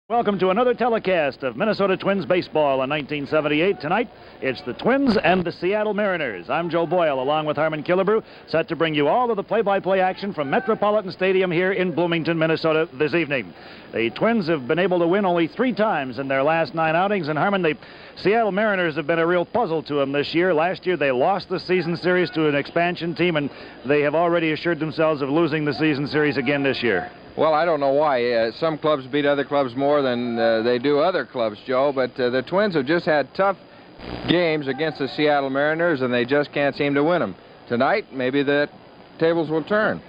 Welcome to another telecast of Minnesota Twins baseball in 1978. Tonight, it's the Twins and the Seattle Mariners. I'm Joe Boyle, along with Harmon Killebrew, set to bring you all of the play-by-play action from Metropolitan Stadium here in Bloomington, Minnesota this evening. The Twins have been able to win only 3 times in their last 9 outings, and Harmon, the Seattle Mariners have been a real puzzle to them this year. Last year, they lost the season series to an expansion team, and they have already assured themselves of losing the season series again this year. Well, I don't know why. Some clubs beat other clubs more than they do other clubs, Joe, but the Twins have just had tough games against the Seattle Mariners, and they just can't seem to win them. Tonight, maybe the tables will turn.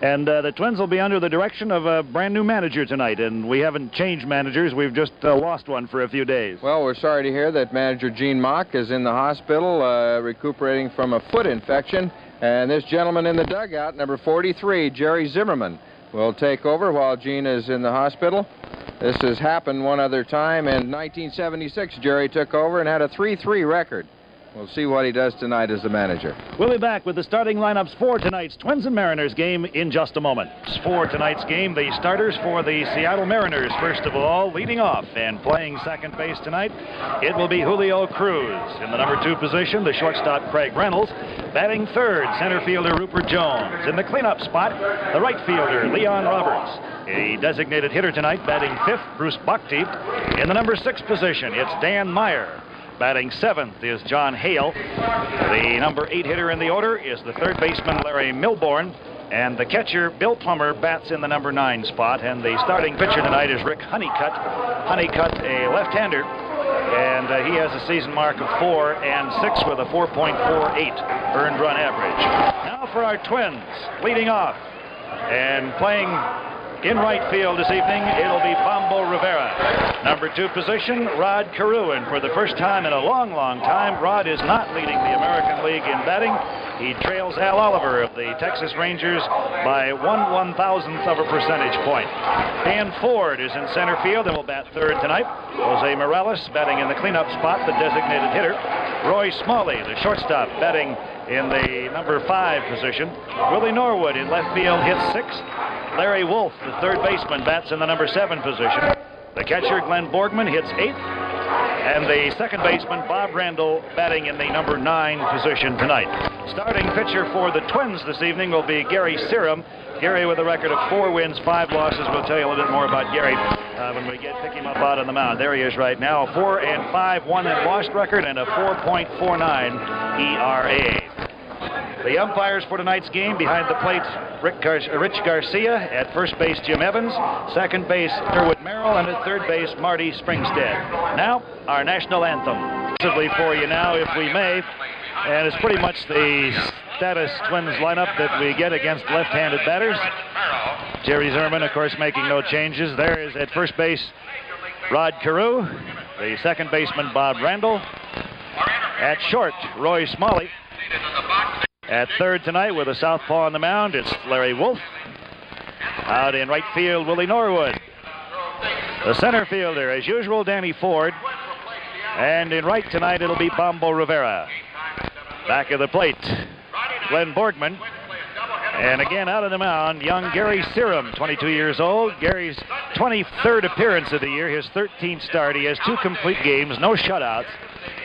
And the Twins will be under the direction of a brand-new manager tonight, and we haven't changed managers. We've just lost one for a few days. Well, we're sorry to hear that manager Gene Mock is in the hospital recuperating from a foot infection, and this gentleman in the dugout, number 43, Jerry Zimmerman, will take over while Gene is in the hospital. This has happened one other time. In 1976, Jerry took over and had a 3-3 record. We'll see what he does tonight as the manager. We'll be back with the starting lineups for tonight's Twins and Mariners game in just a moment. For tonight's game, the starters for the Seattle Mariners, first of all, leading off and playing second base tonight, it will be Julio Cruz. In the number 2 position, the shortstop Craig Reynolds. Batting third, center fielder Rupert Jones. In the cleanup spot, the right fielder Leon Roberts. A designated hitter tonight, batting 5th, Bruce Bhakti. In the number 6 position, it's Dan Meyer. Batting 7th is John Hale. The number 8 hitter in the order is the third baseman Larry Milbourne. And the catcher, Bill Plummer, bats in the number 9 spot. And the starting pitcher tonight is Rick Honeycutt. Honeycutt, a left-hander. And he has a season mark of 4 and 6 with a 4.48 earned run average. Now for our Twins, leading off and playing in right field this evening, it'll be Bombo Rivera. Number 2 position, Rod Carew. And for the first time in a long, long time, Rod is not leading the American League in batting. He trails Al Oliver of the Texas Rangers by 1/1000th of a percentage point. Dan Ford is in center field and will bat third tonight. Jose Morales batting in the cleanup spot, the designated hitter. Roy Smalley, the shortstop, batting in the number 5 position. Willie Norwood in left field hits 6th. Larry Wolf, the third baseman, bats in the number 7 position. The catcher, Glenn Borgman, hits 8th. And the second baseman, Bob Randall, batting in the number 9 position tonight. Starting pitcher for the Twins this evening will be Gary Serum. Gary with a record of 4 wins, 5 losses. We'll tell you a little bit more about Gary when we pick him up out on the mound. There he is right now. A 4-5 won and lost record and a 4.49 ERA. The umpires for tonight's game, behind the plate, Rich Garcia. At first base, Jim Evans. Second base, Durwood Merrill. And at third base, Marty Springstead. Now, our national anthem. For you now, if we may. And it's pretty much the status Twins lineup that we get against left-handed batters. Jerry Zimmerman, of course, making no changes. There is at first base, Rod Carew. The second baseman, Bob Randall. At short, Roy Smalley. At third tonight with a southpaw on the mound, it's Larry Wolf. Out in right field, Willie Norwood. The center fielder, as usual, Danny Ford. And in right tonight, it'll be Bombo Rivera. Back of the plate, Glenn Borgman. And again, out on the mound, young Gary Serum, 22 years old. Gary's 23rd appearance of the year, his 13th start. He has 2 complete games, no shutouts.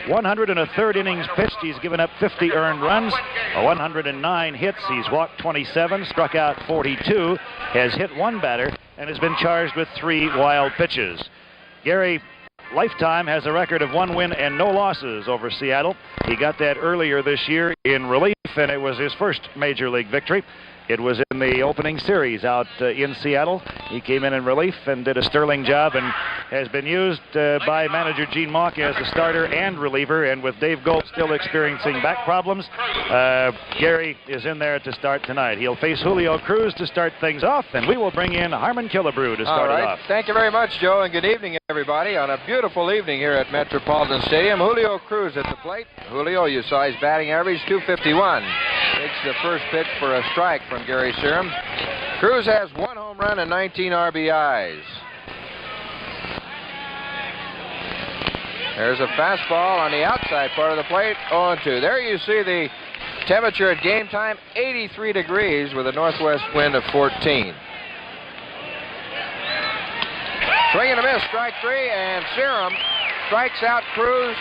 103rd innings pitched. He's given up 50 earned runs, 109 hits. He's walked 27, struck out 42, has hit 1 batter, and has been charged with 3 wild pitches. Gary, lifetime, has a record of 1 win and no losses over Seattle. He got that earlier this year in relief, and it was his first major league victory. It was in the opening series out in Seattle. He came in relief and did a sterling job and has been used by manager Gene Mock as a starter and reliever. And with Dave Gold still experiencing back problems, Gary is in there to start tonight. He'll face Julio Cruz to start things off, and we will bring in Harmon Killebrew to start it off. Thank you very much, Joe, and good evening, everybody, on a beautiful evening here at Metropolitan Stadium. Julio Cruz at the plate. Julio, you saw his batting average, 251. Takes the first pitch for a strike from Gary Serum. Cruz has 1 home run and 19 RBIs. There's a fastball on the outside part of the plate, 0-2. There you see the temperature at game time, 83 degrees with a northwest wind of 14. Swing and a miss, strike 3, and Serum strikes out Cruz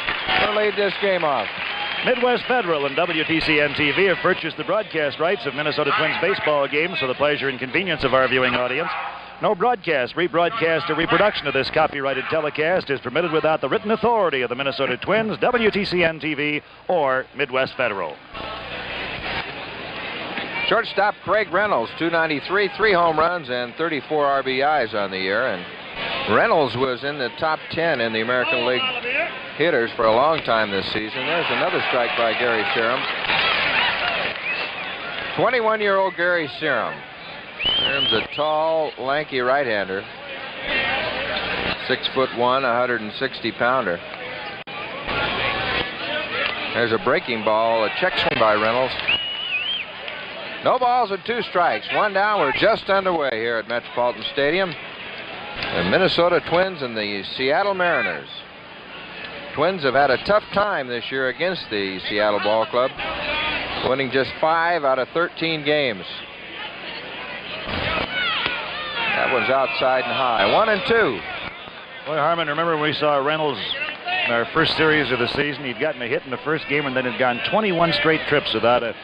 to lead this game off. Midwest Federal and WTCN-TV have purchased the broadcast rights of Minnesota Twins baseball games for the pleasure and convenience of our viewing audience. No broadcast, rebroadcast, or reproduction of this copyrighted telecast is permitted without the written authority of the Minnesota Twins, WTCN-TV, or Midwest Federal. Shortstop Craig Reynolds, .293, 3 home runs and 34 RBIs on the year. And Reynolds was in the top 10 in the American League hitters for a long time this season. There's another strike by Gary Serum. 21-year-old Gary Serum. Serum's a tall, lanky right-hander. 6'1", 160-pounder. There's a breaking ball, a check swing by Reynolds. No balls and 2 strikes. 1 down. We're just underway here at Metropolitan Stadium. The Minnesota Twins and the Seattle Mariners. Twins have had a tough time this year against the Seattle Ball Club, winning just 5 out of 13 games. That one's outside and high. 1-2. Boy, Harmon, remember when we saw Reynolds in our first series of the season? He'd gotten a hit in the first game and then had gone 21 straight trips without a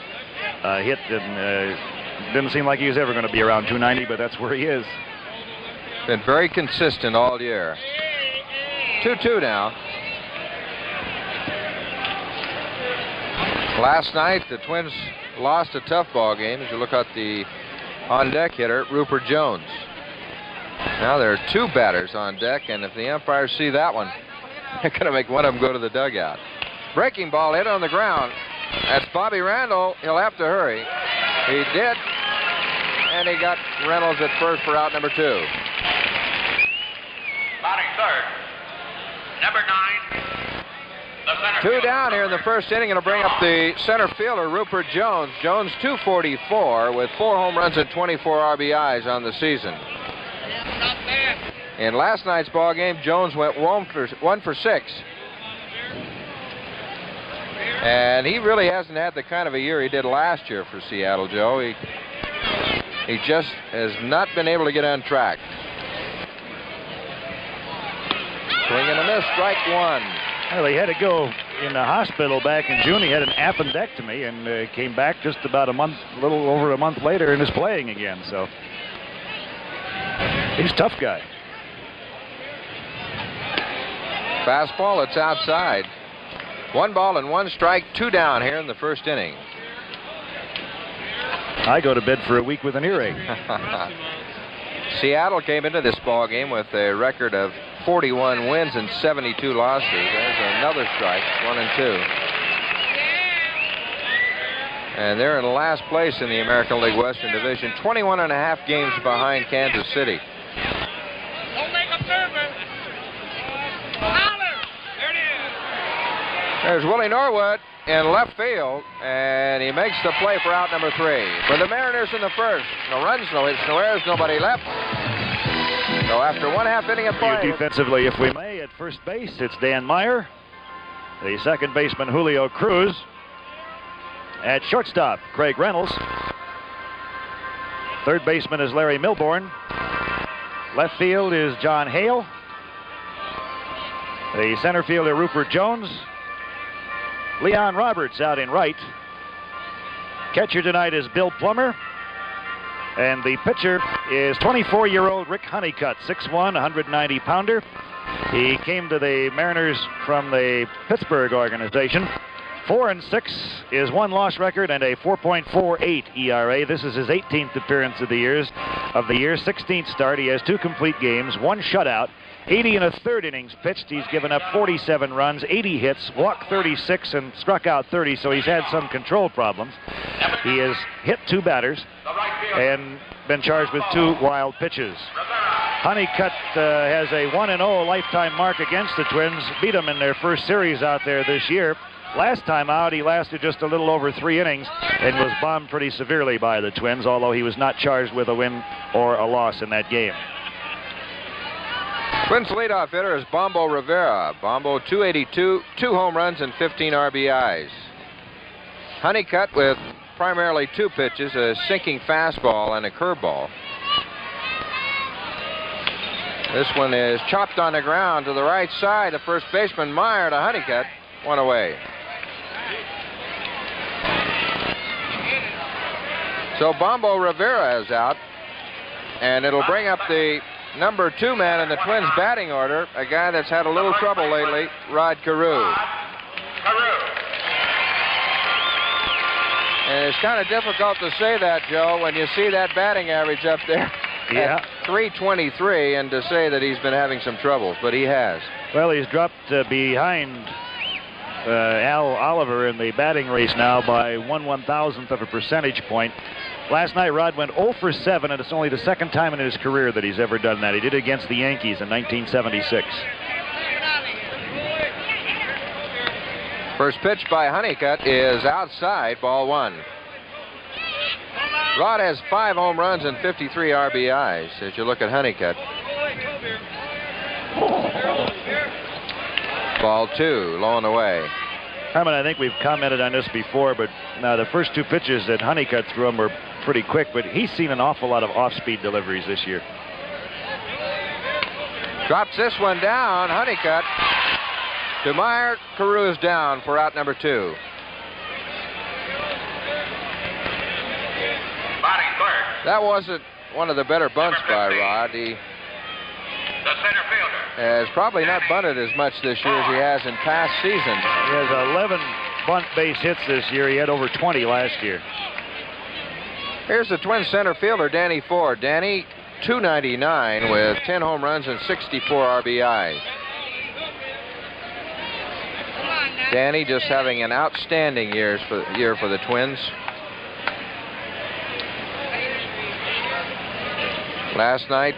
hit, and didn't seem like he was ever going to be around 290, but that's where he is. Been very consistent all year. 2-2 now. Last night, the Twins lost a tough ball game. As you look at the on-deck hitter, Rupert Jones. Now there are 2 batters on deck, and if the umpires see that one, they're going to make one of them go to the dugout. Breaking ball hit on the ground. That's Bobby Randall. He'll have to hurry. He did, and he got Reynolds at first for out number 2. Batting third, number 9. 2 down here in the first inning. It'll bring up the center fielder, Rupert Jones. Jones, .244 with 4 home runs and 24 RBIs on the season. In last night's ball game, Jones went 1 for 6. And he really hasn't had the kind of a year he did last year for Seattle, Joe. He just has not been able to get on track. Swing and a miss, strike 1. Well, he had to go in the hospital back in June. He had an appendectomy and came back just about a little over a month later and is playing again. So he's a tough guy. Fastball, it's outside. 1 ball and 1 strike, 2 down here in the first inning. I go to bed for a week with an earache. Seattle came into this ball game with a record of 41 wins and 72 losses. There's another strike, 1-2. And they're in last place in the American League Western Division, 21.5 games behind Kansas City. Don't make a service. There it is. There's Willie Norwood in left field, and he makes the play for out number 3. For the Mariners in the first. No runs, no hits, no errors, nobody left. So after 1/2 inning of play. Defensively, if we may, at first base, it's Dan Meyer. The second baseman, Julio Cruz. At shortstop, Craig Reynolds. Third baseman is Larry Milbourne. Left field is John Hale. The center fielder, Rupert Jones. Leon Roberts out in right. Catcher tonight is Bill Plummer. And the pitcher is 24-year-old Rick Honeycutt, 6'1", 190-pounder. He came to the Mariners from the Pittsburgh organization. 4-6 is 1 loss record and a 4.48 ERA. This is his 18th appearance of the year. 16th start. He has 2 complete games, 1 shutout. 80 1/3 innings pitched. He's given up 47 runs, 80 hits, walked 36, and struck out 30, so he's had some control problems. He has hit 2 batters and been charged with 2 wild pitches. Honeycutt has a 1-0 lifetime mark against the Twins. Beat them in their first series out there this year. Last time out, he lasted just a little over 3 innings and was bombed pretty severely by the Twins, although he was not charged with a win or a loss in that game. Twins leadoff hitter is Bombo Rivera. Bombo, .282, 2 home runs and 15 RBIs. Honeycutt with primarily 2 pitches, a sinking fastball and a curveball. This one is chopped on the ground to the right side. The first baseman, Meyer, to Honeycutt. One away. So Bombo Rivera is out, and it'll bring up the number 2 man in the Twins batting order, a guy that's had a little trouble lately, Rod Carew. And it's kind of difficult to say that, Joe, when you see that batting average up there at 323, and to say that he's been having some troubles, but he has. Well, he's dropped behind Al Oliver in the batting race now by 1/1000th of a percentage point. Last night, Rod went 0 for 7, and it's only the second time in his career that he's ever done that. He did it against the Yankees in 1976. First pitch by Honeycutt is outside, ball 1. Rod has 5 home runs and 53 RBIs as you look at Honeycutt. Ball 2, low and away. Herman, I think we've commented on this before, but the first 2 pitches that Honeycutt threw him were pretty quick, but he's seen an awful lot of off-speed deliveries this year. Drops this one down, Honeycutt to Meyer. Carew is down for out number 2. That wasn't one of the better bunts by Rod. He has probably not bunted as much this year as he has in past seasons. He has 11 bunt base hits this year. He had over 20 last year. Here's the Twins center fielder, Danny Ford. Danny, .299 with 10 home runs and 64 RBIs. Danny just having an outstanding year for the Twins. Last night,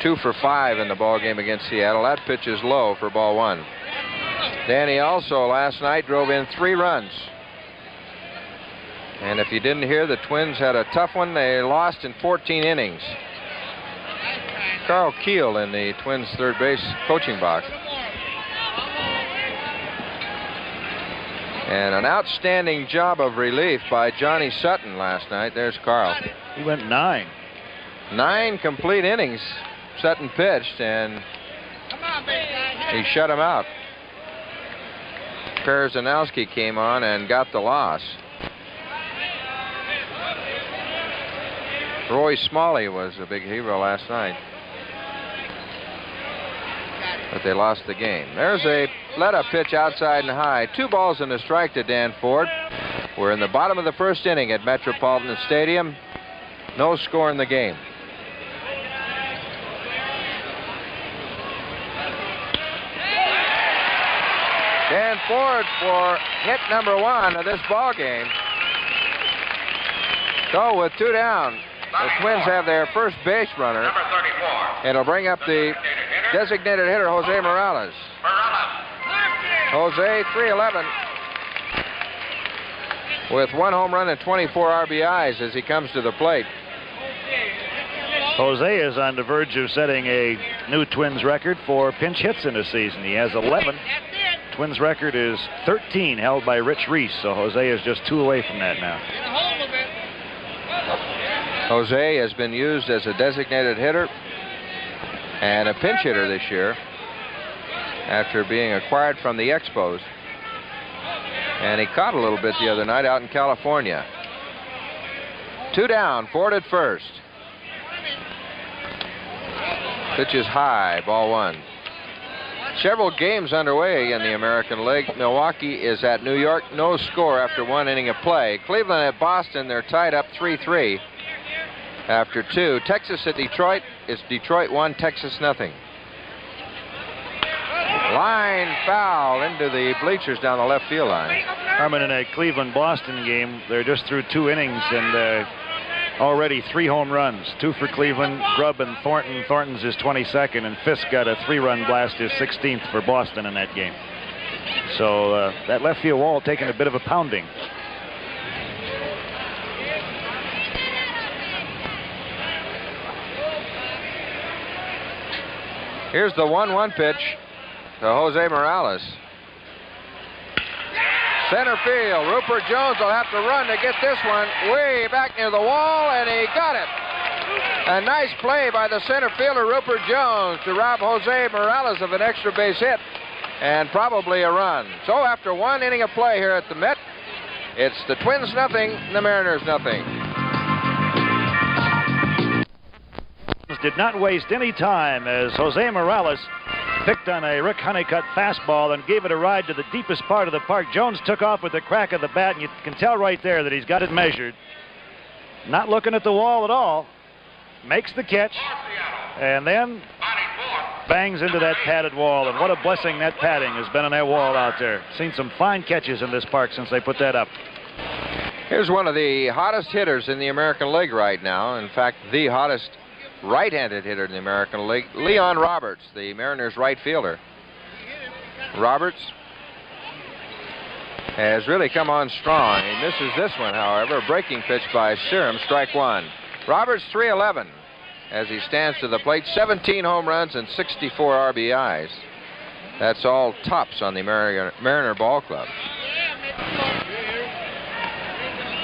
2 for 5 in the ball game against Seattle. That pitch is low for ball 1. Danny also last night drove in 3 runs. And if you didn't hear, the Twins had a tough one. They lost in 14 innings. Carl Keel in the Twins third base coaching box. And an outstanding job of relief by Johnny Sutton last night. There's Carl. He went 9. 9 complete innings Sutton pitched, and he shut him out. Perzanowski came on and got the loss. Roy Smalley was a big hero last night, but they lost the game. There's a let-up pitch outside and high. 2 balls and a strike to Dan Ford. We're in the bottom of the first inning at Metropolitan Stadium. No score in the game. Dan Ford for hit number 1 of this ball game. So with 2 down, the Twins have their first base runner. It'll bring up the designated hitter, Jose Morales. Jose, 311, with 1 home run and 24 RBIs as he comes to the plate. Jose is on the verge of setting a new Twins record for pinch hits in a season. He has 11. Twins record is 13, held by Rich Reese, so Jose is just 2 away from that now. Jose has been used as a designated hitter and a pinch hitter this year after being acquired from the Expos. And he caught a little bit the other night out in California. 2 down, Ford at first. Pitch is high, ball 1. Several games underway in the American League. Milwaukee is at New York, no score after 1 inning of play. Cleveland at Boston, they're tied up 3-3 after 2. Texas at Detroit, it's Detroit 1, Texas nothing. Line foul into the bleachers down the left field line. Herman, in that Cleveland-Boston game, they're just through 2 innings and already 3 home runs. 2 for Cleveland, Grubb and Thornton. Thornton's his 22nd, and Fisk got a 3-run blast, his 16th for Boston in that game. So that left field wall taking a bit of a pounding. Here's the 1-1 pitch to Jose Morales. Center field. Rupert Jones will have to run to get this one way back near the wall, and he got it. A nice play by the center fielder, Rupert Jones, to rob Jose Morales of an extra base hit and probably a run. So after 1 inning of play here at the Met, it's the Twins nothing, the Mariners nothing. Did not waste any time as Jose Morales picked on a Rick Honeycutt fastball and gave it a ride to the deepest part of the park. Jones took off with the crack of the bat, and you can tell right there that he's got it measured. Not looking at the wall at all. Makes the catch, and then bangs into that padded wall. And what a blessing that padding has been on that wall out there. Seen some fine catches in this park since they put that up. Here's one of the hottest hitters in the American League right now. In fact, the hottest right-handed hitter in the American League, Leon Roberts, the Mariners right fielder. Roberts has really come on strong. He misses this one, however. A breaking pitch by Serum, strike 1. Roberts 311 as he stands to the plate. 17 home runs and 64 RBIs. That's all tops on the Mariner Ball Club.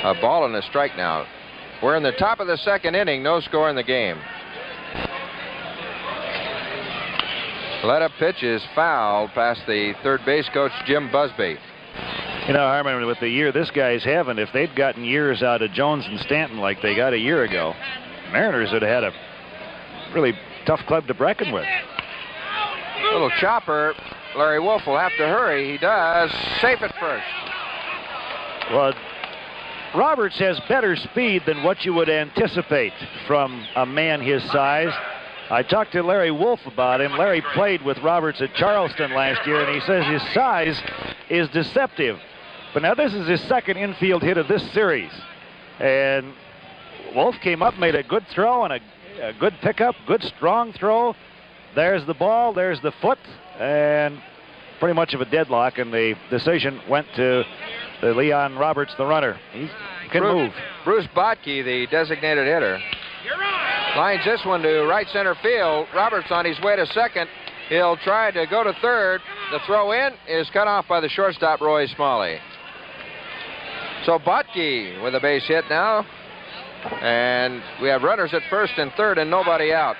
A ball and a strike now. We're in the top of the 2nd inning. No score in the game. Let-up pitch is fouled past the third base coach, Jim Busby. You know, Harmon, with the year this guy's having, if they'd gotten years out of Jones and Stanton like they got a year ago, Mariners would have had a really tough club to reckon with. Little chopper. Larry Wolf will have to hurry. He does. Safe at first. Well, Roberts has better speed than what you would anticipate from a man his size. I talked to Larry Wolf about him. Larry played with Roberts at Charleston last year, and he says his size is deceptive. But now this is his 2nd infield hit of this series. And Wolf came up, made a good throw and a good pickup, good strong throw. There's the ball, there's the foot, and pretty much of a deadlock, and the decision went to Leon Roberts, the runner. He can move. Bruce Botke, the designated hitter, lines this one to right center field. Roberts on his way to 2nd. He'll try to go to 3rd. The throw in is cut off by the shortstop, Roy Smalley. So Botke with a base hit now. And we have runners at 1st and 3rd and nobody out.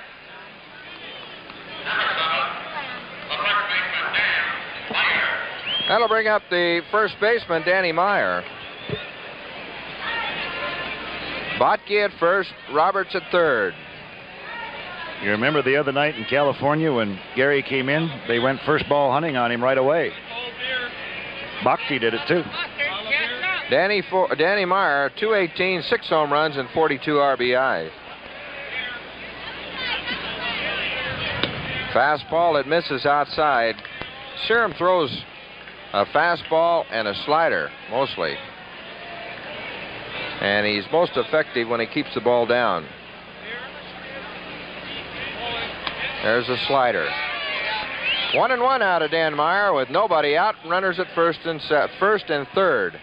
That'll bring up the first baseman, Danny Meyer. Botke at 1st, Roberts at 3rd. You remember the other night in California when Gary came in, they went first ball hunting on him right away. Botke did it too. Danny Meyer, 218, 6 home runs and 42 RBIs. Fastball that misses outside. Serum throws a fastball and a slider mostly. And he's most effective when he keeps the ball down. There's a slider. 1-1 out of Dan Meyer with nobody out. Runners at 1st and 3rd.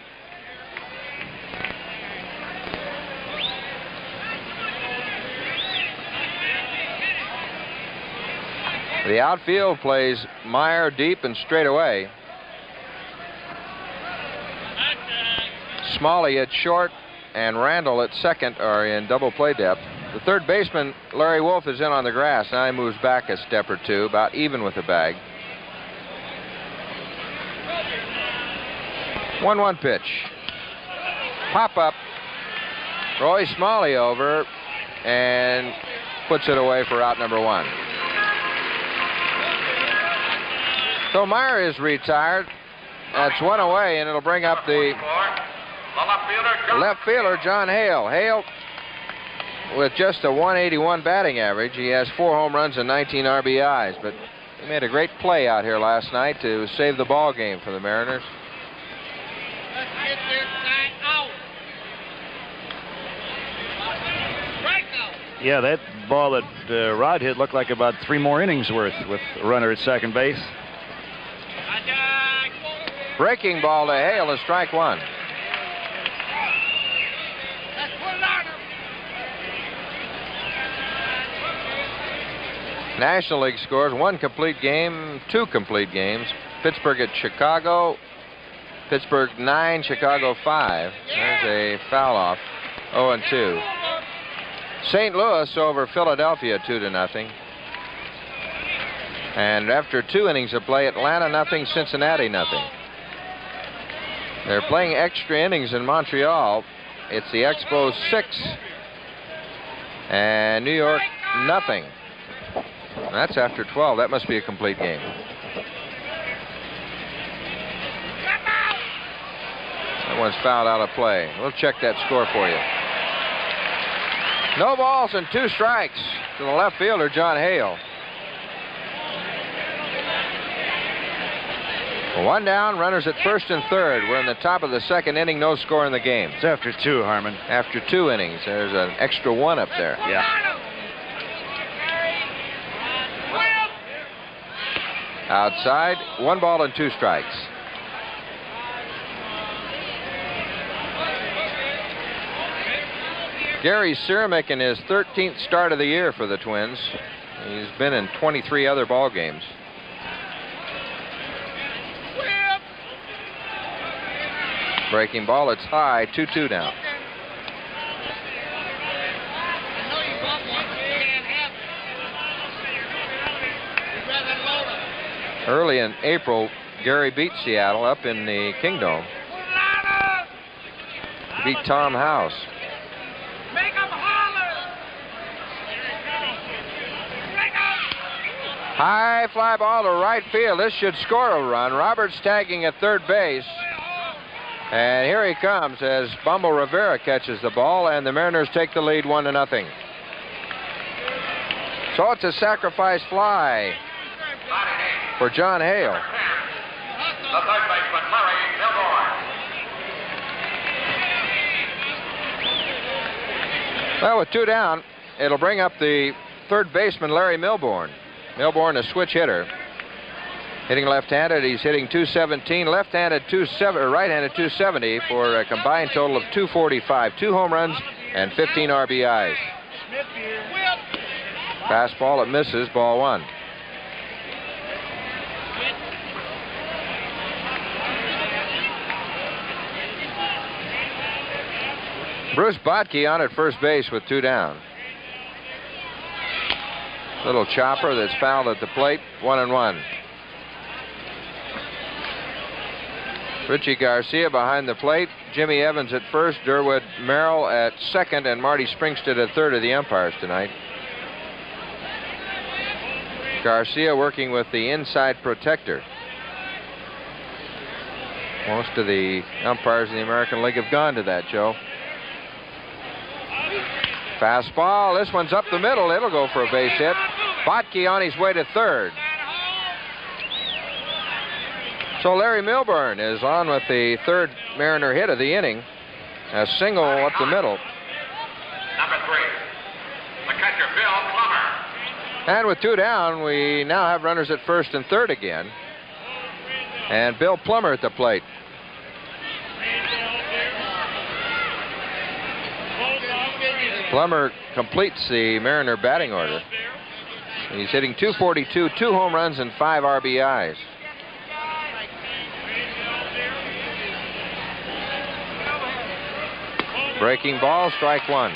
The outfield plays Meyer deep and straight away. Smalley at short and Randall at 2nd are in double play depth. The third baseman, Larry Wolf, is in on the grass. Now he moves back a step or two, about even with the bag. 1-1 pitch. Pop up. Roy Smalley over and puts it away for out number 1. So Meyer is retired. That's 1 away, and it'll bring up the left fielder, John Hale. Hale, with just a 181 batting average, he has 4 home runs and 19 RBIs. But he made a great play out here last night to save the ball game for the Mariners. Yeah, that ball that Rod hit looked like about 3 more innings worth with a runner at 2nd base. Breaking ball to Hale is strike 1. National League scores: 1 complete game, 2 complete games. Pittsburgh at Chicago. Pittsburgh 9, Chicago 5. There's a foul off. 0-2. St. Louis over Philadelphia 2-0. And after 2 innings of play, Atlanta nothing, Cincinnati nothing. They're playing extra innings in Montreal. It's the Expos 6 and New York nothing. That's after 12. That must be a complete game. That one's fouled out of play. We'll check that score for you. No balls and 2 strikes to the left fielder, John Hale. 1 down, runners at first and third. We're in the top of the 2nd inning, no score in the game. It's after 2, Harmon. After 2 innings, there's an extra 1 up there. Yeah. Outside, 1 ball and 2 strikes. Gary Sear making his 13th start of the year for the Twins. He's been in 23 other ball games. Breaking ball, it's high, 2-2 now. Early in April, Gary beat Seattle up in the Kingdome. He beat Tom House. High fly ball to right field. This should score a run. Roberts tagging at third base. And here he comes as Bumble Rivera catches the ball, and the Mariners take the lead 1-0. So it's a sacrifice fly for John Hale. The third baseman, Larry Milborn. Well, with 2 down, it'll bring up the third baseman, Larry Milborn. Milborn, a switch hitter. Hitting left-handed, he's hitting .217, left-handed right-handed .270 for a combined total of .245, 2 home runs and 15 RBIs. Fastball, it misses, ball 1. Bruce Botke on at first base with 2 down. Little chopper that's fouled at the plate, 1-1. Richie Garcia behind the plate, Jimmy Evans at first, Durwood Merrill at second, and Marty Springstead at third of the umpires tonight. Garcia working with the inside protector. Most of the umpires in the American League have gone to that, Joe. Fastball, this one's up the middle, it'll go for a base hit. Botke on his way to third. So Larry Milburn is on with the third Mariner hit of the inning. A single up the middle. Number 3, the catcher, Bill Plummer. And with 2 down, we now have runners at first and third again. And Bill Plummer at the plate. Plummer completes the Mariner batting order. He's hitting .242, 2 home runs and 5 RBIs. Breaking ball, strike 1.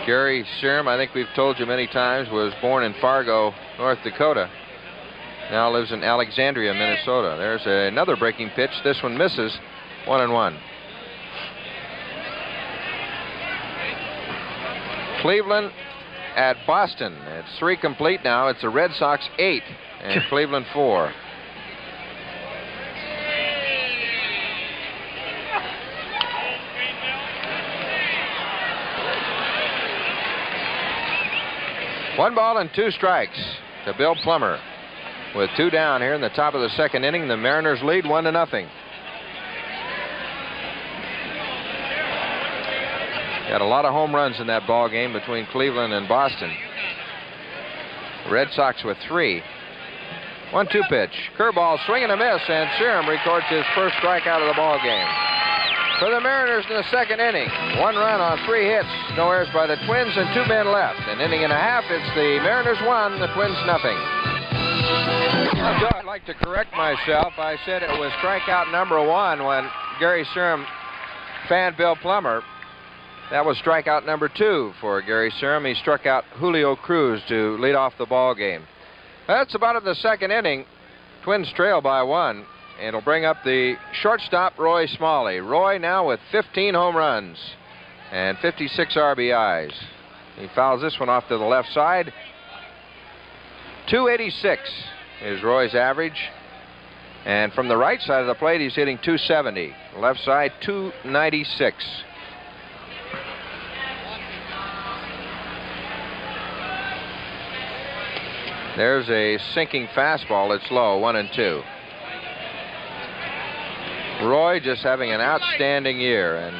Gary Sherm, I think we've told you many times, was born in Fargo, North Dakota. Now lives in Alexandria, Minnesota. There's another breaking pitch. This one misses. 1-1. Cleveland at Boston. It's 3 complete now. It's the Red Sox 8 and Cleveland 4. One ball and 2 strikes to Bill Plummer. With 2 down here in the top of the 2nd inning, the Mariners lead 1-0. Got a lot of home runs in that ball game between Cleveland and Boston. Red Sox with 3. 1-2 pitch. Curveball, swing and a miss, and Serum records his first strikeout of the ball game. For the Mariners in the 2nd inning, 1 run on 3 hits, no errors by the Twins, and 2 men left. An inning and a half, it's the Mariners 1, the Twins nothing. like to correct myself. I said it was strikeout number 1 when Gary Serum fanned Bill Plummer. That was strikeout number 2 for Gary Serum. He struck out Julio Cruz to lead off the ball game. That's about in the second inning. Twins trail by 1. It'll bring up the shortstop, Roy Smalley. Roy now with 15 home runs and 56 RBIs. He fouls this one off to the left side. 286 is Roy's average. And from the right side of the plate, he's hitting 270. Left side, 296. There's a sinking fastball. It's low, 1-2. Roy just having an outstanding year, and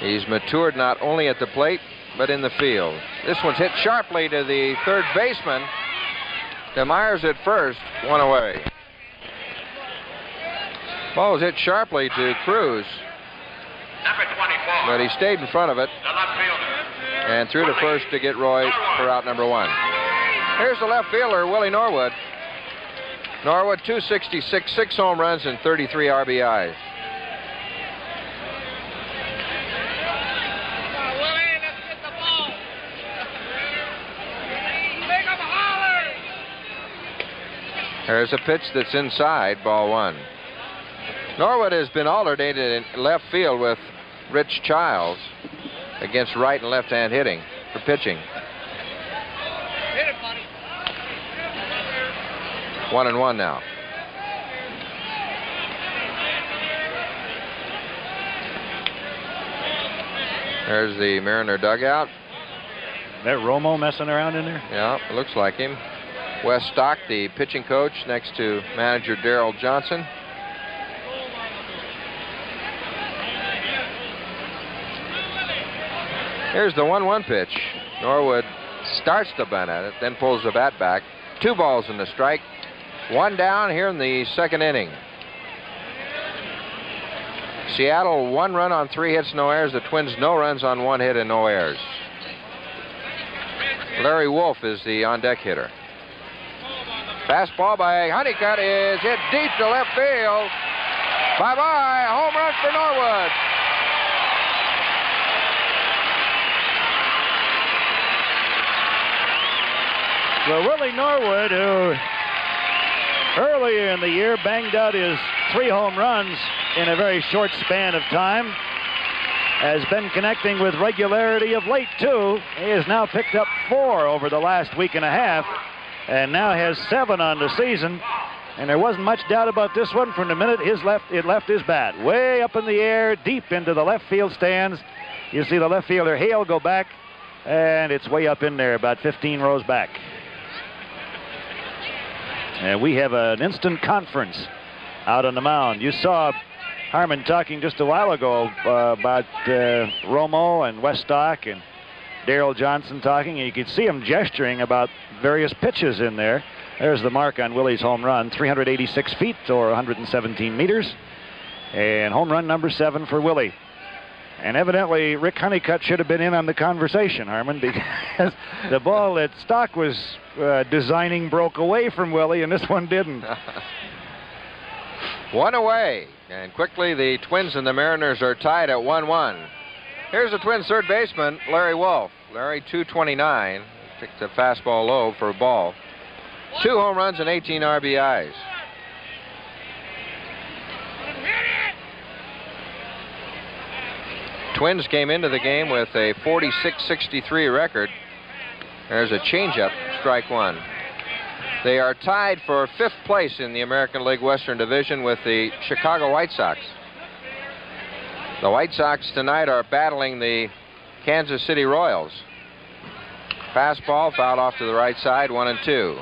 he's matured not only at the plate, but in the field. This one's hit sharply to the third baseman. DeMeyer's at first, 1 away. Ball was hit sharply to Cruz, Number 24. but he stayed in front of it The left fielder. and threw to first to get Roy for out number 1. Here's the left fielder, Willie Norwood. Norwood, 266, 6 home runs and 33 RBIs. There's a pitch that's inside, ball 1. Norwood has been alternated in left field with Rich Childs against right and left-hand hitting for pitching. 1-1 now. There's the Mariner dugout. That Romo messing around in there? Yeah, it looks like him. Wes Stock, the pitching coach, next to manager Darrell Johnson. Here's the 1-1 pitch. Norwood starts to bunt at it, then pulls the bat back. 2 balls in the strike. 1 down here in the second inning. Seattle 1 run on 3 hits, no errors. The Twins no runs on 1 hit and no errors. Larry Wolf is the on-deck hitter. Fastball by Honeycutt is hit deep to left field. Bye-bye, home run for Norwood. Well, Willie Norwood, who earlier in the year banged out his 3 home runs in a very short span of time, has been connecting with regularity of late, too. He has now picked up 4 over the last week and a half, and now has 7 on the season. And there wasn't much doubt about this one from the minute it left his bat. Way up in the air, deep into the left field stands. You see the left fielder Hale go back, and it's way up in there, about 15 rows back. And we have an instant conference out on the mound. You saw Harmon talking just a while ago about Romo and Wes Stock and Darrell Johnson talking, and you could see him gesturing about various pitches in there. There's the mark on Willie's home run, 386 feet or 117 meters. And home run number 7 for Willie. And evidently, Rick Honeycutt should have been in on the conversation, Harmon, because the ball that Stock was designing broke away from Willie, and this one didn't. 1 away. And quickly, the Twins and the Mariners are tied at 1-1. Here's the Twins' third baseman, Larry Wolf. Larry, 229. Picked the fastball low for a ball. 2 home runs and 18 RBIs. Twins came into the game with a 46-63 record. There's a changeup, strike 1. They are tied for 5th place in the American League Western Division with the Chicago White Sox. The White Sox tonight are battling the Kansas City Royals. Fastball fouled off to the right side, 1-2.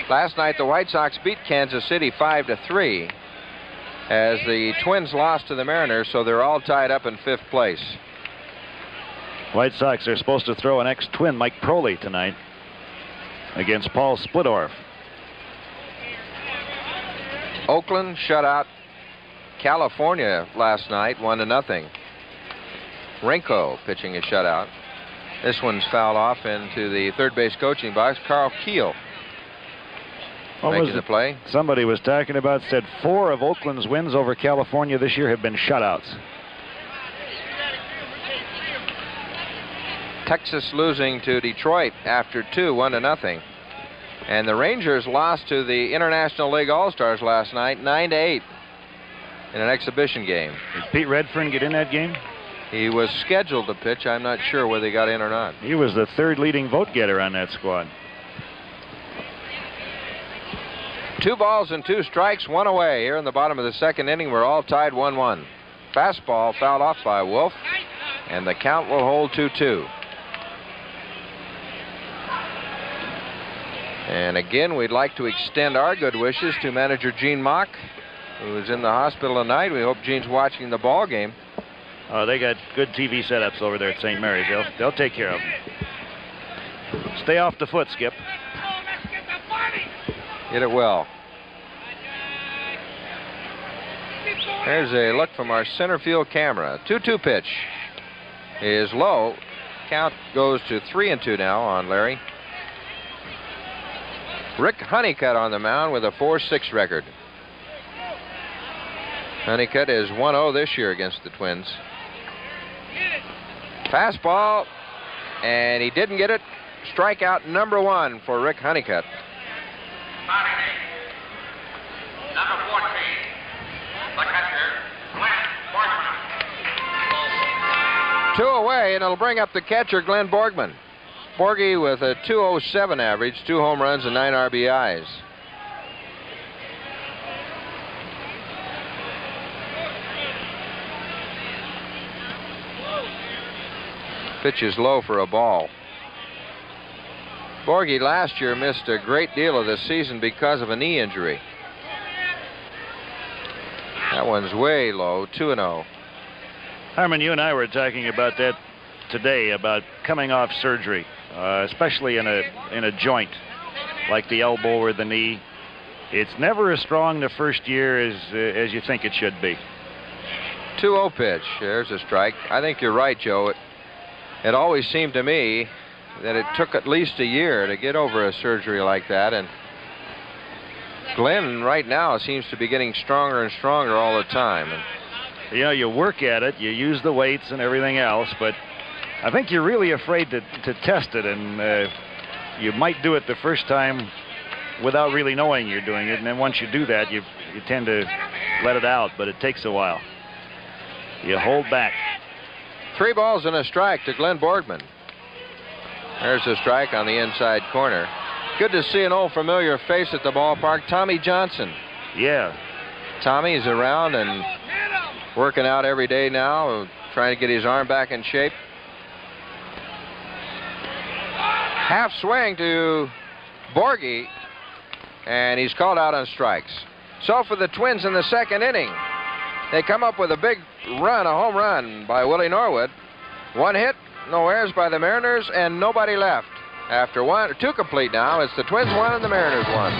Last night the White Sox beat Kansas City 5-3 as the Twins lost to the Mariners, so they're all tied up in 5th place. White Sox are supposed to throw an ex-Twin, Mike Proley, tonight against Paul Splittorff. Oakland shut out California last night, 1-0. Rinko pitching a shutout. This one's fouled off into the third base coaching box. Carl Keel making the play. Somebody was talking about, said 4 of Oakland's wins over California this year have been shutouts. Texas losing to Detroit after 2, 1-0. And the Rangers lost to the International League All-Stars last night, 9-8, in an exhibition game. Did Pete Redfern get in that game? He was scheduled to pitch. I'm not sure whether he got in or not. He was the 3rd leading vote getter on that squad. 2 balls and 2 strikes, 1 away here in the bottom of the 2nd inning. We're all tied 1-1. Fastball fouled off by Wolf, and the count will hold 2-2. And again, we'd like to extend our good wishes to manager Gene Mock, who is in the hospital tonight. We hope Gene's watching the ball game. Oh, they got good TV setups over there at St. Mary's. They'll take care of him. Stay off the foot, Skip. Hit it well. There's a look from our center field camera. 2-2 pitch is low. Count goes to 3-2 now on Larry. Rick Honeycutt on the mound with a 4-6 record. Honeycutt is 1-0 this year against the Twins. Fastball, and he didn't get it. Strikeout number 1 for Rick Honeycutt. Number 14, the catcher, Glenn Borgman. 2 away, and it'll bring up the catcher, Glenn Borgman. Borgie with a 207 average, 2 home runs and 9 RBIs. Pitch is low for a ball. Borgie last year missed a great deal of the season because of a knee injury. That one's way low, 2-0. Harmon, you and I were talking about that today, about coming off surgery, especially in a joint like the elbow or the knee. It's never as strong the first year as you think it should be. 2-0 pitch. There's a strike. I think you're right, Joe. It always seemed to me that it took at least a year to get over a surgery like that, and Glenn right now seems to be getting stronger and stronger all the time. And you know, you work at it, you use the weights and everything else, but I think you're really afraid to test it, and you might do it the first time without really knowing you're doing it, and then once you do that, you tend to let it out, but it takes a while. You hold back. 3 balls and a strike to Glenn Borgman. There's a strike on the inside corner. Good to see an old familiar face at the ballpark, Tommy Johnson. Yeah. Tommy's around and working out every day now, trying to get his arm back in shape. Half swing to Borgie, and he's called out on strikes. So for the Twins in the 2nd inning, they come up with a big run, a home run by Willie Norwood. 1 hit, no errors by the Mariners, and nobody left. After 2 complete now, it's the Twins 1 and the Mariners 1.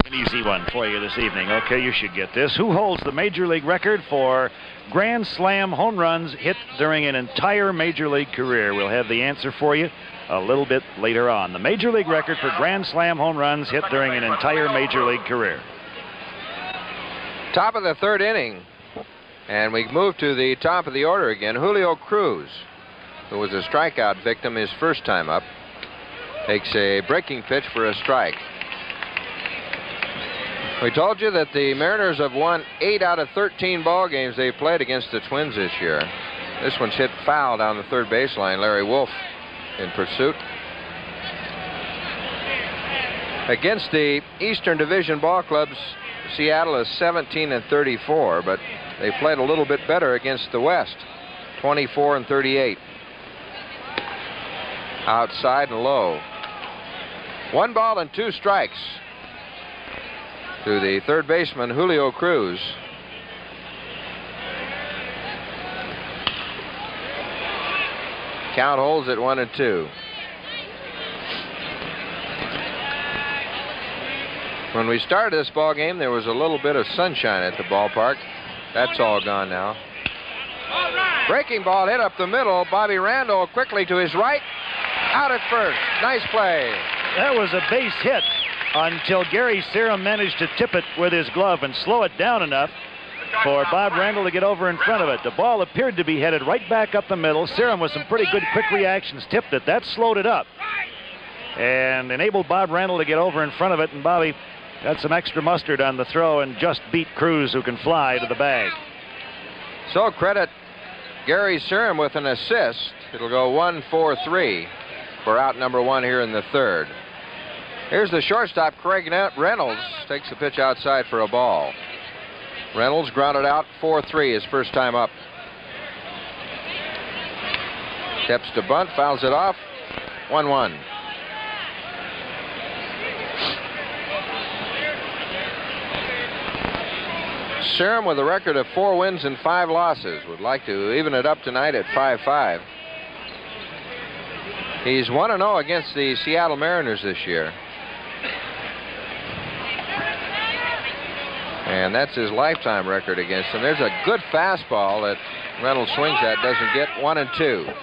An easy one for you this evening. Okay, you should get this. Who holds the Major League record for Grand Slam home runs hit during an entire Major League career? We'll have the answer for you a little bit later on. The Major League record for Grand Slam home runs hit during an entire Major League career. Top of the 3rd inning, and we move to the top of the order again. Julio Cruz, who was a strikeout victim his first time up, takes a breaking pitch for a strike. We told you that the Mariners have won 8 out of 13 ball games they played against the Twins this year. This one's hit foul down the 3rd baseline. Larry Wolf in pursuit. Against the Eastern Division ball clubs, Seattle is 17-34, but they played a little bit better against the West, 24-38. Outside and low. 1 ball and 2 strikes to the 3rd baseman, Julio Cruz. Count holds at 1-2. When we started this ball game, there was a little bit of sunshine at the ballpark. That's all gone now. Breaking ball hit up the middle. Bobby Randall quickly to his right. Out at first. Nice play. that was a base hit until Gary Serum managed to tip it with his glove and slow it down enough for Bob Randall to get over in front of it. The ball appeared to be headed right back up the middle. Serum with some pretty good quick reactions tipped it. That slowed it up and enabled Bob Randall to get over in front of it, and Bobby got some extra mustard on the throw and just beat Cruz, who can fly, to the bag. So credit Gary Serum with an assist. It'll go 1-4-3 for out number 1 here in the third. Here's the shortstop, Craig Reynolds, takes the pitch outside for a ball. Reynolds grounded out, 4-3, his first time up. Steps to bunt, fouls it off, 1-1. Serum with a record of 4 wins and 5 losses would like to even it up tonight at 5-5. He's 1-0 against the Seattle Mariners this year. And that's his lifetime record against them. There's a good fastball that Reynolds swings at, doesn't get. 1-2.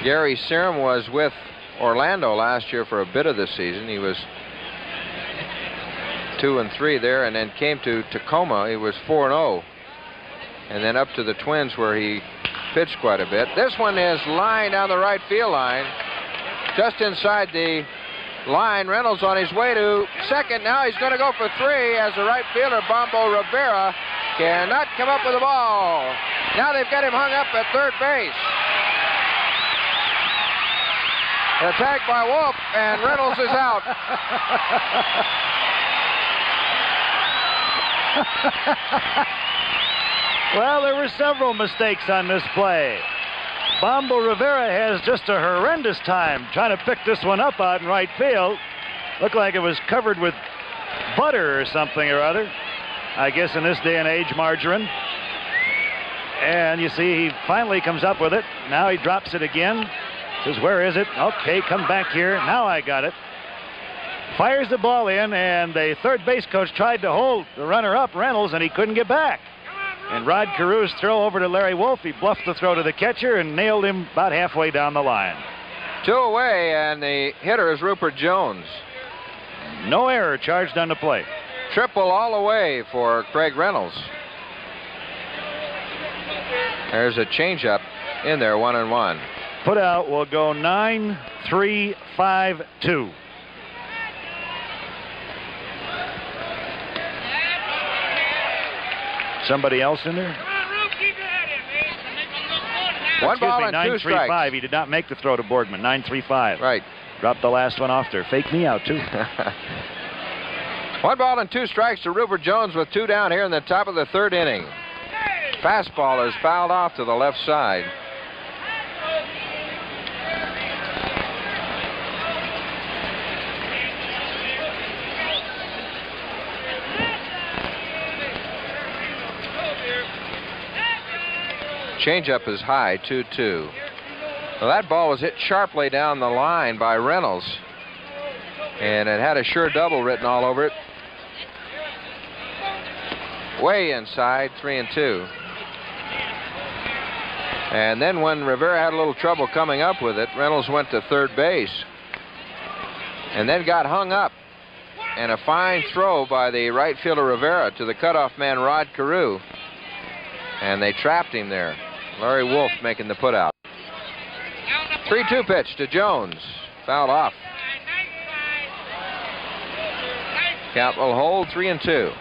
Gary Serum was with Orlando last year for a bit of the season. He was 2-3 there, and then came to Tacoma. He was 4-0, and then up to the Twins where he pitched quite a bit. This one is lined down the right field line, just inside the line. Reynolds on his way to second. Now he's going to go for 3 as the right fielder, Bombo Rivera, cannot come up with the ball. Now they've got him hung up at third base. Attacked by Wolf, and Reynolds is out. Well, there were several mistakes on this play. Bombo Rivera has just a horrendous time trying to pick this one up out in right field. Looked like it was covered with butter or something or other. I guess in this day and age, margarine. And you see, he finally comes up with it. Now he drops it again. Says, where is it? Okay, come back here. Now I got it. Fires the ball in, and the third base coach tried to hold the runner up, Reynolds, and he couldn't get back. And Rod Carew's throw over to Larry Wolf. He bluffed the throw to the catcher and nailed him about halfway down the line. 2 away, and the hitter is Rupert Jones. No error charged on the play. Triple all the way for Craig Reynolds. There's a changeup in there, 1-1. Put out will go 9-3-5-2. Somebody else in there? One ball and 2 strikes. 9-3-5. He did not make the throw to Borgman. 9-3-5. Right. Dropped the last one off there. Fake me out, too. 1 ball and 2 strikes to Rupert Jones with 2 down here in the top of the third inning. Fastball is fouled off to the left side. Changeup is high, 2-2. Well, that ball was hit sharply down the line by Reynolds, and it had a sure double written all over it. Way inside, 3-2. And then when Rivera had a little trouble coming up with it, Reynolds went to third base and then got hung up. And a fine throw by the right fielder Rivera to the cutoff man Rod Carew, and they trapped him there. Larry Wolf making the putout. 3-2 pitch to Jones. Fouled off. Count will hold, 3-2.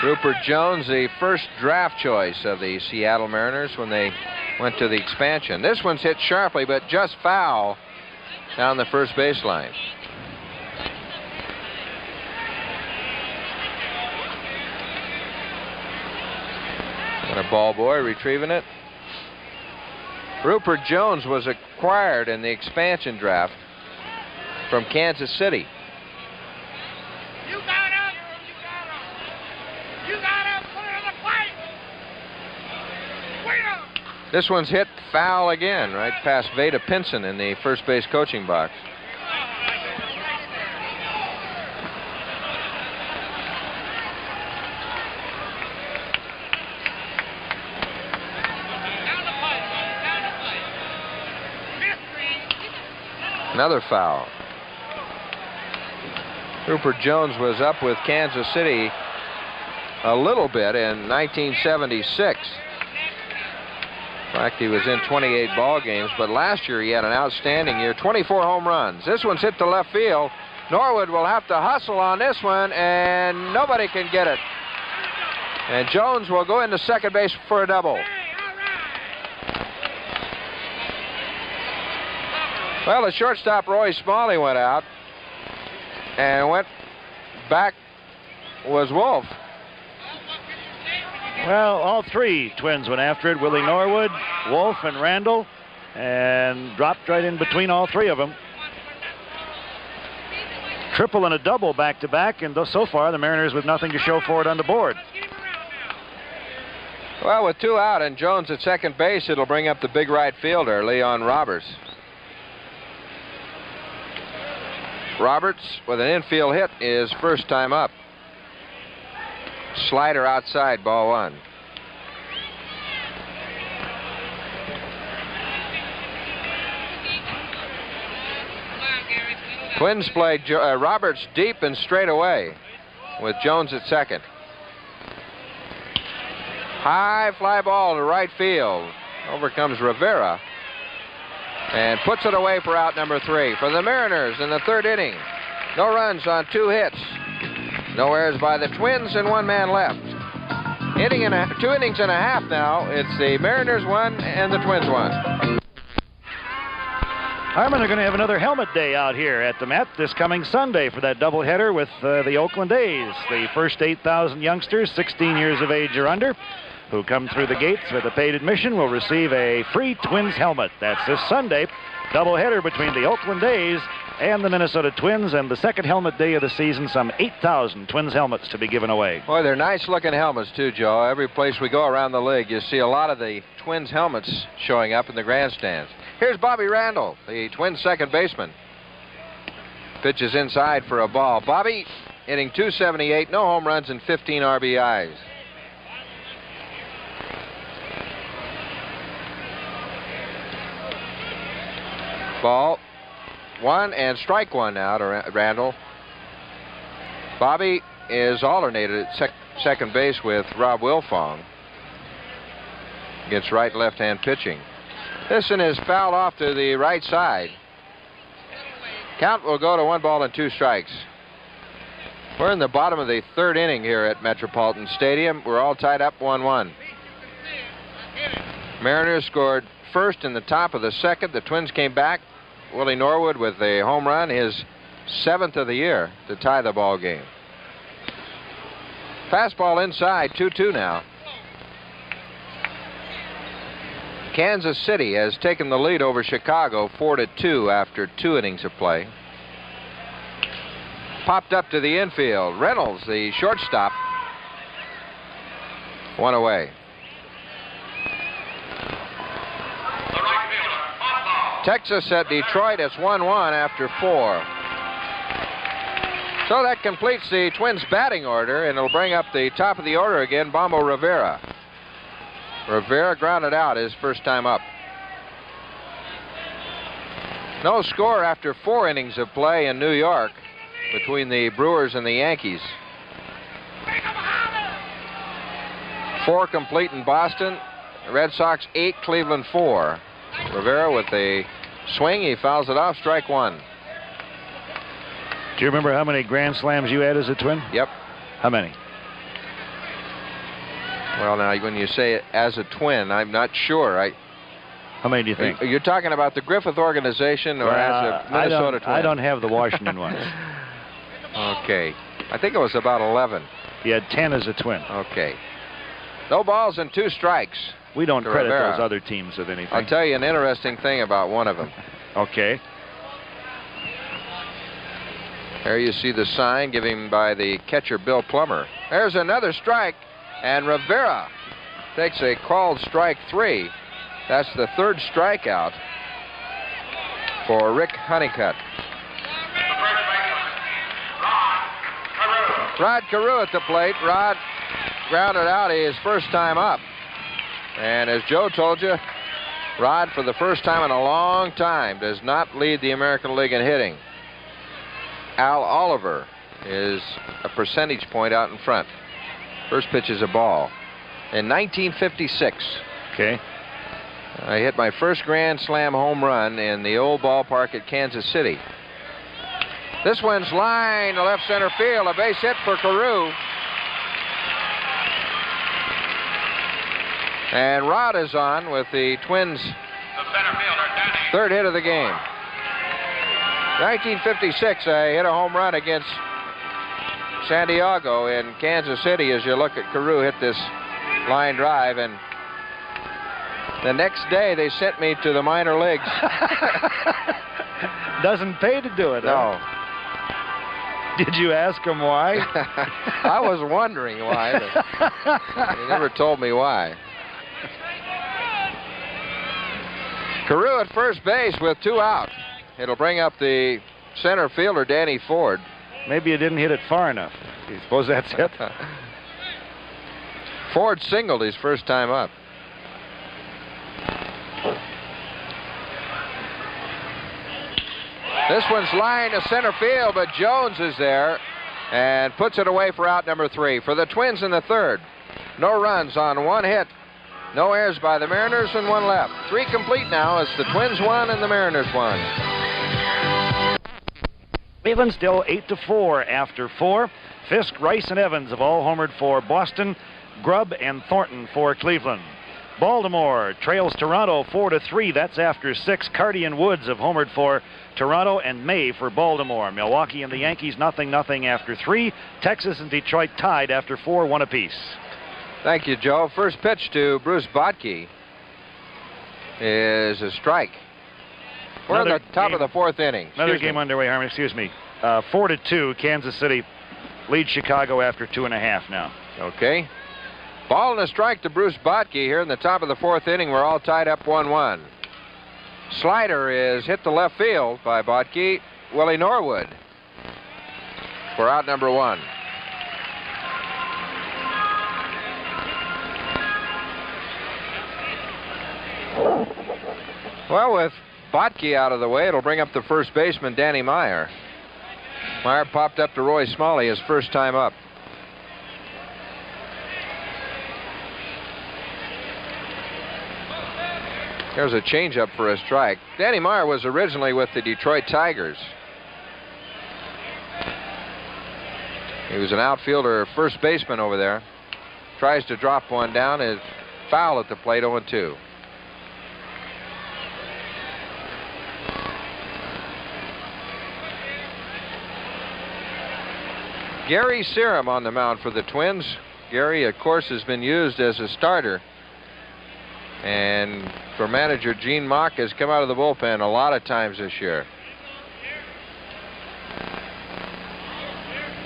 Rupert Jones, the first draft choice of the Seattle Mariners when they went to the expansion. This one's hit sharply, but just foul down the first baseline. And a ball boy retrieving it. Rupert Jones was acquired in the expansion draft from Kansas City. You got him! You got him! Put it on the plate! Wait up! This one's hit foul again, right past Veda Pinson in the first base coaching box. Another foul. Rupert Jones was up with Kansas City a little bit in 1976. In fact, he was in 28 ball games, but last year he had an outstanding year, 24 home runs. This one's hit to left field. Norwood will have to hustle on this one, and nobody can get it. And Jones will go into second base for a double. Well, the shortstop, Roy Smalley, went out, and went back was Wolf. Well, all three Twins went after it. Willie Norwood, Wolf, and Randall, and dropped right in between all three of them. Triple and a double back-to-back, and so far the Mariners with nothing to show for it on the board. Well, with 2 out and Jones at second base, it'll bring up the big right fielder, Leon Roberts. Roberts, with an infield hit, is first time up. Slider outside, ball 1. Twins played Roberts deep and straight away with Jones at second. High fly ball to right field. Over comes Rivera and puts it away for out number 3. For the Mariners in the 3rd inning. No runs on 2 hits. No errors by the Twins and 1 man left. 2 innings and a half now. It's the Mariners 1 and the Twins 1. Harmon are going to have another helmet day out here at the Met this coming Sunday for that doubleheader with the Oakland A's. The first 8,000 youngsters, 16 years of age or under, who come through the gates with a paid admission will receive a free Twins helmet. That's this Sunday. Doubleheader between the Oakland A's and the Minnesota Twins, and the second helmet day of the season, some 8,000 Twins helmets to be given away. Boy, they're nice-looking helmets, too, Joe. Every place we go around the league, you see a lot of the Twins helmets showing up in the grandstands. Here's Bobby Randall, the Twins second baseman. Pitches inside for a ball. Bobby hitting .278, no home runs and 15 RBIs. Ball 1 and strike 1 now to Randall. Bobby is alternated at second base with Rob Wilfong. Against right left-hand pitching. This one is fouled off to the right side. Count will go to 1 ball and 2 strikes. We're in the bottom of the 3rd inning here at Metropolitan Stadium. We're all tied up 1-1. Mariners scored first in the top of the 2nd. The Twins came back. Willie Norwood with a home run, his 7th of the year, to tie the ball game. Fastball inside, 2-2 now. Kansas City has taken the lead over Chicago 4-2 after 2 innings of play. Popped up to the infield. Reynolds, the shortstop. 1 away. Texas at Detroit. It's 1-1 after 4. So that completes the Twins batting order, and it'll bring up the top of the order again, Bombo Rivera. Rivera grounded out his first time up. No score after 4 innings of play in New York between the Brewers and the Yankees. 4 complete in Boston. The Red Sox 8, Cleveland 4. Rivera with a swing, he fouls it off, strike 1. Do you remember how many grand slams you had as a Twin? Yep. How many? Well, now, when you say it as a Twin, I'm not sure. How many do you think? You're talking about the Griffith organization or as a Minnesota Twin? I don't have the Washington ones. Okay. I think it was about 11. You had 10 as a Twin. Okay. No balls and 2 strikes. We don't credit Rivera. those other teams with anything. I'll tell you an interesting thing about one of them. Okay. There you see the sign given by the catcher, Bill Plummer. There's another strike, and Rivera takes a called strike 3. That's the 3rd strikeout for Rick Honeycutt. Rod Carew at the plate. Rod grounded out his first time up. And as Joe told you, Rod, for the first time in a long time, does not lead the American League in hitting. Al Oliver is a percentage point out in front. First pitch is a ball. In 1956, Okay. I hit my first Grand Slam home run in the old ballpark at Kansas City. This one's line to left center field, a base hit for Carew. And Rod is on with the Twins' third hit of the game. 1956, I hit a home run against San Diego in Kansas City. As you look at Carew hit this line drive, and the next day they sent me to the minor leagues. Doesn't pay to do it. No. Huh? Did you ask him why? I was wondering why, but he never told me why. Carew at first base with 2 out. It'll bring up the center fielder, Danny Ford. Maybe you didn't hit it far enough. You suppose that's it? Ford singled his first time up. This one's line to center field, but Jones is there and puts it away for out number 3. For the Twins in the third, no runs on 1 hit. No errors by the Mariners and 1 left. 3 complete now as the Twins won and the Mariners won. Cleveland still 8-4 after 4. Fisk, Rice, and Evans have all homered for Boston. Grubb and Thornton for Cleveland. Baltimore trails Toronto 4-3. That's after 6. Carty and Woods have homered for Toronto, and May for Baltimore. Milwaukee and the Yankees 0-0 after 3. Texas and Detroit tied after 4, 1 apiece. Thank you, Joe. First pitch to Bruce Botke is a strike. We're in the top of the 4th inning. Another game underway, Harmon. Excuse me. 4-2. Kansas City leads Chicago after 2.5 now. Okay. Ball and a strike to Bruce Botke here in the top of the 4th inning. We're all tied up 1-1. Slider is hit to left field by Botke. Willie Norwood for out number 1. Well, with Botke out of the way, it'll bring up the first baseman, Danny Meyer. Meyer popped up to Roy Smalley his first time up. There's a changeup for a strike. Danny Meyer was originally with the Detroit Tigers. He was an outfielder, first baseman over there. Tries to drop one down. Is foul at the plate, 0-2. Gary Serum on the mound for the Twins. Gary, of course, has been used as a starter. And for manager Gene Mock has come out of the bullpen a lot of times this year.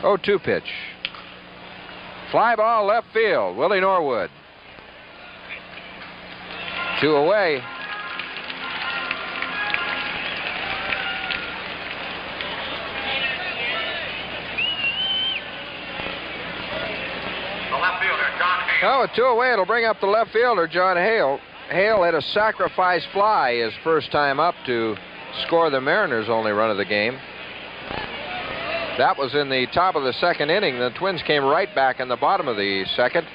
0-2 pitch. Fly ball left field. Willie Norwood. 2 away. Oh, with 2 away, it'll bring up the left fielder, John Hale. Hale had a sacrifice fly his first time up to score the Mariners' only run of the game. That was in the top of the 2nd inning. The Twins came right back in the bottom of the 2nd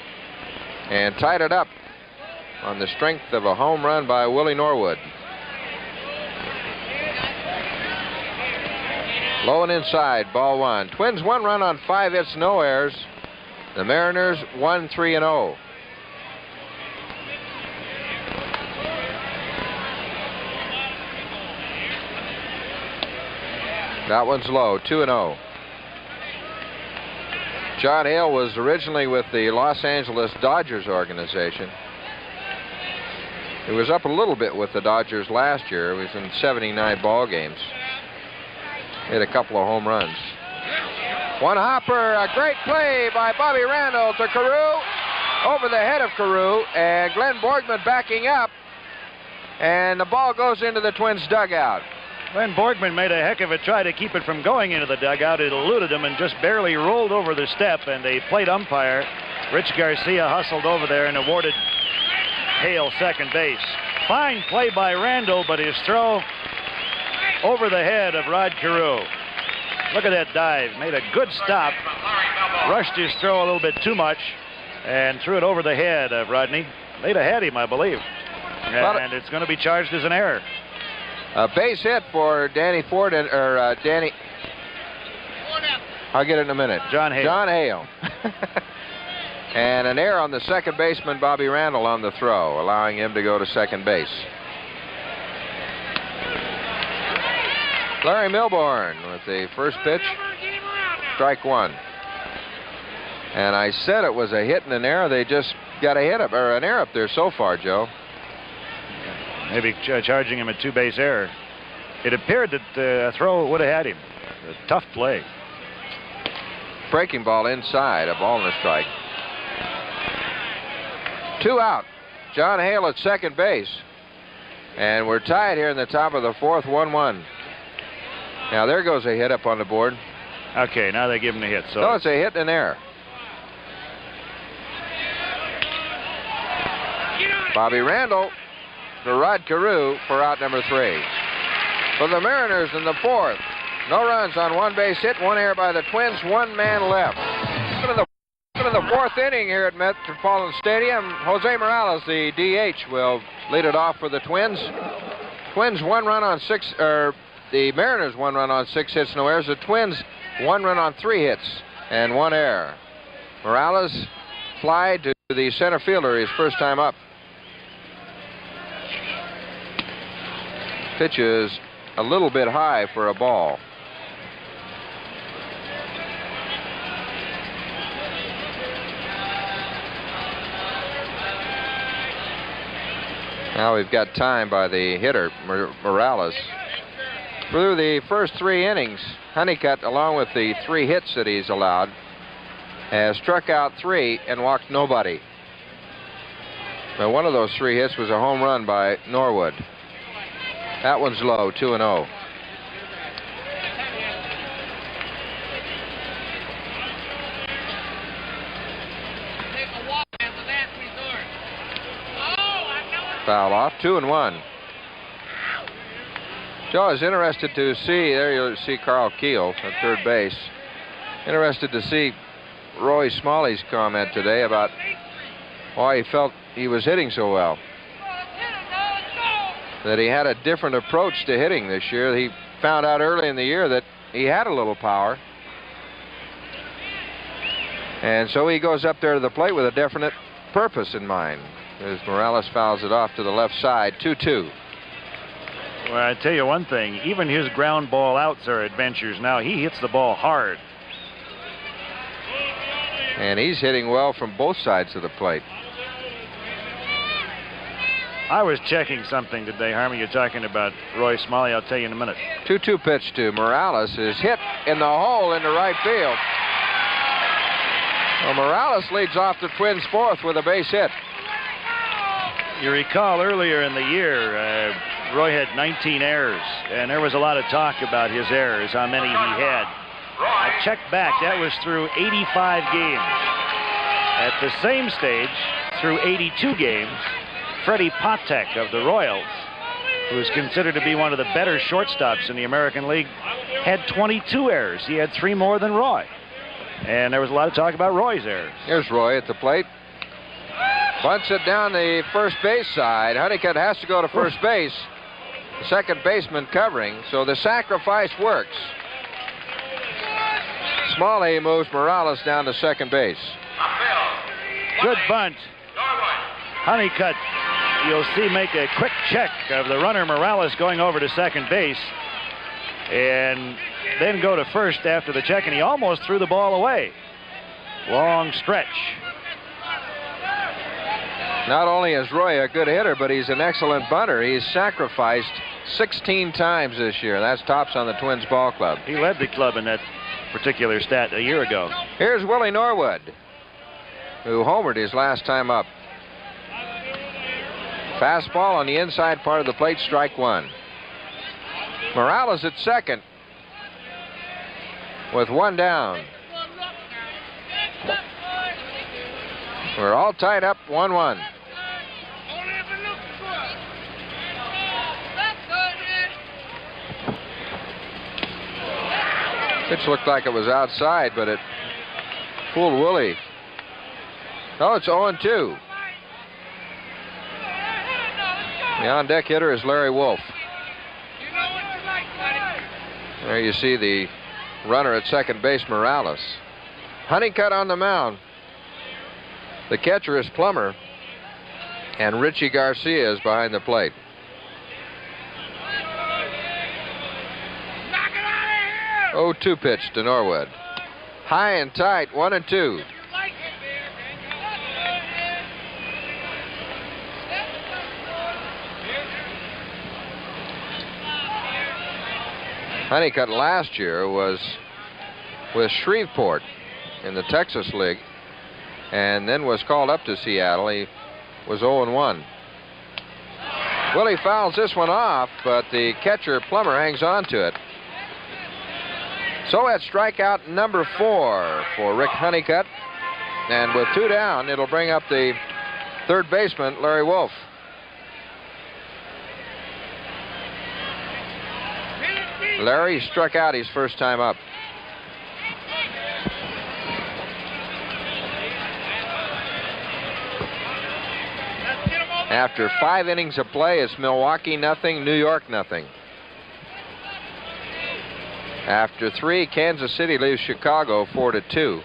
and tied it up on the strength of a home run by Willie Norwood. Low and inside, ball 1. Twins 1 run on 5 hits, no errors. The Mariners 1-3-0. That one's low, 2-0. John Hale was originally with the Los Angeles Dodgers organization. He was up a little bit with the Dodgers last year. He was in 79 ball games. Hit a couple of home runs. One hopper, a great play by Bobby Randall to Carew. Over the head of Carew, and Glenn Borgman backing up. And the ball goes into the Twins' dugout. Glenn Borgman made a heck of a try to keep it from going into the dugout. It eluded him and just barely rolled over the step, and a plate umpire, Rich Garcia, hustled over there and awarded Hale second base. Fine play by Randall, but his throw over the head of Rod Carew. Look at that dive. Made a good stop. Rushed his throw a little bit too much and threw it over the head of Rodney. Laid ahead him, I believe. And it's going to be charged as an error. A base hit for Danny Ford, or Danny. I'll get it in a minute. John Hale. John Hale. And an error on the second baseman, Bobby Randall, on the throw, allowing him to go to second base. Larry Milborn with the first pitch. Strike one. And I said it was a hit and an error. They just got a hit up, or an error up there so far, Joe. Maybe charging him a two-base error. It appeared that the throw would have had him. A tough play. Breaking ball inside, a ball and a strike. 2 out. John Hale at second base. And we're tied here in the top of the fourth, 1-1. Now there goes a hit up on the board. Okay, now they give him a hit. So no, it's a hit and an error. Bobby Randall to Rod Carew for out number 3. For the Mariners in the fourth. No runs on one base hit, one error by the Twins, one man left. In the fourth inning here at Metropolitan Stadium, Jose Morales, the DH, will lead it off for the Twins. The Mariners 1 run on 6 hits, no errors. The Twins 1 run on 3 hits and 1 error. Morales fly to the center fielder his first time up. Pitch is a little bit high for a ball. Now we've got time by the hitter, Morales. Through the first 3 innings, Honeycutt, along with the 3 hits that he's allowed, has struck out 3 and walked nobody. But one of those 3 hits was a home run by Norwood. That one's low, 2-0. Foul off, 2-1. Joe is interested to see, there you'll see Carl Keel at third base. Interested to see Roy Smalley's comment today about why he felt he was hitting so well. That he had a different approach to hitting this year. He found out early in the year that he had a little power. And so he goes up there to the plate with a definite purpose in mind. As Morales fouls it off to the left side, 2-2. Well, I tell you one thing, even his ground ball outs are adventures now. He hits the ball hard. And he's hitting well from both sides of the plate. I was checking something today, Harmy. You're talking about Roy Smalley. I'll tell you in a minute. 2-2 pitch to Morales is hit in the hole into right field. Well, Morales leads off the Twins' fourth with a base hit. You recall earlier in the year, Roy had 19 errors, and there was a lot of talk about his errors, how many he had. I checked back, that was through 85 games. At the same stage, through 82 games, Freddie Patek of the Royals, who is considered to be one of the better shortstops in the American League, had 22 errors. He had 3 more than Roy. And there was a lot of talk about Roy's errors. Here's Roy at the plate. Bunts it down the first base side. Honeycutt has to go to first base. The second baseman covering, so the sacrifice works. Smalley moves Morales down to second base. Good bunt. Honeycutt, you'll see, make a quick check of the runner Morales going over to second base, and then go to first after the check, and he almost threw the ball away. Long stretch. Not only is Roy a good hitter, but he's an excellent bunter. He's sacrificed 16 times this year. That's tops on the Twins ball club. He led the club in that particular stat a year ago. Here's Willie Norwood, who homered his last time up. Fastball on the inside part of the plate, strike 1. Morales at second with 1 down. We're all tied up, 1-1. Pitch looked like it was outside, but it fooled Willie. Oh, it's 0-2. The on-deck hitter is Larry Wolf. There you see the runner at second base, Morales. Honeycutt on the mound. The catcher is Plummer. And Richie Garcia is behind the plate. Knock it out of here! 0-2 pitch to Norwood. High and tight, 1-2. Honeycutt last year was with Shreveport in the Texas League and then was called up to Seattle. He was 0-1. Willie fouls this one off, but the catcher Plummer hangs on to it. So at strikeout number 4 for Rick Honeycutt. And with 2 down, it'll bring up the third baseman, Larry Wolf. Larry struck out his first time up. After 5 innings of play, it's Milwaukee nothing, New York nothing. After 3, Kansas City leaves Chicago 4-2.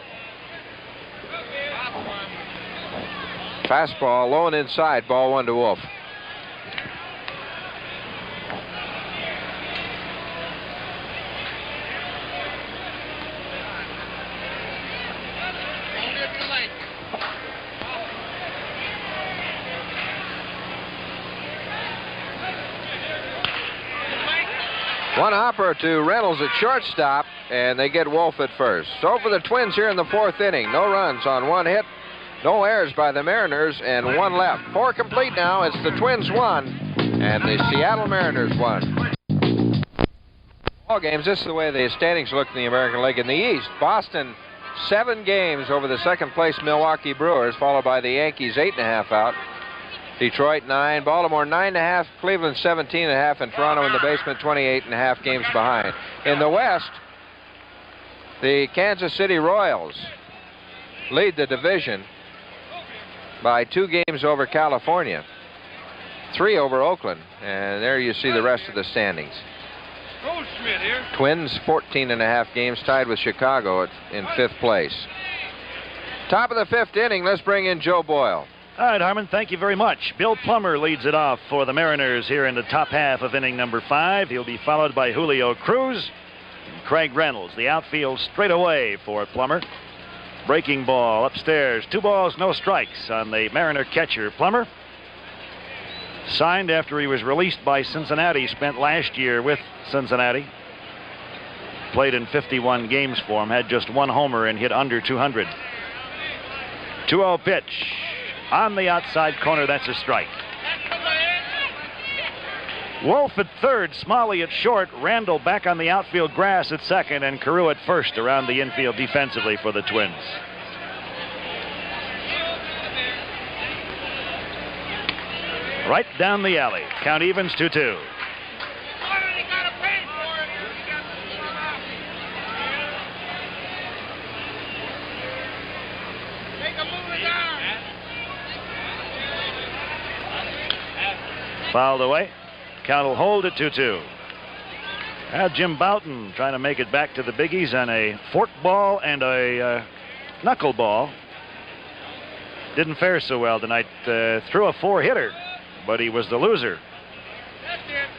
Fastball low and inside, ball 1 to Wolf. One hopper to Reynolds at shortstop, and they get Wolf at first. So for the Twins here in the 4th inning, no runs on 1 hit, no errors by the Mariners, and 1 left. 4 complete now. It's the Twins 1, and the Seattle Mariners 1. All games, this is the way the standings look in the American League. In the East, Boston 7 games over the second place Milwaukee Brewers, followed by the Yankees 8.5 out. Detroit 9, Baltimore 9.5, Cleveland 17.5, and Toronto in the basement 28.5 games behind. In the West, the Kansas City Royals lead the division by 2 games over California, 3 over Oakland, and there you see the rest of the standings. Twins 14.5 games, tied with Chicago in 5th place. Top of the 5th inning, let's bring in Joe Boyle. All right, Harmon, thank you very much. Bill Plummer leads it off for the Mariners here in the top half of inning number 5. He'll be followed by Julio Cruz and Craig Reynolds. The outfield straight away for Plummer. Breaking ball upstairs. 2 balls, no strikes on the Mariner catcher, Plummer. Signed after he was released by Cincinnati. Spent last year with Cincinnati. Played in 51 games for him. Had just 1 homer and hit under 200. 2-0 pitch. On the outside corner, that's a strike. Wolf at third, Smalley at short, Randall back on the outfield grass at second, and Carew at first around the infield defensively for the Twins. Right down the alley. Count evens 2-2. Fouled away. Count will hold at 2-2. Jim Bouton trying to make it back to the biggies on a fork ball and a knuckle ball. Didn't fare so well tonight. Threw a 4-hitter, but he was the loser.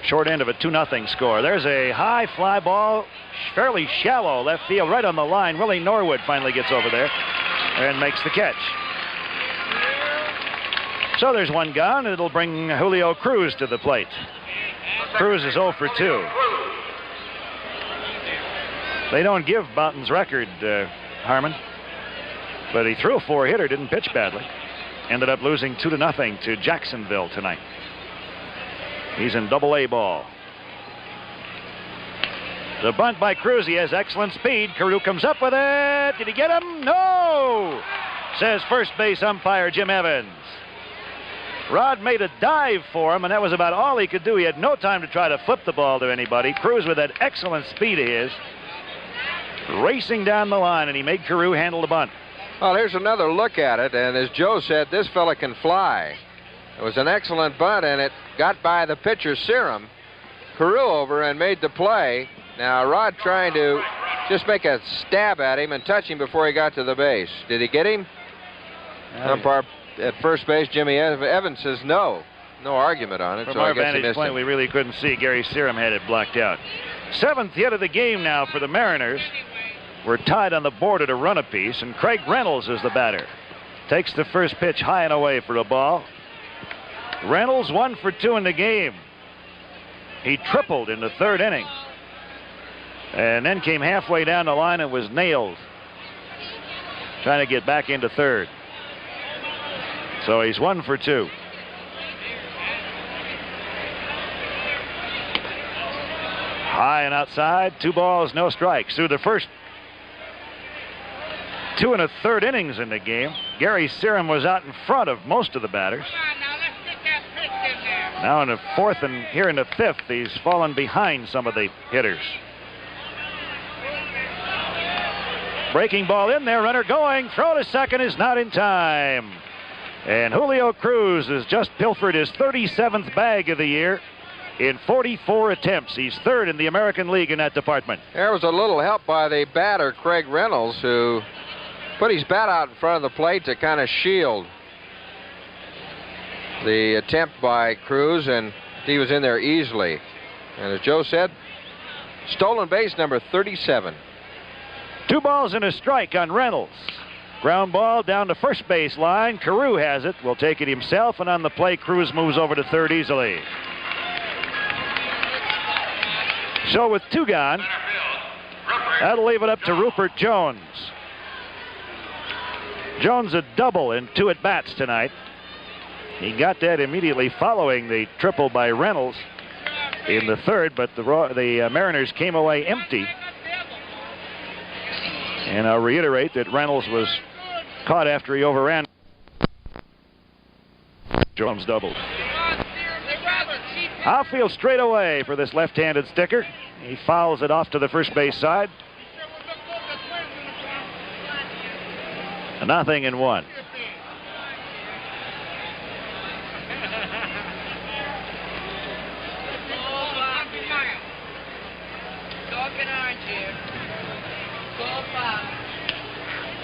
Short end of a 2-0 score. There's a high fly ball, fairly shallow left field, right on the line. Willie Norwood finally gets over there and makes the catch. So there's 1 gone, and it'll bring Julio Cruz to the plate. Cruz is 0 for 2. They don't give Bouton's record, Harmon, but he threw a 4-hitter, didn't pitch badly. Ended up losing 2-0 to Jacksonville tonight. He's in Double-A ball. The bunt by Cruz. He has excellent speed. Carew comes up with it. Did he get him? No, says first base umpire Jim Evans. Rod made a dive for him, and that was about all he could do. He had no time to try to flip the ball to anybody. Cruz with that excellent speed of his racing down the line, and he made Carew handle the bunt. Well, here's another look at it, and as Joe said, this fella can fly. It was an excellent bunt, and it got by the pitcher, Serum. Carew over and made the play. Now, Rod trying to just make a stab at him and touch him before he got to the base. Did he get him? Umpire at first base, Jimmy Evans, says no. No argument on it. From so our I guess he vantage missed point, him. we really couldn't see. Gary Serum had it blocked out. 7th hit of the game now for the Mariners. We're tied on the board at a run apiece, and Craig Reynolds is the batter. Takes the first pitch high and away for a ball. Reynolds 1 for 2 in the game. He tripled in the 3rd inning. And then came halfway down the line and was nailed. Trying to get back into 3rd. So he's 1 for 2. High and outside, 2 balls, no strikes. Through the first 2 1/3 innings in the game, Gary Serum was out in front of most of the batters. Now in the 4th and here in the 5th, he's fallen behind some of the hitters. Breaking ball in there, runner going, throw to second is not in time. And Julio Cruz has just pilfered his 37th bag of the year in 44 attempts. He's 3rd in the American League in that department. There was a little help by the batter, Craig Reynolds, who put his bat out in front of the plate to kind of shield the attempt by Cruz, and he was in there easily. And as Joe said, stolen base number 37. 2 balls and a strike on Reynolds. Ground ball down the first base line. Carew has it. Will take it himself, and on the play, Cruz moves over to 3rd easily. So with 2 gone, that'll leave it up to Rupert Jones. Jones a double in 2 at-bats tonight. He got that immediately following the triple by Reynolds in the 3rd, but the Mariners came away empty. And I'll reiterate that Reynolds was caught after he overran. Jones doubled. Outfield straight away for this left-handed sticker. He fouls it off to the first base side. 0-1.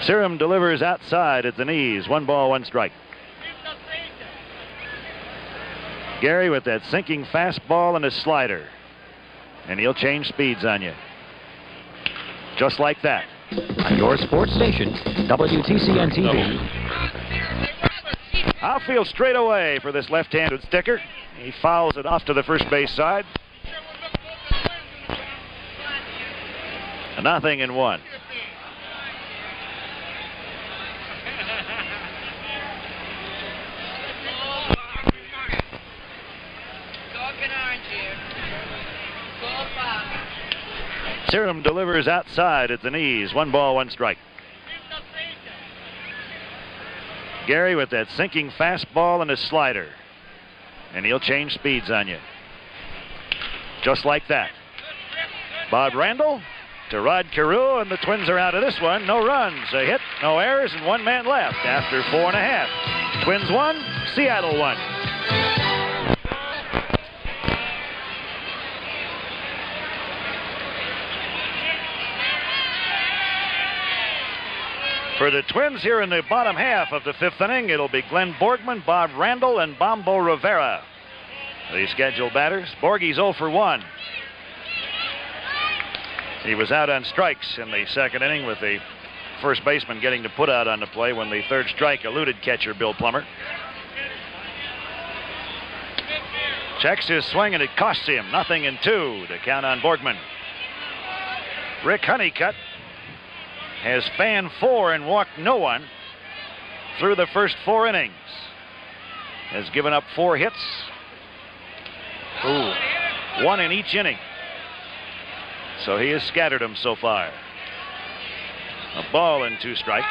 Serum delivers outside at the knees. 1 ball, 1 strike. Gary with that sinking fastball and a slider. And he'll change speeds on you. Just like that. On your sports station, WTCN TV. Outfield straight away for this left-handed sticker. He fouls it off to the first base side. 0-1. Serum delivers outside at the knees. 1 ball, 1 strike. Gary with that sinking fastball and a slider. And he'll change speeds on you. Just like that. Bob Randall to Rod Carew, and the Twins are out of this one. No runs, a hit, no errors, and 1 man left after 4 1/2. Twins 1, Seattle 1. For the Twins here in the bottom half of the 5th inning, it'll be Glenn Borgman, Bob Randall, and Bombo Rivera. The scheduled batters. Borgie's 0 for 1. He was out on strikes in the 2nd inning with the first baseman getting to put out on the play when the 3rd strike eluded catcher Bill Plummer. Checks his swing, and it costs him 0-2 to count on Borgman. Rick Honeycutt has fanned 4 and walked no one through the first 4 innings. Has given up 4 hits. 1 in each inning. So he has scattered them so far. A ball and 2 strikes.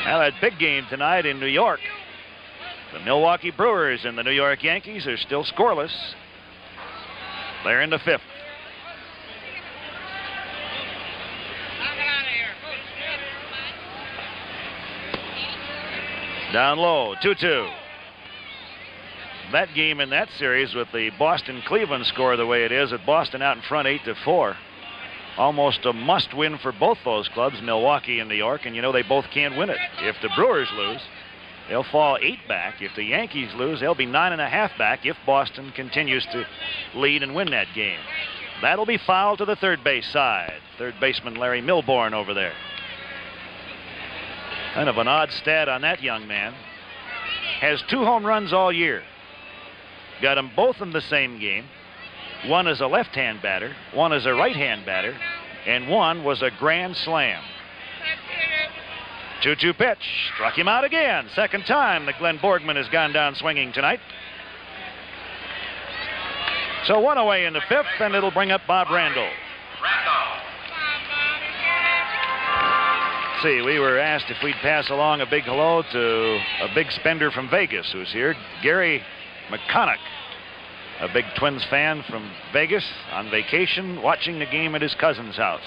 Now that big game tonight in New York. The Milwaukee Brewers and the New York Yankees are still scoreless. They're in the 5th. Down low, 2-2. That game in that series with the Boston-Cleveland score the way it is, at Boston out in front 8-4. Almost a must-win for both those clubs, Milwaukee and New York, and you know they both can't win it. If the Brewers lose, they'll fall 8 back. If the Yankees lose, they'll be 9.5 back if Boston continues to lead and win that game. That'll be fouled to the third base side. Third baseman Larry Milbourne over there. Kind of an odd stat on that young man. Has 2 home runs all year. Got them both in the same game. One is a left-hand batter, one is a right-hand batter, and one was a grand slam. 2-2 pitch. Struck him out again. Second time that Glenn Borgman has gone down swinging tonight. So 1 away in the 5th, and it'll bring up Bob Randall. Let's see, we were asked if we'd pass along a big hello to a big spender from Vegas who's here, Gary McConaughey. A big Twins fan from Vegas on vacation, watching the game at his cousin's house.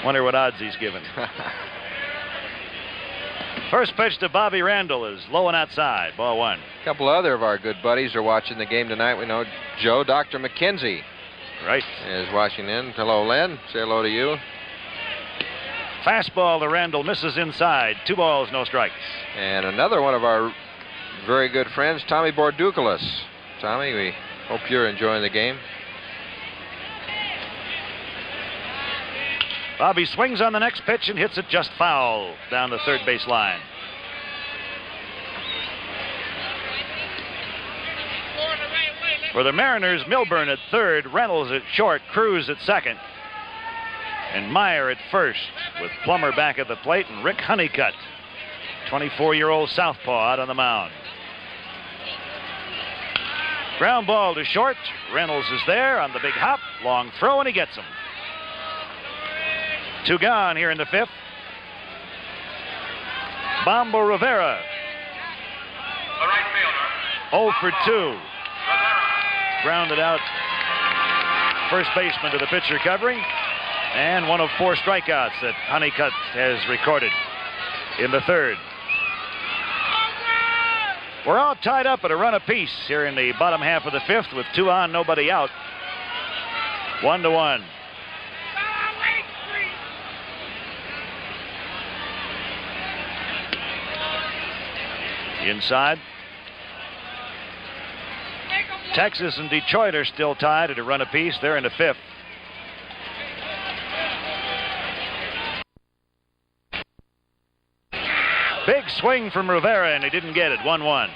Wonder what odds he's given. First pitch to Bobby Randall is low and outside. Ball 1. A couple other of our good buddies are watching the game tonight. We know Joe, Dr. McKenzie. Right. Is watching in. Hello, Len. Say hello to you. Fastball to Randall, misses inside. 2 balls, no strikes. And another one of our very good friends, Tommy Bordukalis. Tommy, we hope you're enjoying the game. Bobby swings on the next pitch and hits it just foul down the third base line. For the Mariners, Milbourne at third, Reynolds at short, Cruz at second, and Meyer at first, with Plummer back at the plate and Rick Honeycutt, 24-year-old southpaw, out on the mound. Ground ball to short. Reynolds is there on the big hop. Long throw, and he gets him. 2 gone here in the 5th. Bombo Rivera. The right fielder. 0 for 2. Grounded out. First baseman to the pitcher covering. And 1 of 4 strikeouts that Honeycutt has recorded in the 3rd. We're all tied up at a run apiece here in the bottom half of the 5th with 2 on, nobody out. 1-1. Inside. Texas and Detroit are still tied at a run apiece. They're in the 5th. Big swing from Rivera, and he didn't get it. 1-1.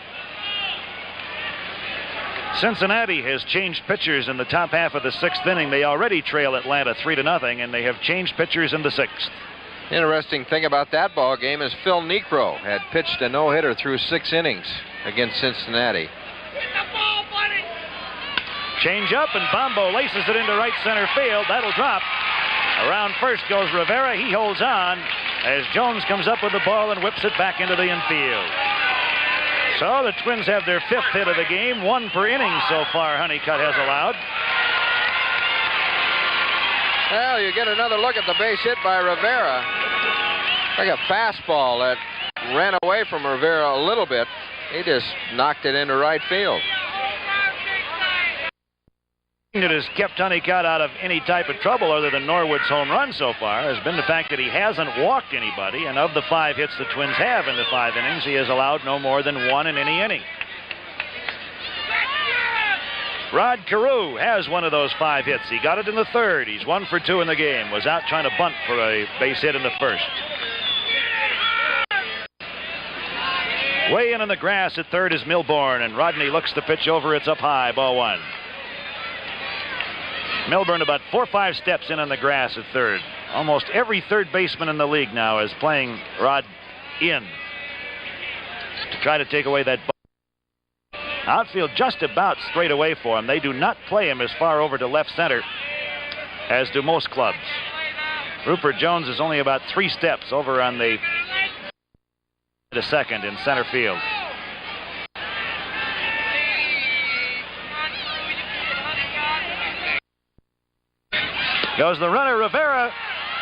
Cincinnati has changed pitchers in the top half of the 6th inning. They already trail Atlanta 3-0, and they have changed pitchers in the 6th. Interesting thing about that ball game is Phil Niekro had pitched a no-hitter through 6 innings against Cincinnati. Change up, and Bombo laces it into right center field. That'll drop. Around first goes Rivera. He holds on as Jones comes up with the ball and whips it back into the infield. So the Twins have their 5th hit of the game. 1 per inning so far Honeycutt has allowed. Well, you get another look at the base hit by Rivera. Like a fastball that ran away from Rivera a little bit. He just knocked it into right field. That has kept Honeycutt out of any type of trouble other than Norwood's home run so far has been the fact that he hasn't walked anybody, and of the 5 hits the Twins have in the 5 innings, he has allowed no more than 1 in any inning. Rod Carew has one of those 5 hits. He got it in the 3rd. He's 1 for 2 in the game. Was out trying to bunt for a base hit in the 1st. Way in on the grass at 3rd is Milbourne, and Rodney looks the pitch over. It's up high. Ball 1. Milbourne about 4 or 5 steps in on the grass at 3rd. Almost every third baseman in the league now is playing Rod in to try to take away that ball. Outfield just about straight away for him. They do not play him as far over to left center as do most clubs. Rupert Jones is only about 3 steps over on the second in center field. Goes the runner, Rivera.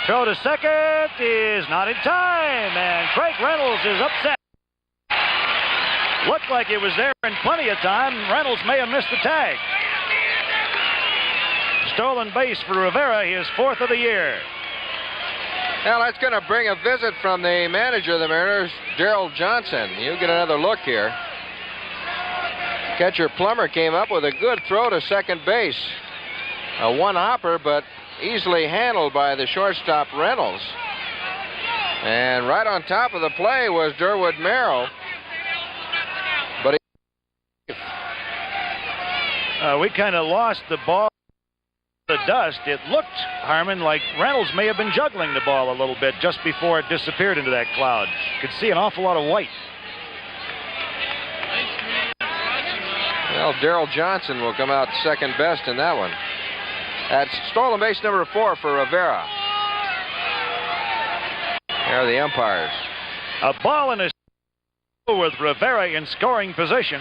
Throw to second is not in time, and Craig Reynolds is upset. Looked like it was there in plenty of time. Reynolds may have missed the tag. Stolen base for Rivera, his 4th of the year. Now that's going to bring a visit from the manager of the Mariners, Daryl Johnson. You get another look here. Catcher Plummer came up with a good throw to second base. A one-hopper, but easily handled by the shortstop Reynolds. And right on top of the play was Durwood Merrill. But we kind of lost the ball. The dust. It looked, Harmon, like Reynolds may have been juggling the ball a little bit just before it disappeared into that cloud. Could see an awful lot of white. Well, Daryl Johnson will come out second best in that one. That's stolen base number 4 for Rivera. There are the umpires. A ball in his with Rivera in scoring position.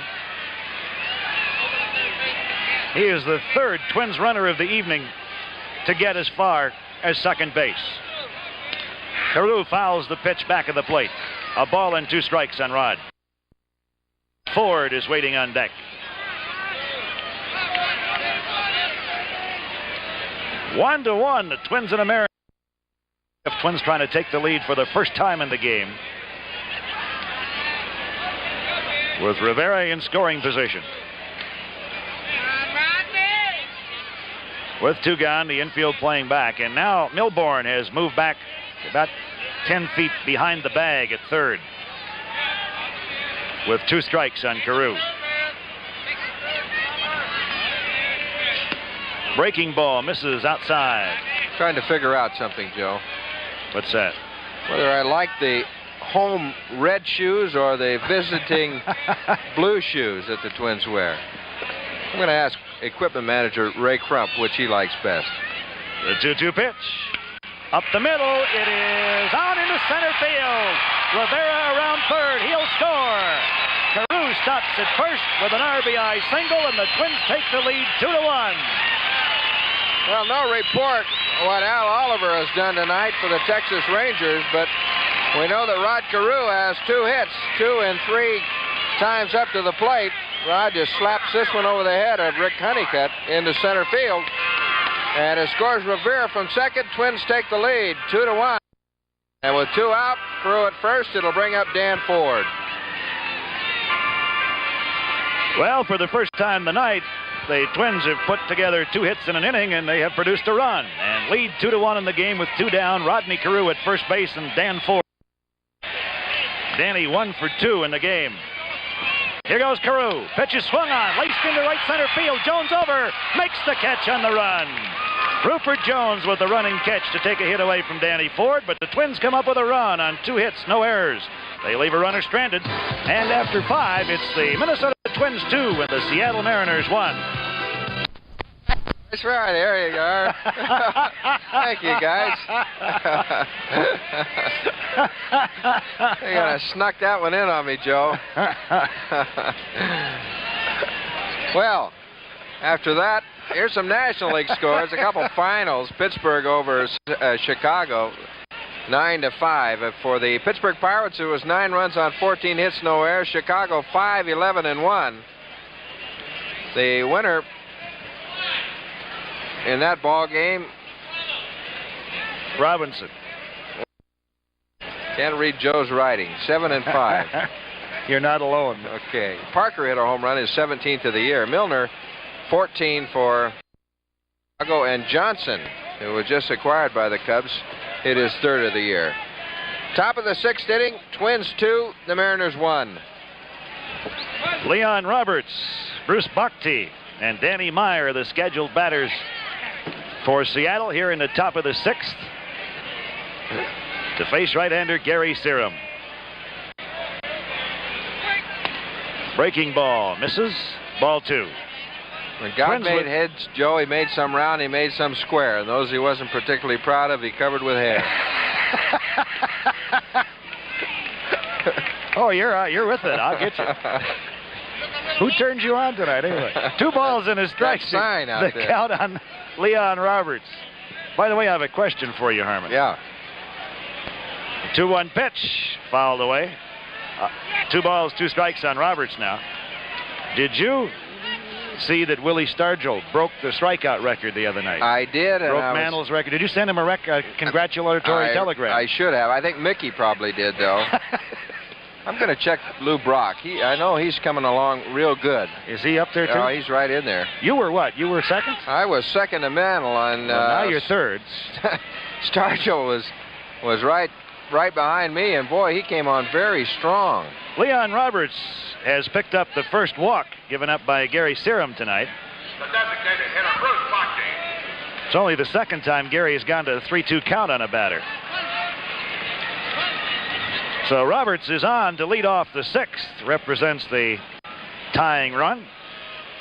He is the 3rd Twins runner of the evening to get as far as second base. Carew fouls the pitch back of the plate. A ball and 2 strikes on Rod. Ford is waiting on deck. 1-1, the Twins in America. Twins trying to take the lead for the first time in the game. With Rivera in scoring position. With 2 gone, the infield playing back. And now Milbourne has moved back about 10 feet behind the bag at third. With 2 strikes on Carew. Breaking ball misses outside. Trying to figure out something, Joe. What's that? Whether I like the home red shoes or the visiting blue shoes that the Twins wear. I'm going to ask equipment manager Ray Crump which he likes best. The 2-2 pitch. Up the middle. It is on into center field. Rivera around third. He'll score. Carew stops at first with an RBI single, and the Twins take the lead 2-1. Well, no report what Al Oliver has done tonight for the Texas Rangers, but we know that Rod Carew has 2 hits, 2 and 3 times up to the plate. Rod just slaps this one over the head of Rick Honeycutt into center field. And it scores Rivera from second. Twins take the lead, 2-1. And with 2 out, Carew at first, it'll bring up Dan Ford. Well, for the first time tonight, the Twins have put together 2 hits in an inning, and they have produced a run. And lead 2-1 in the game with 2 down. Rodney Carew at first base and Dan Ford. Danny 1 for 2 in the game. Here goes Carew. Pitch is swung on, laced into right center field. Jones over, makes the catch on the run. Rupert Jones with the running catch to take a hit away from Danny Ford, but the Twins come up with a run on 2 hits, no errors. They leave a runner stranded, and after 5, it's the Minnesota Twins 2 and the Seattle Mariners 1. That's right, there you go. Thank you, guys. You kind of snuck that one in on me, Joe. Well, after that, here's some National League scores. A couple finals. Pittsburgh over Chicago, 9-5. For the Pittsburgh Pirates, it was 9 runs on 14 hits, no errors. Chicago 5-11-1. The winner in that ball game, Robinson. Can't read Joe's writing. 7-5. You're not alone. Okay. Parker hit a home run, his 17th of the year. Milner, 14 for Chicago, and Johnson, who was just acquired by the Cubs, hit his 3rd of the year. Top of the 6th inning, Twins 2, the Mariners 1. Leon Roberts, Bruce Bhakti, and Danny Meyer, the scheduled batters for Seattle here in the top of the 6th. To face right-hander Gary Serum. Breaking ball misses. Ball 2. When God made heads, Joe, he made some round, he made some square. And those he wasn't particularly proud of, he covered with hair. Oh, you're with it. I'll get you. Who turned you on tonight, anyway? 2 balls and a strike. Sign out the there. Count on Leon Roberts. By the way, I have a question for you, Harmon. Yeah. 2-1 pitch, fouled away. 2 balls, 2 strikes on Roberts now. Did you see that Willie Stargell broke the strikeout record the other night? I did. Broke Mantl's record. Did you send him a congratulatory telegram? I should have. I think Mickey probably did, though. I'm going to check Lou Brock. I know he's coming along real good. Is he up there, too? Oh, he's right in there. You were what? You were second? I was second to Mantle. And, now you're third. Stargell was right behind me, and boy, he came on very strong. Leon Roberts has picked up the first walk given up by Gary Serum tonight. The designated hitter, Bruce Volsky. It's only the second time Gary has gone to a 3-2 count on a batter. So Roberts is on to lead off the 6th, represents the tying run.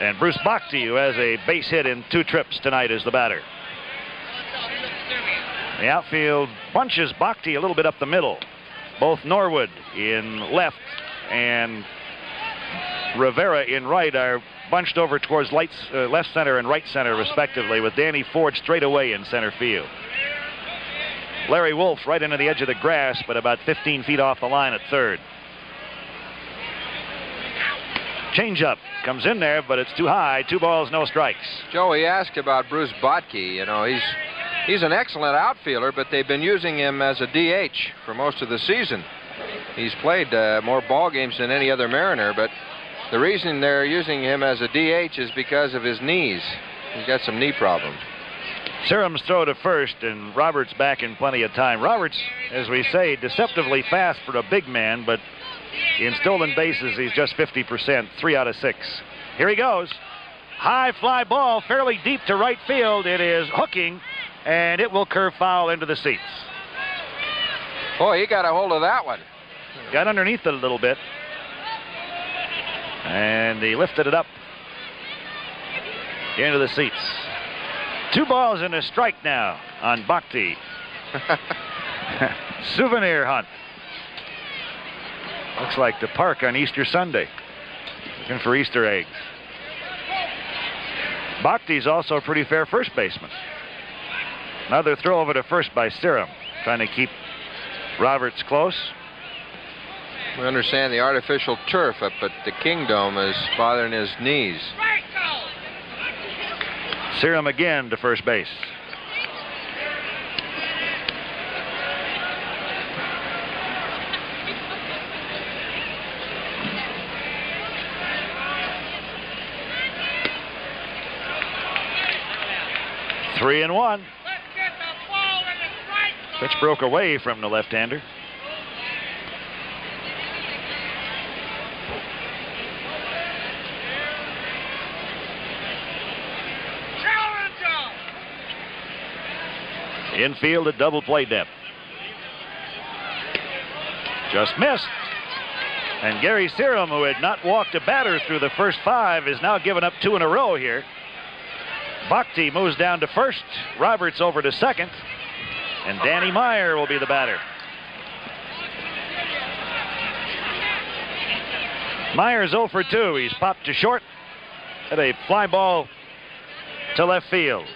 And Bruce Bhakti, who has a base hit in 2 trips tonight, is the batter. The outfield bunches Bhakti a little bit up the middle. Both Norwood in left and Rivera in right are bunched over towards left center and right center, respectively, with Danny Ford straight away in center field. Larry Wolf right into the edge of the grass, but about 15 feet off the line at third. Changeup comes in there, but it's too high. 2 balls, no strikes. Joe, he asked about Bruce Bhakti. You know, he's an excellent outfielder, but they've been using him as a DH for most of the season. He's played more ball games than any other Mariner, but the reason they're using him as a DH is because of his knees. He's got some knee problems. Serum's throw to first, and Roberts back in plenty of time. Roberts, as we say, deceptively fast for a big man, but in stolen bases, he's just 50%, 3 out of 6. Here he goes. High fly ball, fairly deep to right field. It is hooking, and it will curve foul into the seats. Boy, he got a hold of that one. Got underneath it a little bit. And he lifted it up into the seats. 2 balls and a strike now on Bhakti. Souvenir hunt. Looks like the park on Easter Sunday. Looking for Easter eggs. Bhakti's also a pretty fair first baseman. Another throw over to first by Serum, trying to keep Roberts close. We understand the artificial turf up at the Kingdome is bothering his knees. Serum again to first base. Three and one. Pitch broke away from the left-hander. Infield at double play depth. Just missed. And Gary Serum, who had not walked a batter through the first 5, is now given up 2 in a row here. Bhakti moves down to first. Roberts over to second. And Danny Meyer will be the batter. Meyer's 0 for 2. He's popped to short at a fly ball to left field.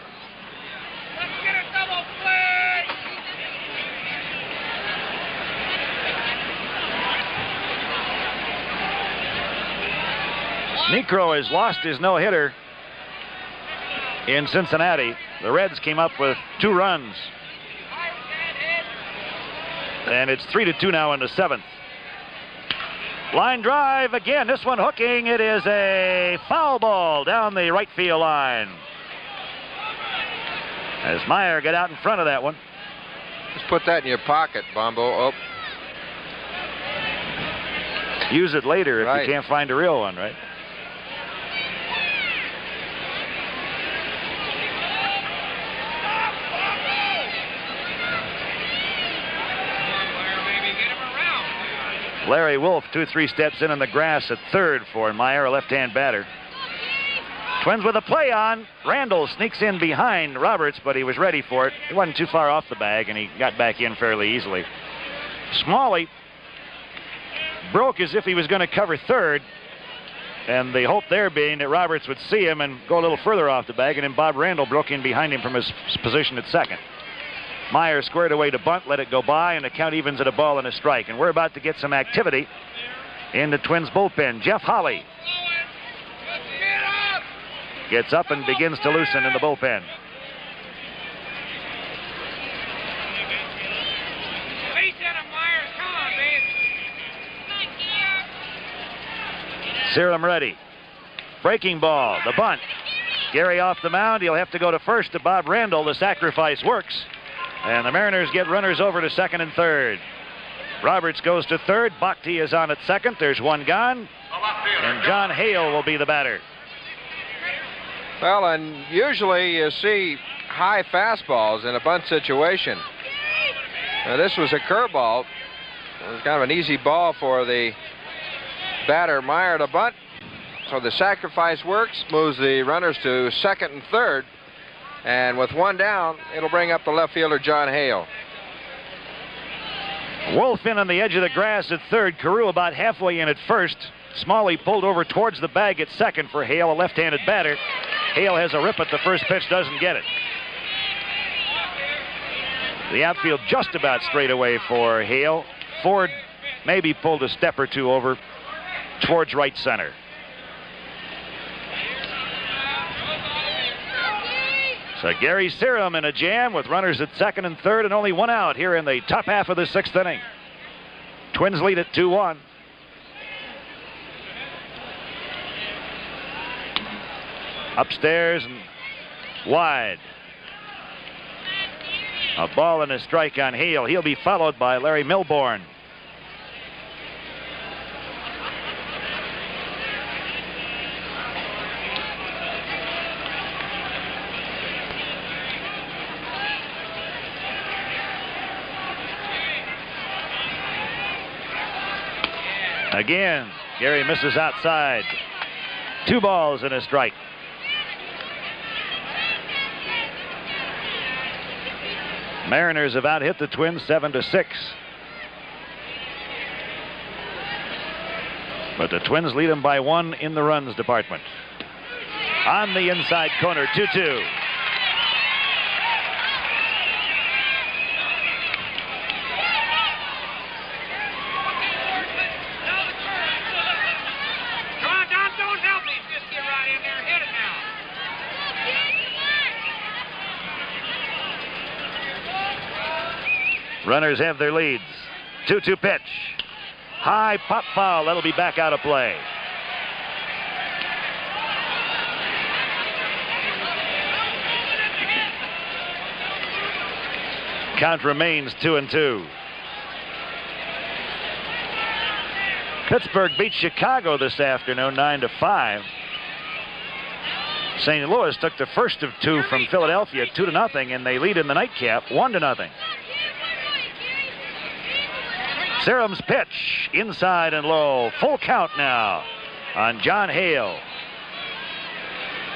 Necro has lost his no-hitter in Cincinnati. The Reds came up with 2 runs. And it's 3-2 now in the 7th. Line drive again. This one hooking. It is a foul ball down the right field line. As Meyer got out in front of that one. Just put that in your pocket, Bombo. Oh. Use it later if you can't find a real one, right? Larry Wolf 2-3 steps in on the grass at third for Meyer, a left-hand batter. Twins with a play on. Randall sneaks in behind Roberts, but he was ready for it. He wasn't too far off the bag, and he got back in fairly easily. Smalley broke as if he was going to cover third, And the hope there being that Roberts would see him and go a little further off the bag, and then Bob Randall broke in behind him from his position at second. Meyer squared away to bunt, let it go by, and the count evens at a ball and a strike. And we're about to get some activity in the Twins bullpen. Jeff Holley gets up and begins to loosen in the bullpen. Serum ready. Breaking ball, the bunt. Gary off the mound. He'll have to go to first to Bob Randall. The sacrifice works. And the Mariners get runners over to second and third. Roberts goes to third. Bhakti is on at second. There's one gone. And John Hale will be the batter. Well, and usually you see high fastballs in a bunt situation. Now, this was a curveball. It was kind of an easy ball for the batter Meyer to bunt. So the sacrifice works, moves the runners to second and third. And with one down, it'll bring up the left fielder, John Hale. Wolf in on the edge of the grass at third. Carew about halfway in at first. Smalley pulled over towards the bag at second for Hale, a left-handed batter. Hale has a rip at the first pitch, doesn't get it. The outfield just about straight away for Hale. Ford maybe pulled a step or two over towards right center. So Gary Serum in a jam with runners at second and third and only one out here in the top half of the sixth inning. Twins lead at 2-1. Upstairs and wide. A ball and a strike on Hale. He'll be followed by Larry Milbourne. Again, Gary misses outside. 2 balls and a strike. Mariners have out hit the Twins 7-6. But the Twins lead them by 1 in the runs department. On the inside corner, 2-2. Runners have their leads. 2-2 pitch. High pop foul. That'll be back out of play. Count remains 2-2. Pittsburgh beat Chicago this afternoon 9-5. St. Louis took the first of 2 from Philadelphia 2-0, and they lead in the nightcap 1-0. Serum's pitch, inside and low. Full count now on John Hale.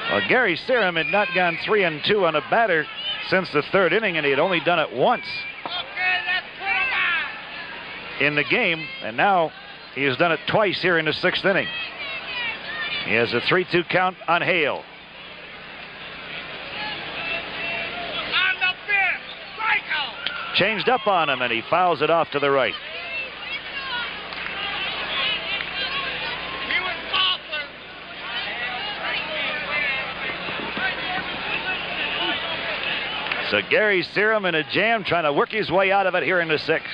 Well, Gary Serum had not gone 3-2 on a batter since the third inning, and he had only done it once in the game, and now he has done it twice here in the sixth inning. He has a 3-2 count on Hale. Changed up on him, and he fouls it off to the right. So Gary Serum in a jam, trying to work his way out of it here in the sixth.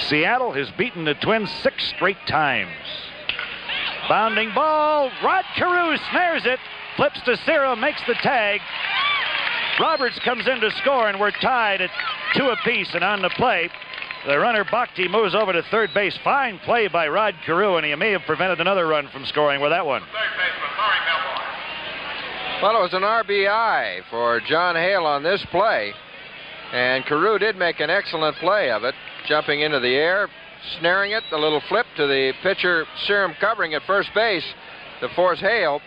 Seattle has beaten the Twins 6 straight times. Bounding ball. Rod Carew snares it. Flips to Serum, makes the tag. Roberts comes in to score, and we're tied at 2 apiece. And on the play, the runner Bhakti moves over to third base. Fine play by Rod Carew, and he may have prevented another run from scoring with that one. Well, it was an RBI for John Hale on this play. And Carew did make an excellent play of it, jumping into the air, snaring it, the little flip to the pitcher, Serum covering at first base to force Hale.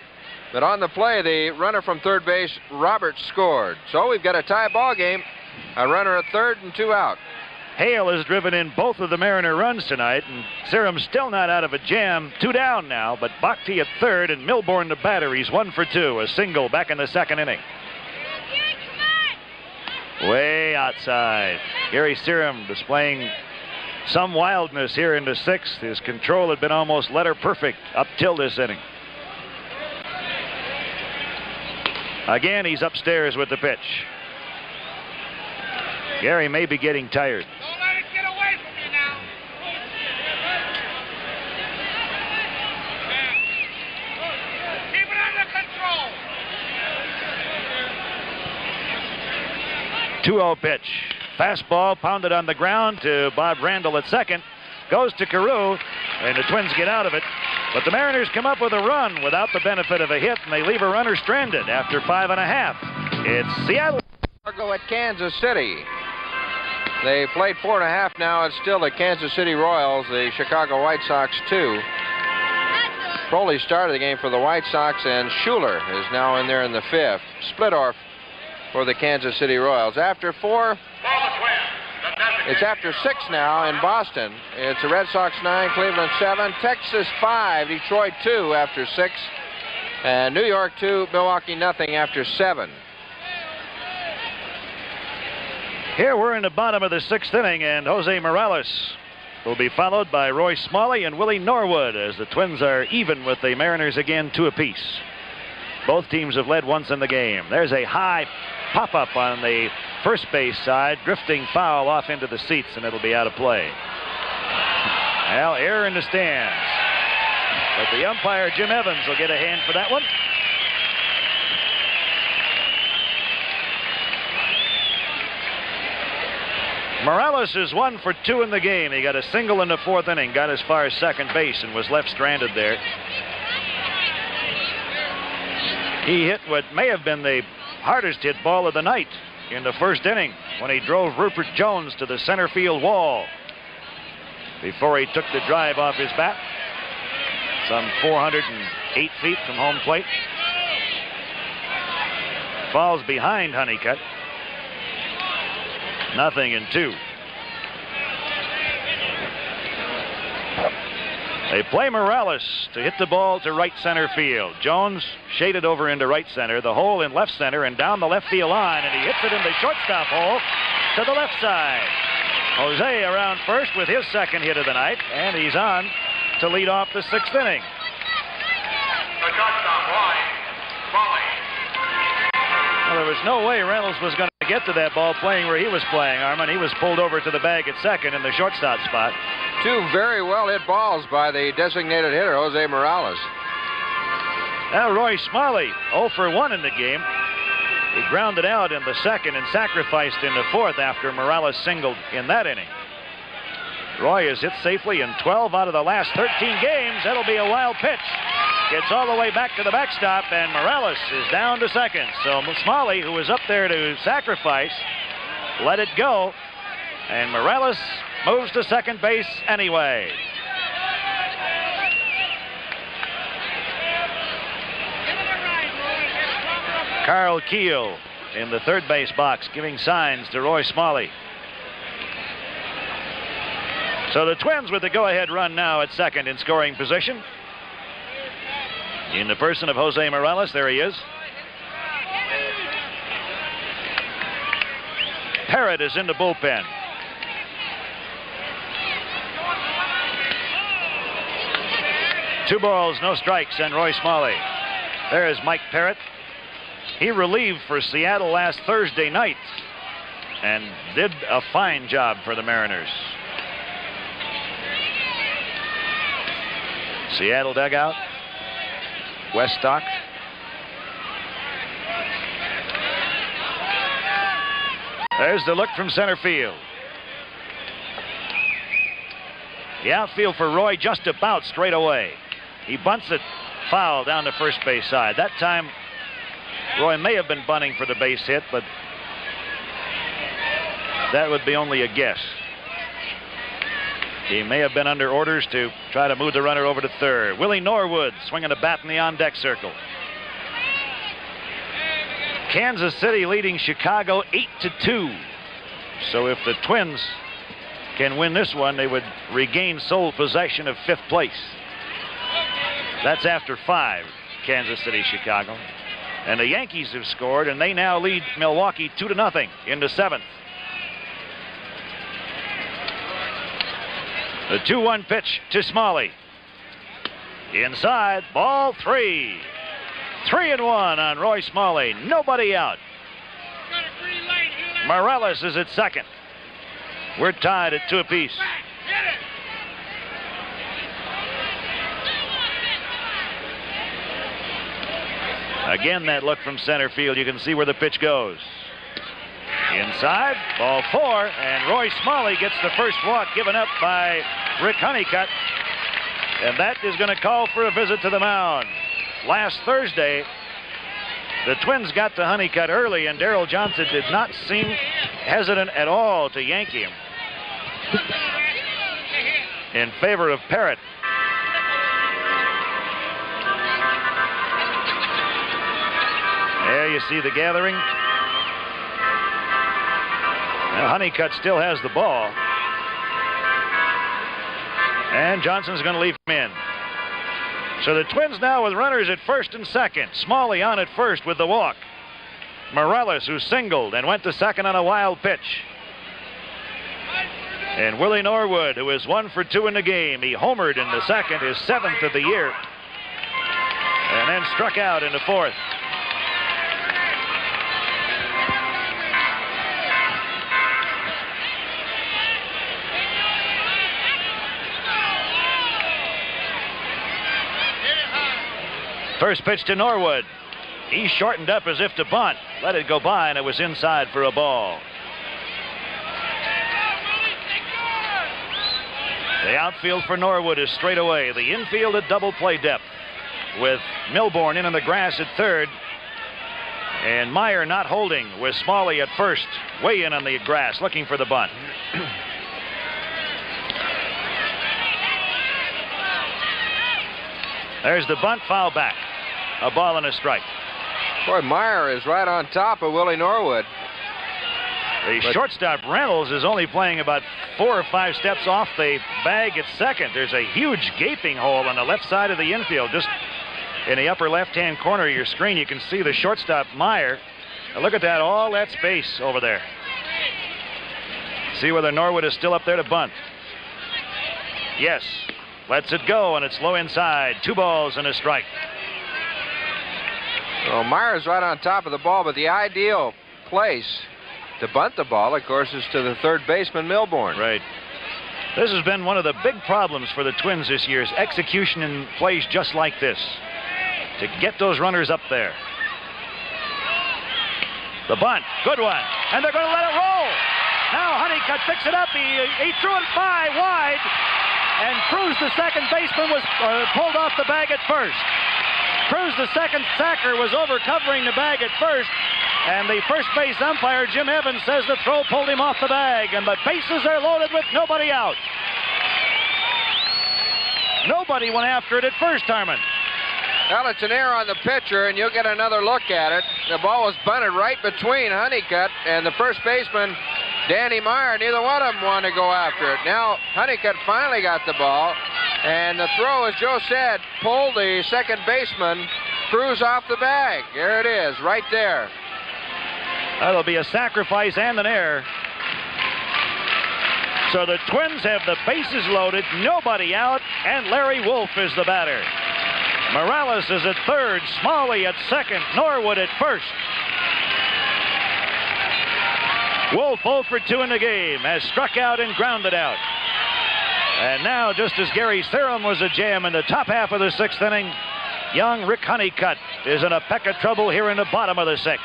But on the play, the runner from third base, Roberts, scored. So we've got a tie ball game, a runner at third and 2 out. Hale has driven in both of the Mariner runs tonight, and Serum's still not out of a jam. 2 down now, but Bhakti at third and Milbourne to batter. He's 1 for 2, a single back in the second inning. Way outside. Gary Serum displaying some wildness here into 6th. His control had been almost letter perfect up till this inning. Again, he's upstairs with the pitch. Gary may be getting tired. Don't let it get away from you now. Keep it under control. 2-0 pitch. Fastball pounded on the ground to Bob Randall at second. Goes to Carew, and the Twins get out of it. But the Mariners come up with a run without the benefit of a hit, and they leave a runner stranded after 5.5. It's Seattle. Chicago at Kansas City. They played 4.5 now. It's still the Kansas City Royals, the Chicago White Sox 2. Crowley started the game for the White Sox, and Schuler is now in there in the 5th. Splittorff for the Kansas City Royals. After 4, it's after 6 now in Boston. It's the Red Sox 9, Cleveland 7, Texas 5, Detroit 2 after 6, and New York 2, Milwaukee nothing after 7. Here we're in the bottom of the 6th inning, and Jose Morales will be followed by Roy Smalley and Willie Norwood as the Twins are even with the Mariners again, 2 apiece. Both teams have led once in the game. There's a high pop-up on the first base side, drifting foul off into the seats, and it'll be out of play. Well, error in the stands. But the umpire, Jim Evans, will get a hand for that one. Morales is 1 for 2 in the game. He got a single in the 4th inning, got as far as second base, and was left stranded there. He hit what may have been the hardest hit ball of the night in the 1st inning when he drove Rupert Jones to the center field wall before he took the drive off his bat. Some 408 feet from home plate. Falls behind Honeycutt. 0-2. They play Morales to hit the ball to right center field. Jones shaded over into right center, the hole in left center, and down the left field line, and he hits it in the shortstop hole to the left side. Jose around first with his second hit of the night, and he's on to lead off the 6th inning. The shortstop, Roy Smalley. Well, there was no way Reynolds was going to get to that ball playing where he was playing, Armand. He was pulled over to the bag at second in the shortstop spot. 2 very well hit balls by the designated hitter, Jose Morales. Now Roy Smalley, 0 for 1 in the game. He grounded out in the 2nd and sacrificed in the 4th after Morales singled in that inning. Roy has hit safely in 12 out of the last 13 games. That'll be a wild pitch. Gets all the way back to the backstop, and Morales is down to second. So Smalley, who was up there to sacrifice, let it go, and Morales moves to second base anyway. Carl Keel in the third base box giving signs to Roy Smalley. So the Twins with the go-ahead run now at second in scoring position. In the person of Jose Morales, there he is. Parrott is in the bullpen. Two balls, no strikes, and Roy Smalley. There's Mike Parrott. He relieved for Seattle last Thursday night and did a fine job for the Mariners. Seattle dugout. Weststock. There's the look from center field. The outfield for Roy just about straight away. He bunts it foul down the first base side. That time Roy may have been bunting for the base hit, but that would be only a guess. He may have been under orders to try to move the runner over to third. Willie Norwood swinging a bat in the on-deck circle. Kansas City leading Chicago 8-2. So if the Twins can win this one, they would regain sole possession of 5th place. That's after 5, Kansas City, Chicago. And the Yankees have scored, and they now lead Milwaukee 2-0 into 7th. The 2-1 pitch to Smalley. Inside, ball 3. 3-1 on Roy Smalley. Nobody out. Morales is at second. We're tied at 2 apiece. Again, that look from center field. You can see where the pitch goes. Inside, ball 4, and Roy Smalley gets the first walk given up by Rick Honeycutt. And that is going to call for a visit to the mound. Last Thursday, the Twins got to Honeycutt early, and Darrell Johnson did not seem hesitant at all to yank him in favor of Parrott. There you see the gathering. Now Honeycutt still has the ball. And Johnson's going to leave him in. So the Twins now with runners at first and second. Smalley on at first with the walk. Morales, who singled and went to second on a wild pitch. And Willie Norwood, who is 1 for 2 in the game. He homered in the second, his 7th of the year. And then struck out in the 4th. First pitch to Norwood. He shortened up as if to bunt. Let it go by, and it was inside for a ball. The outfield for Norwood is straight away. The infield at double play depth, with Milbourne in on the grass at third, and Meyer not holding, with Smalley at first, way in on the grass, looking for the bunt. There's the bunt, foul back. A ball and a strike. Boy, Meyer is right on top of Willie Norwood. The shortstop Reynolds is only playing about 4 or 5 steps off the bag at second. There's a huge gaping hole on the left side of the infield. Just in the upper left-hand corner of your screen, you can see the shortstop Meyer. Now look at that, all that space over there. See whether Norwood is still up there to bunt. Yes. Lets it go, and it's low inside. 2 balls and a strike. Well, Meyer's right on top of the ball, but the ideal place to bunt the ball, of course, is to the third baseman, Milbourne. Right. This has been one of the big problems for the Twins this year, is execution in plays just like this, to get those runners up there. The bunt, good one, and they're going to let it roll. Now Honeycutt picks it up. He threw it by wide, and Cruz, the second baseman, was pulled off the bag at first. Cruz, the second sacker, was over covering the bag at first, and the first base umpire, Jim Evans, says the throw pulled him off the bag, and the bases are loaded with nobody out. Nobody went after it at first, Harmon. Well, it's an error on the pitcher, and you'll get another look at it. The ball was bunted right between Honeycutt and the first baseman, Danny Meyer. Neither one of them wanted to go after it. Now, Honeycutt finally got the ball, and the throw, as Joe said, pulled the second baseman, Cruz, off the bag. There it is, right there. That'll be a sacrifice and an error. So the Twins have the bases loaded, nobody out, and Larry Wolf is the batter. Morales is at third, Smalley at second, Norwood at first. Wolf 0 for 2 in the game, has struck out and grounded out. And now, just as Gary Thurman was a jam in the top half of the 6th inning, young Rick Honeycutt is in a peck of trouble here in the bottom of the 6th.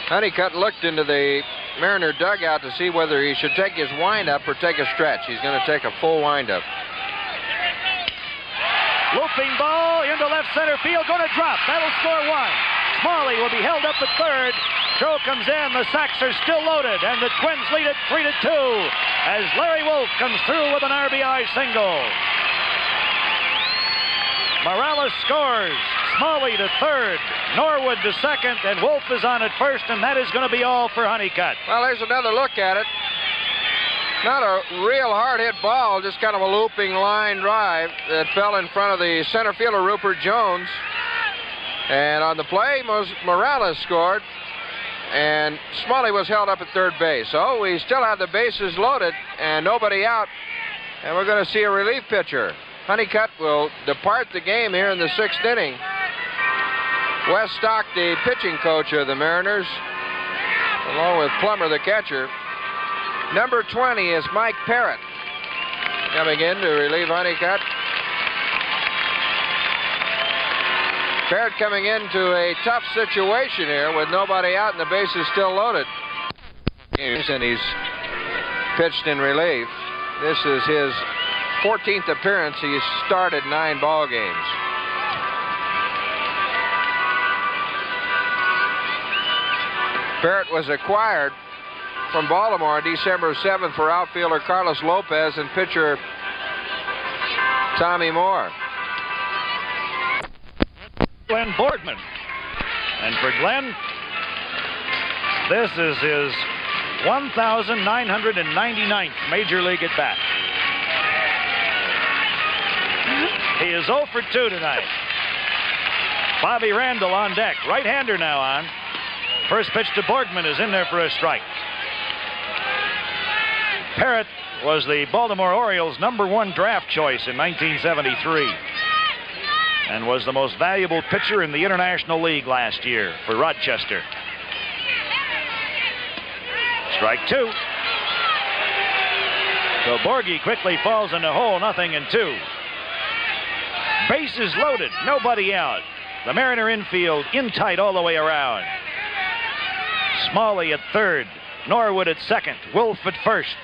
Honeycutt looked into the Mariner dugout to see whether he should take his windup or take a stretch. He's going to take a full windup. Looping ball into left center field, going to drop. That'll score 1. Smalley will be held up at third. Throw comes in. The sacks are still loaded, and the Twins lead it 3-2 as Larry Wolf comes through with an RBI single. Morales scores. Smalley to third, Norwood to second, and Wolf is on at first, and that is going to be all for Honeycutt. Well, there's another look at it. Not a real hard-hit ball, just kind of a looping line drive that fell in front of the center fielder, Rupert Jones. And on the play, Morales scored, and Smalley was held up at third base. So we still have the bases loaded and nobody out, and we're going to see a relief pitcher. Honeycutt will depart the game here in the 6th inning. Wes Stock, the pitching coach of the Mariners, along with Plummer, the catcher. Number 20 is Mike Parrott coming in to relieve Honeycutt. Parrott coming into a tough situation here with nobody out and the bases still loaded. And he's pitched in relief. This is his 14th appearance. He's started 9 ball games. Parrott was acquired from Baltimore on December 7th for outfielder Carlos Lopez and pitcher Tommy Moore. Glenn Boardman. And for Glenn, this is his 1,999th Major League at bat. He is 0 for 2 tonight. Bobby Randall on deck. Right-hander now on. First pitch to Borgman is in there for a strike. Parrott was the Baltimore Orioles' #1 draft choice in 1973 and was the most valuable pitcher in the International League last year for Rochester. Strike 2. So Borgie quickly falls in the hole, 0-2. Bases loaded, nobody out. The Mariner infield in tight all the way around. Smalley at third, Norwood at second, Wolf at first.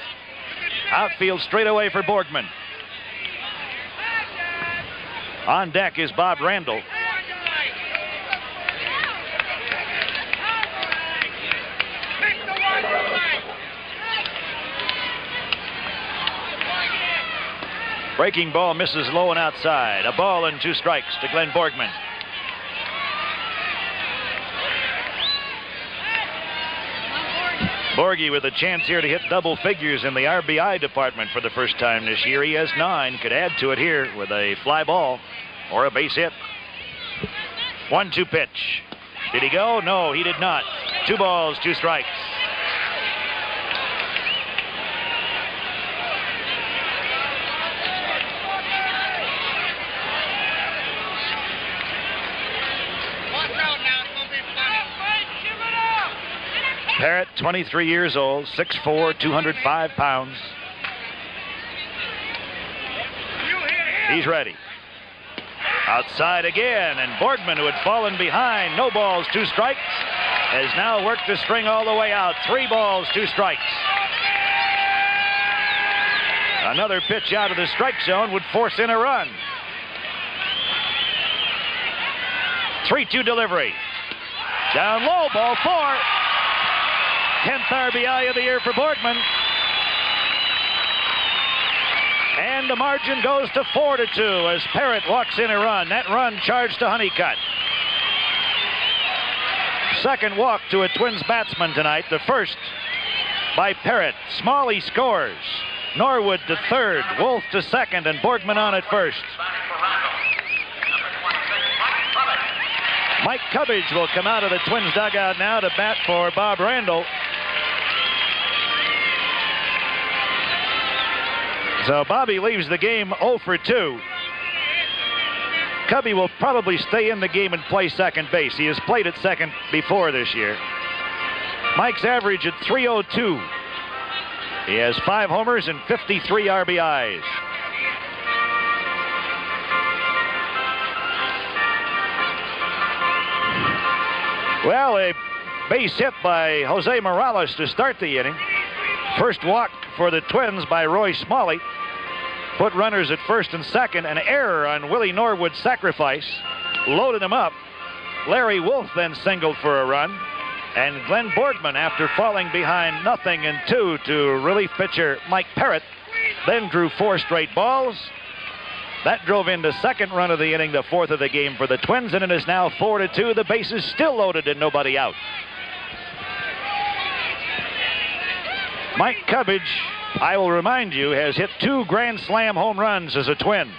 Outfield straight away for Borgman. On deck is Bob Randall. Breaking ball misses low and outside. A ball and 2 strikes to Glenn Borgman. Borgie with a chance here to hit double figures in the RBI department for the first time this year. He has 9. Could add to it here with a fly ball or a base hit. 1-2 pitch. Did he go? No, he did not. 2 balls, 2 strikes. Parrott, 23 years old, 6'4", 205 pounds. He's ready. Outside again, and Borgman, who had fallen behind, no balls, 2 strikes, has now worked the string all the way out. 3 balls, 2 strikes. Another pitch out of the strike zone would force in a run. 3-2 delivery. Down low, ball 4. 10th RBI of the year for Borgman. And the margin goes to 4-2 as Parrott walks in a run. That run charged to Honeycutt. Second walk to a Twins batsman tonight. The first by Parrott. Smalley scores. Norwood to third. Wolf to second, and Borgman on at first. Mike Cubbage will come out of the Twins dugout now to bat for Bob Randall. So Bobby leaves the game 0 for 2. Cubby will probably stay in the game and play second base. He has played at second before this year. Mike's average at .302. He has 5 homers and 53 RBIs. Well, a base hit by Jose Morales to start the inning. First walk for the Twins by Roy Smalley. Put runners at first and second. An error on Willie Norwood's sacrifice. Loaded him up. Larry Wolf then singled for a run. And Glenn Borgman, after falling behind 0-2 to relief pitcher Mike Parrott, then drew 4 straight balls. That drove in the second run of the inning, the fourth of the game for the Twins, and it is now 4-2. The bases still loaded and nobody out. Mike Cubbage, I will remind you, has hit 2 Grand Slam home runs as a Twin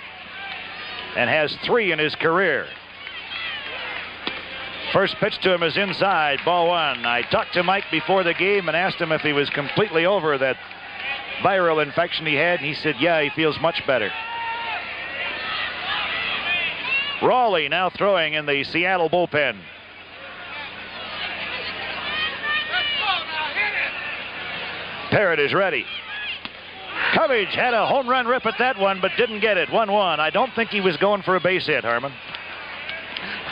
and has 3 in his career. First pitch to him is inside, ball 1. I talked to Mike before the game and asked him if he was completely over that viral infection he had, and he said, yeah, he feels much better. Raleigh now throwing in the Seattle bullpen. Parrott is ready. Cubbage had a home run rip at that one, but didn't get it. 1-1. I don't think he was going for a base hit, Harmon.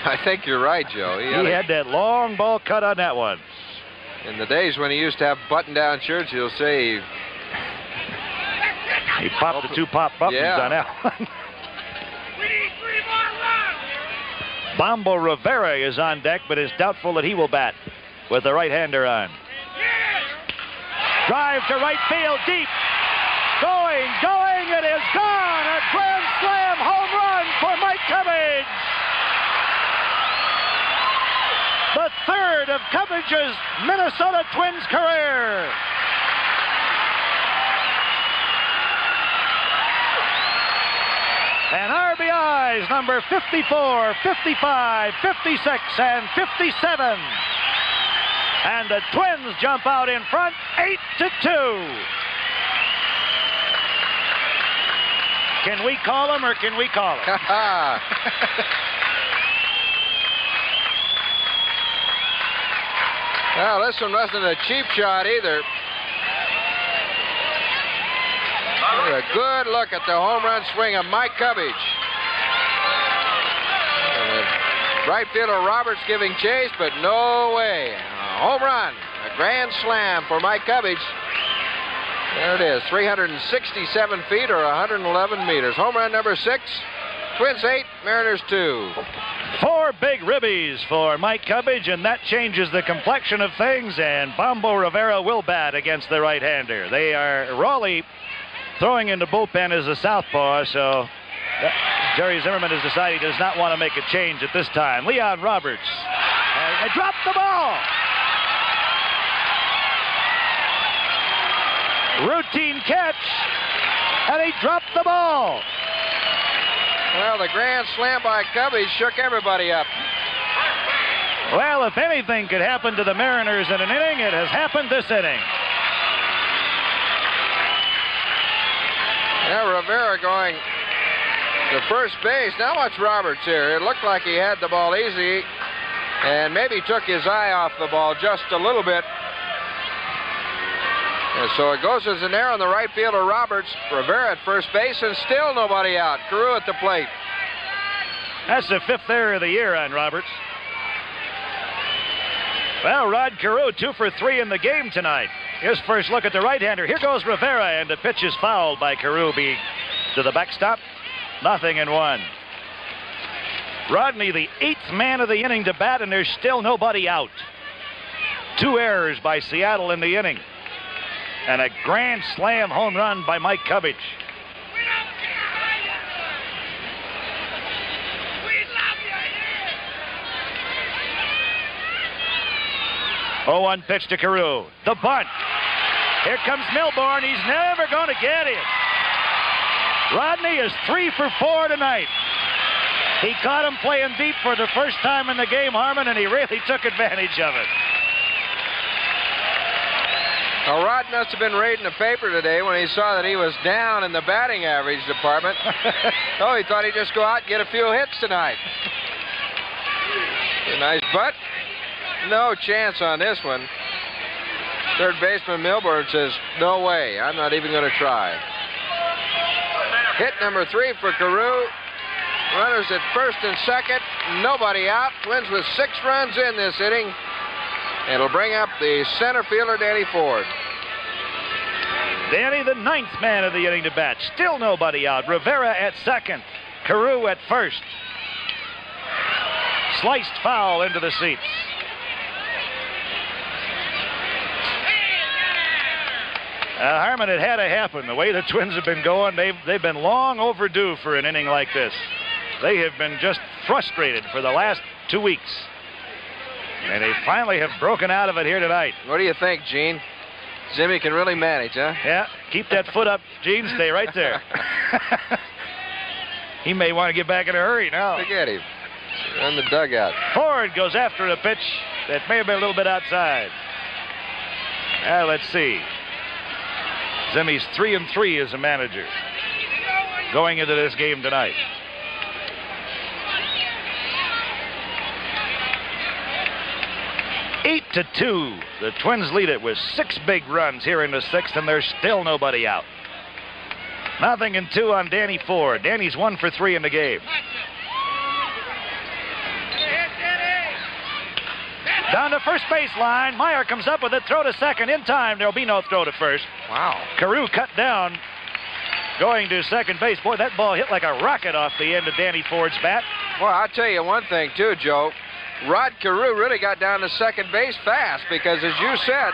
I think you're right, Joe. He had that long ball cut on that one. In the days when he used to have button-down shirts, he'll say he popped the 2 pop buttons on that one. We need 3 more runs. Bombo Rivera is on deck, but is doubtful that he will bat with the right-hander on. Drive to right field, deep. Going, it is gone. A grand slam home run for Mike Cubbage. The third of Cubbage's Minnesota Twins career. And RBIs number 54, 55, 56, and 57. And the Twins jump out in front, 8-2. Can we call him or can we call him? Well, this one wasn't a cheap shot either. A good look at the home run swing of Mike Cubbage. Right fielder Roberts giving chase, but no way. A home run, a grand slam for Mike Cubbage. There it is, 367 feet or 111 meters. Home run number 6, Twins 8, Mariners 2. 4 big ribbies for Mike Cubbage, and that changes the complexion of things, and Bombo Rivera will bat against the right-hander. They are Raleigh throwing in the bullpen as a southpaw, so Jerry Zimmerman has decided he does not want to make a change at this time. Leon Roberts dropped the ball. Routine catch, and he dropped the ball. Well, the grand slam by Cubbage shook everybody up. Well, if anything could happen to the Mariners in an inning, it has happened this inning. Now Rivera going to first base. Now watch Roberts here. It looked like he had the ball easy and maybe took his eye off the ball just a little bit. And so it goes as an error on the right fielder Roberts. Rivera at first base, and still nobody out. Carew at the plate. That's the 5th error of the year on Roberts. Well, Rod Carew 2 for 3 in the game tonight. His first look at the right-hander. Here goes Rivera, and the pitch is fouled by Carew to the backstop. 0-1. Rodney, the 8th man of the inning to bat, and there's still nobody out. 2 errors by Seattle in the inning. And a grand slam home run by Mike Cubbage. We love you. 0-1 pitch to Carew. The bunt. Here comes Milbourne. He's never going to get it. Rodney is 3 for 4 tonight. He caught him playing deep for the first time in the game, Harmon, and he really took advantage of it. Well, Rod must have been reading the paper today when he saw that he was down in the batting average department. Oh, he thought he'd just go out and get a few hits tonight. A nice butt. No chance on this one. Third baseman Milbourne says, no way, I'm not even going to try. Hit number 3 for Carew. Runners at first and second. Nobody out. Twins with 6 runs in this inning. It'll bring up the center fielder, Danny Ford. Danny, the 9th man of the inning to bat. Still nobody out. Rivera at second. Carew at first. Sliced foul into the seats. Harmon, it had to happen. The way the Twins have been going, they've been long overdue for an inning like this. They have been just frustrated for the last 2 weeks. And they finally have broken out of it here tonight. What do you think, Gene? Jimmy can really manage, huh? Yeah, keep that foot up, Gene. Stay right there. He may want to get back in a hurry now. Look at him. In the dugout. Ford goes after a pitch that may have been a little bit outside. Let's see. Jimmy's 3-3 as a manager going into this game tonight. Eight to 2. The Twins lead it with 6 big runs here in the 6th, and there's still nobody out. 0-2 on Danny Ford. Danny's 1 for 3 in the game. Down to first baseline. Meyer comes up with it. Throw to second in time. There'll be no throw to first. Wow. Carew cut down. Going to second base. Boy, that ball hit like a rocket off the end of Danny Ford's bat. Well, I'll tell you one thing, too, Joe. Rod Carew really got down to second base fast because, as you said,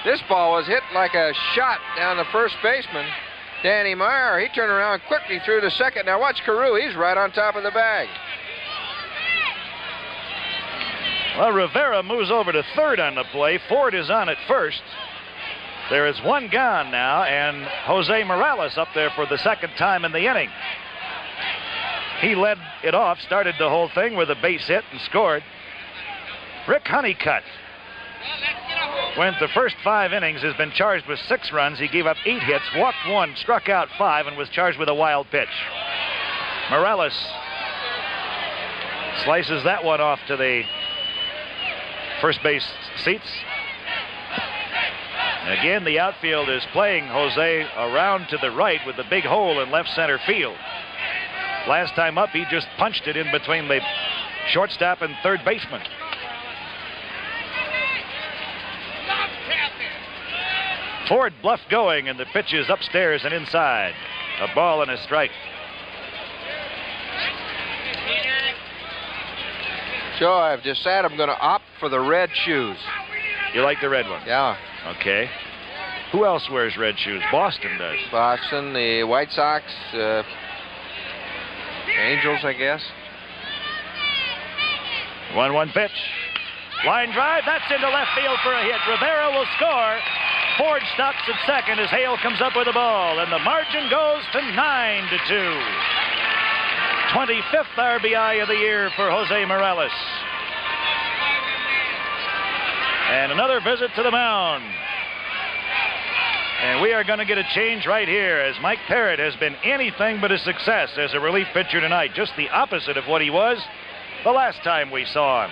this ball was hit like a shot down the first baseman. Danny Meyer, he turned around quickly through to second. Now watch Carew. He's right on top of the bag. Well, Rivera moves over to third on the play. Ford is on at first. There is one gone now, and Jose Morales up there for the second time in the inning. He led it off, started the whole thing with a base hit and scored. Rick Honeycutt went the first 5 innings, has been charged with 6 runs. He gave up 8 hits, walked 1, struck out 5, and was charged with a wild pitch. Morales slices that one off to the first base seats. Again, the outfield is playing Jose around to the right with the big hole in left center field. Last time up, he just punched it in between the shortstop and third baseman. Ford bluffed going, and the pitch is upstairs and inside. A ball and a strike. Joe, I've decided I'm going to opt for the red shoes. You like the red ones? Yeah. Okay. Who else wears red shoes? Boston does. Boston, the White Sox, Angels, I guess. 1-1 pitch. Line drive. That's into left field for a hit. Rivera will score. Ford stops at second as Hale comes up with the ball, and the margin goes to 9-2. 25th RBI of the year for Jose Morales. And another visit to the mound. And we are going to get a change right here, as Mike Parrott has been anything but a success as a relief pitcher tonight. Just the opposite of what he was the last time we saw him.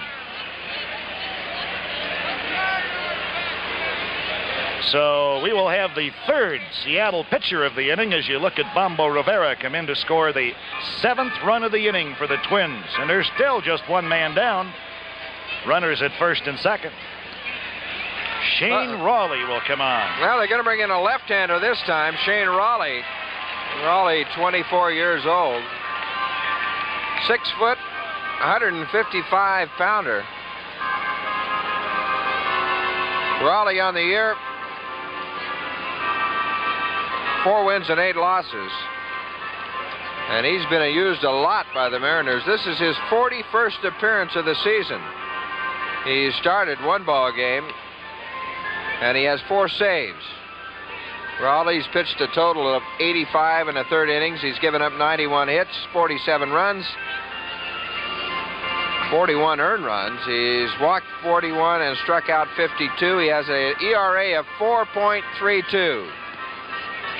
So we will have the third Seattle pitcher of the inning as you look at Bombo Rivera come in to score the 7th run of the inning for the Twins. And there's still just one man down. Runners at first and second. Shane Raleigh will come on. Well, they're going to bring in a left-hander this time, Shane Raleigh. Raleigh, 24 years old. 6 foot, 155-pounder. Raleigh on the year, 4 wins and 8 losses. And he's been used a lot by the Mariners. This is his 41st appearance of the season. He started 1 ball game, and he has 4 saves. Raleigh's pitched a total of 85 in the 3rd innings. He's given up 91 hits, 47 runs, 41 earned runs. He's walked 41 and struck out 52. He has an ERA of 4.32.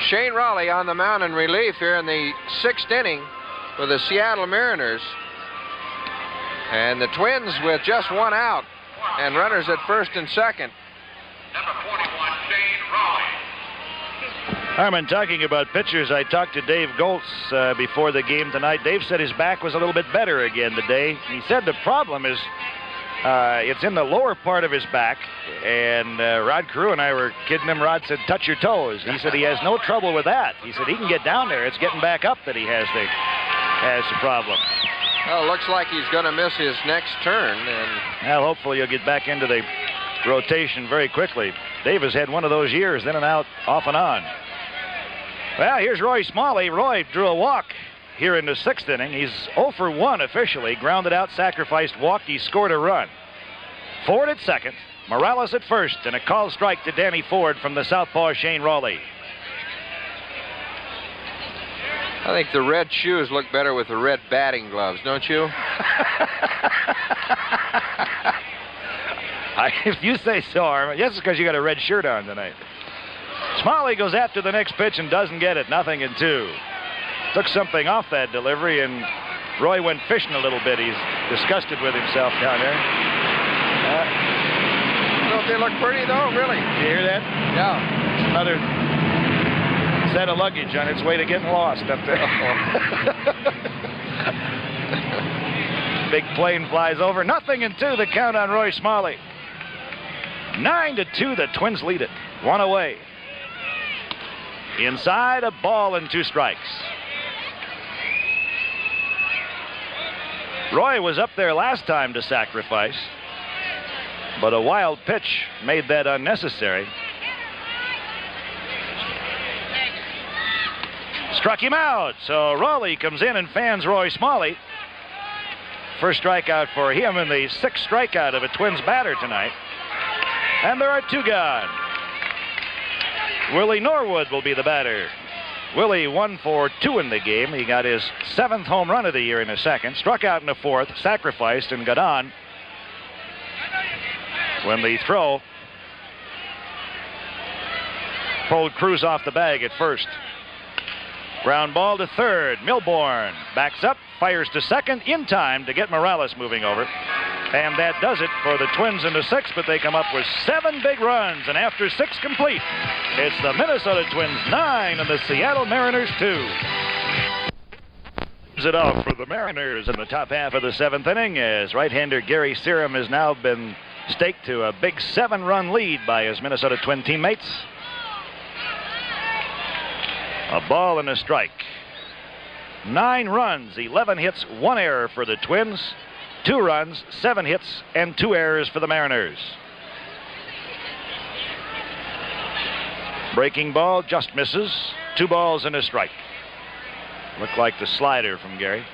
Shane Raleigh on the mound in relief here in the 6th inning for the Seattle Mariners. And the Twins with just 1 out and runners at first and second. Number 41, Shane Raleigh. Harmon, talking about pitchers, I talked to Dave Goltz before the game tonight. Dave said his back was a little bit better again today. He said the problem is it's in the lower part of his back. And Rod Carew and I were kidding him. Rod said, touch your toes. He said he has no trouble with that. He said he can get down there. It's getting back up that he has the problem. Well, it looks like he's going to miss his next turn. And well, hopefully he'll get back into the rotation very quickly. Dave has had one of those years, in and out, off and on. Well, here's Roy Smalley. Roy drew a walk here in the 6th inning. He's 0 for 1 officially. Grounded out, sacrificed, walked. He scored a run. Ford at second, Morales at first, and a called strike to Danny Ford from the southpaw Shane Rawley. I think the red shoes look better with the red batting gloves, don't you? If you say so, Armin. Yes, it's because you got a red shirt on tonight. Smalley goes after the next pitch and doesn't get it. 0-2. Took something off that delivery, and Roy went fishing a little bit. He's disgusted with himself down there. Don't they look pretty, though? Really? You hear that? Yeah. It's another set of luggage on its way to getting lost up there. Big plane flies over. 0-2 the count on Roy Smalley. 9-2, the Twins lead it. One away. Inside, a ball and 2 strikes. Roy was up there last time to sacrifice, but a wild pitch made that unnecessary. Struck him out, so Rawley comes in and fans Roy Smalley. First strikeout for him and the 6th strikeout of a Twins batter tonight. And there are 2 gone. Willie Norwood will be the batter. Willie 1 for 2 in the game. He got his 7th home run of the year in the 2nd. Struck out in the 4th, sacrificed, and got on when the throw pulled Cruz off the bag at first. Ground ball to 3rd. Milbourne backs up, fires to 2nd in time to get Morales moving over. And that does it for the Twins in the 6th, but they come up with 7 big runs. And after 6 complete, it's the Minnesota Twins 9 and the Seattle Mariners 2. It off for the Mariners in the top half of the 7th inning as right-hander Gary Serum has now been staked to a big 7-run lead by his Minnesota Twin teammates. A ball and a strike. 9 runs, 11 hits, 1 error for the Twins. 2 runs, 7 hits, and 2 errors for the Mariners. Breaking ball just misses. 2 balls and a strike. Looked like the slider from Gary.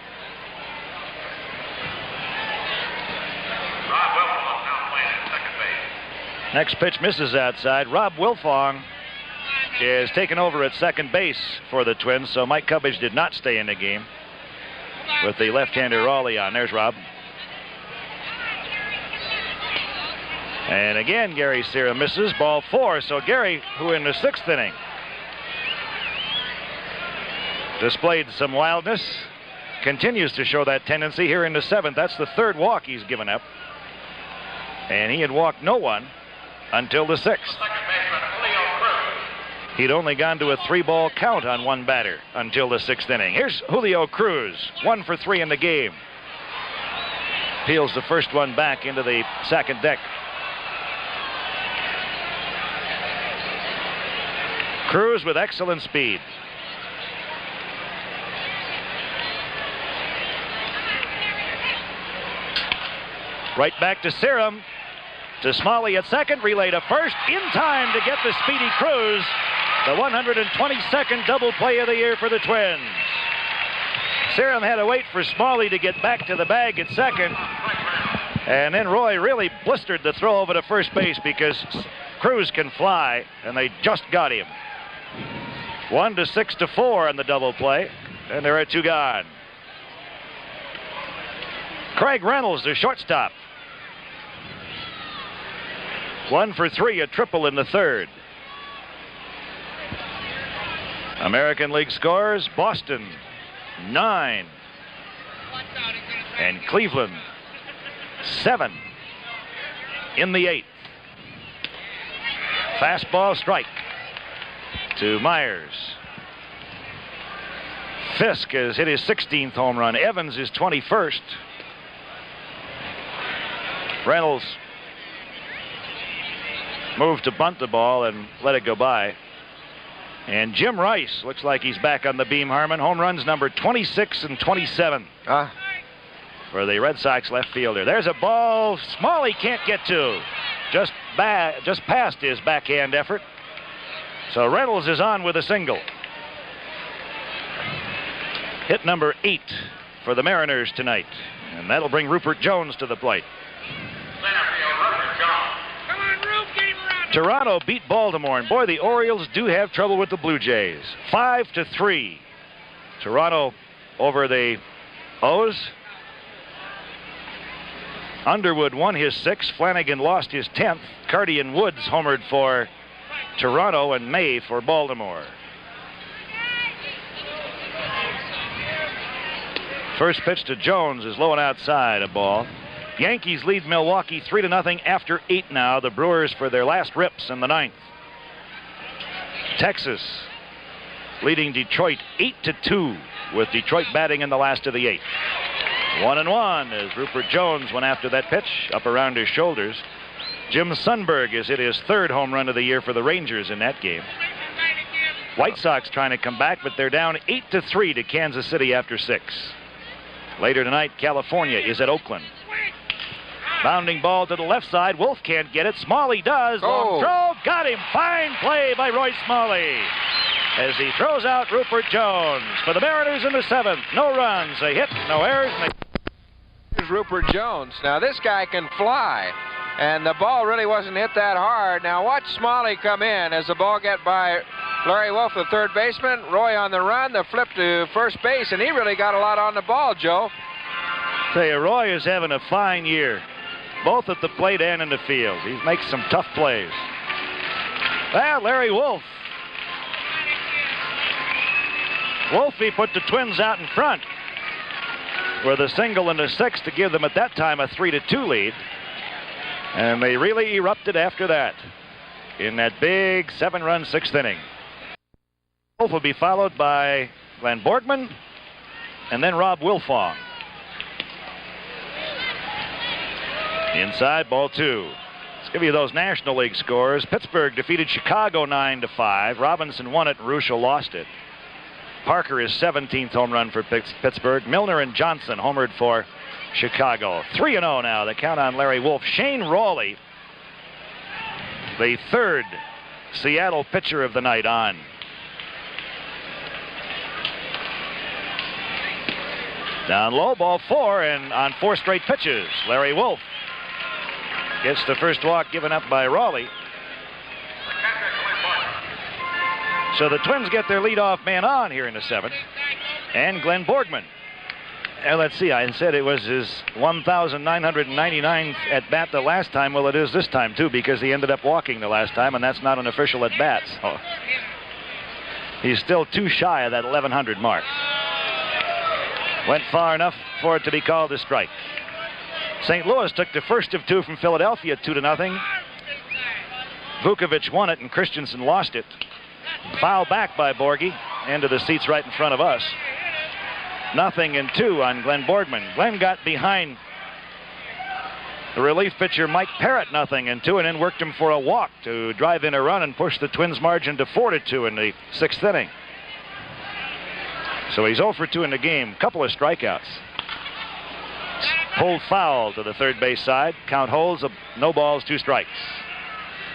Rob Wilfong now playing at second base. Next pitch misses outside. Rob Wilfong is taken over at second base for the Twins, so Mike Cubbage did not stay in the game with the left-hander Rawley on. There's Rob. And again, Gary Serum misses. Ball 4. So Gary, who in the 6th inning displayed some wildness, continues to show that tendency here in the 7th. That's the 3rd walk he's given up. And he had walked no one until the 6th. He'd only gone to a 3-ball count on 1 batter until the 6th inning. Here's Julio Cruz, 1 for 3 in the game. Peels the first one back into the second deck. Cruz with excellent speed. Right back to Serum. To Smalley at second. Relay to first. In time to get the speedy Cruz. The 122nd double play of the year for the Twins. Serum had to wait for Smalley to get back to the bag at second. And then Roy really blistered the throw over to first base because Cruz can fly, and they just got him. 1-6-4 on the double play, and there are 2 gone. Craig Reynolds, the shortstop. 1 for 3, a triple in the 3rd. American League scores: Boston 9 and Cleveland 7 in the 8th. Fastball strike to Myers. Fisk has hit his 16th home run. Evans his 21st. Reynolds moved to bunt the ball and let it go by. And Jim Rice looks like he's back on the beam, Harmon. Home runs number 26 and 27 for the Red Sox left fielder. There's a ball Smalley can't get to. Just just past his backhand effort. So Reynolds is on with a single. Hit number 8 for the Mariners tonight. And that'll bring Rupert Jones to the plate. Come on, Rube, get him around. Toronto beat Baltimore, and boy, the Orioles do have trouble with the Blue Jays. 5-3. Toronto over the O's. Underwood won his 6th. Flanagan lost his 10th. Carty and Woods homered for Toronto and May for Baltimore. First pitch to Jones is low and outside, a ball. Yankees lead Milwaukee 3-0 after 8 now. The Brewers for their last rips in the 9th. Texas leading Detroit 8-2 with Detroit batting in the last of the 8th. 1-1 as Rupert Jones went after that pitch up around his shoulders. Jim Sundberg has hit his 3rd home run of the year for the Rangers in that game. White Sox trying to come back, but they're down 8-3 to Kansas City after 6. Later tonight, California is at Oakland. Bounding ball to the left side. Wolf can't get it. Smalley does. Long throw. Got him. Fine play by Roy Smalley as he throws out Rupert Jones. For the Mariners in the 7th. No runs, a hit, no errors. Here's Rupert Jones. Now this guy can fly, and the ball really wasn't hit that hard. Now watch Smalley come in as the ball get by Larry Wolf, the 3rd baseman. Roy on the run, the flip to first base, and he really got a lot on the ball, Joe. Tell you, Roy is having a fine year, both at the plate and in the field. He makes some tough plays. Well, Larry Wolf. Wolfie put the Twins out in front with a single in the 6th to give them at that time a 3-2 lead. And they really erupted after that in that big 7-run 6th inning. Wolf will be followed by Glenn Borgman and then Rob Wilfong. Inside, ball 2. Let's give you those National League scores. Pittsburgh defeated Chicago 9-5. Robinson won it and Russo lost it. Parker is 17th home run for Pittsburgh. Milner and Johnson homered for Chicago. 3-0 now. They count on Larry Wolf. Shane Rawley, the 3rd Seattle pitcher of the night, on. Down low, ball 4, and on 4 straight pitches, Larry Wolf gets the first walk given up by Rawley. So the Twins get their leadoff man on here in the 7th, and Glenn Borgman. And let's see, I said it was his 1,999th at bat the last time. Well, it is this time too, because he ended up walking the last time, and that's not an official at bat. So he's still too shy of that 1,100 mark. Went far enough for it to be called a strike. St. Louis took the first of 2 from Philadelphia, 2-0. Vukovic won it, and Christensen lost it. Foul back by Borgie into the seats right in front of us. 0-2 on Glenn Borgman. Glenn got behind the relief pitcher Mike Parrott, 0-2, and then worked him for a walk to drive in a run and push the Twins' margin to 4-2 in the 6th inning. So he's 0 for 2 in the game. Couple of strikeouts. Pulled foul to the 3rd base side. Count holds, no balls, 2 strikes.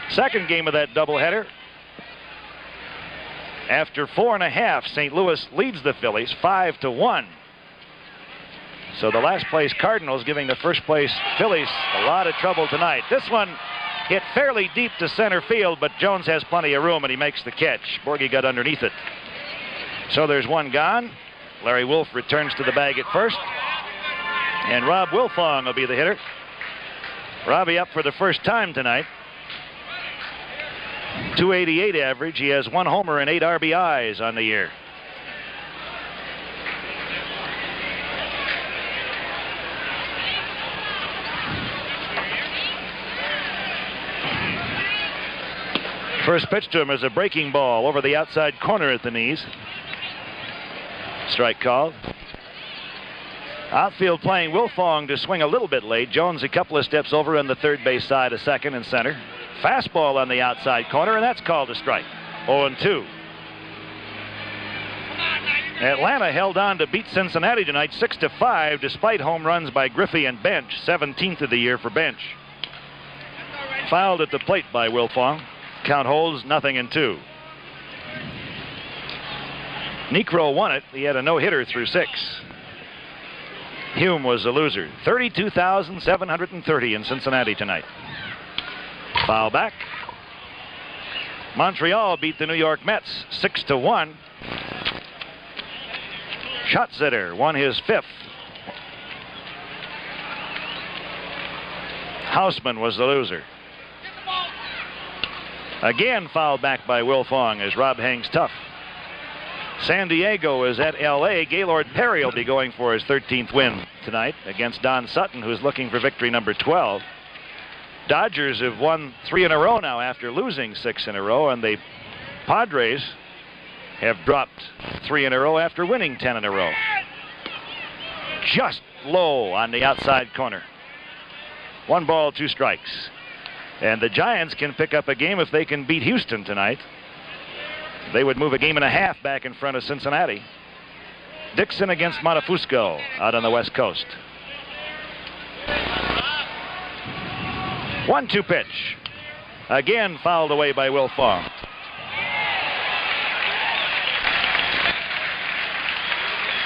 Second game of that doubleheader. After 4.5, St. Louis leads the Phillies 5-1. So the last place Cardinals giving the first place Phillies a lot of trouble tonight. This one hit fairly deep to center field, but Jones has plenty of room and he makes the catch. Borgie got underneath it. So there's 1 gone. Larry Wolf returns to the bag at first. And Rob Wilfong will be the hitter. Robbie up for the first time tonight. .288 average. He has 1 homer and 8 RBIs on the year. First pitch to him is a breaking ball over the outside corner at the knees. Strike called. Outfield playing Wilfong to swing a little bit late. Jones a couple of steps over on the 3rd base side of second and center. Fastball on the outside corner, and that's called a strike. 0-2. Atlanta held on to beat Cincinnati tonight 6-5 despite home runs by Griffey and Bench. 17th of the year for Bench. Fouled at the plate by Wilfong. Count holds 0-2. Necro won it. He had a no-hitter through 6. Hume was the loser. 32,730 in Cincinnati tonight. Foul back. Montreal beat the New York Mets 6-1. Schatzeder won his 5th. Hausman was the loser. Again fouled back by Wilfong as Rob hangs tough. San Diego is at L.A. Gaylord Perry will be going for his 13th win tonight against Don Sutton, who's looking for victory number 12. Dodgers have won 3 in a row now after losing 6 in a row, and the Padres have dropped 3 in a row after winning 10 in a row. Just low on the outside corner. 1 ball, 2 strikes. And the Giants can pick up a game if they can beat Houston tonight. They would move a game and a half back in front of Cincinnati. Dixon against Montefusco out on the West Coast. 1-2 pitch. Again fouled away by Wilfong.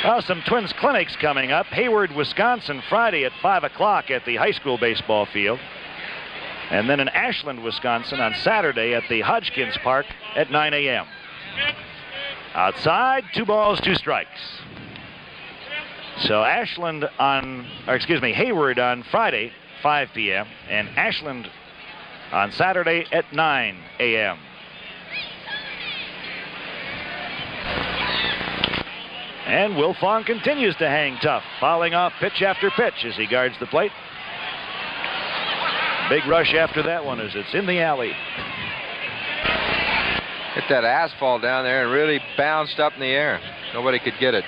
Well, some Twins clinics coming up. Hayward, Wisconsin, Friday at 5 o'clock at the high school baseball field. And then in Ashland, Wisconsin on Saturday at the Hodgkins Park at 9 a.m. Outside, 2 balls, 2 strikes. So Hayward on Friday, 5 p.m. and Ashland on Saturday at 9 a.m. And Wilfong continues to hang tough, fouling off pitch after pitch as he guards the plate. Big rush after that one as it's in the alley. Hit that asphalt down there and really bounced up in the air. Nobody could get it.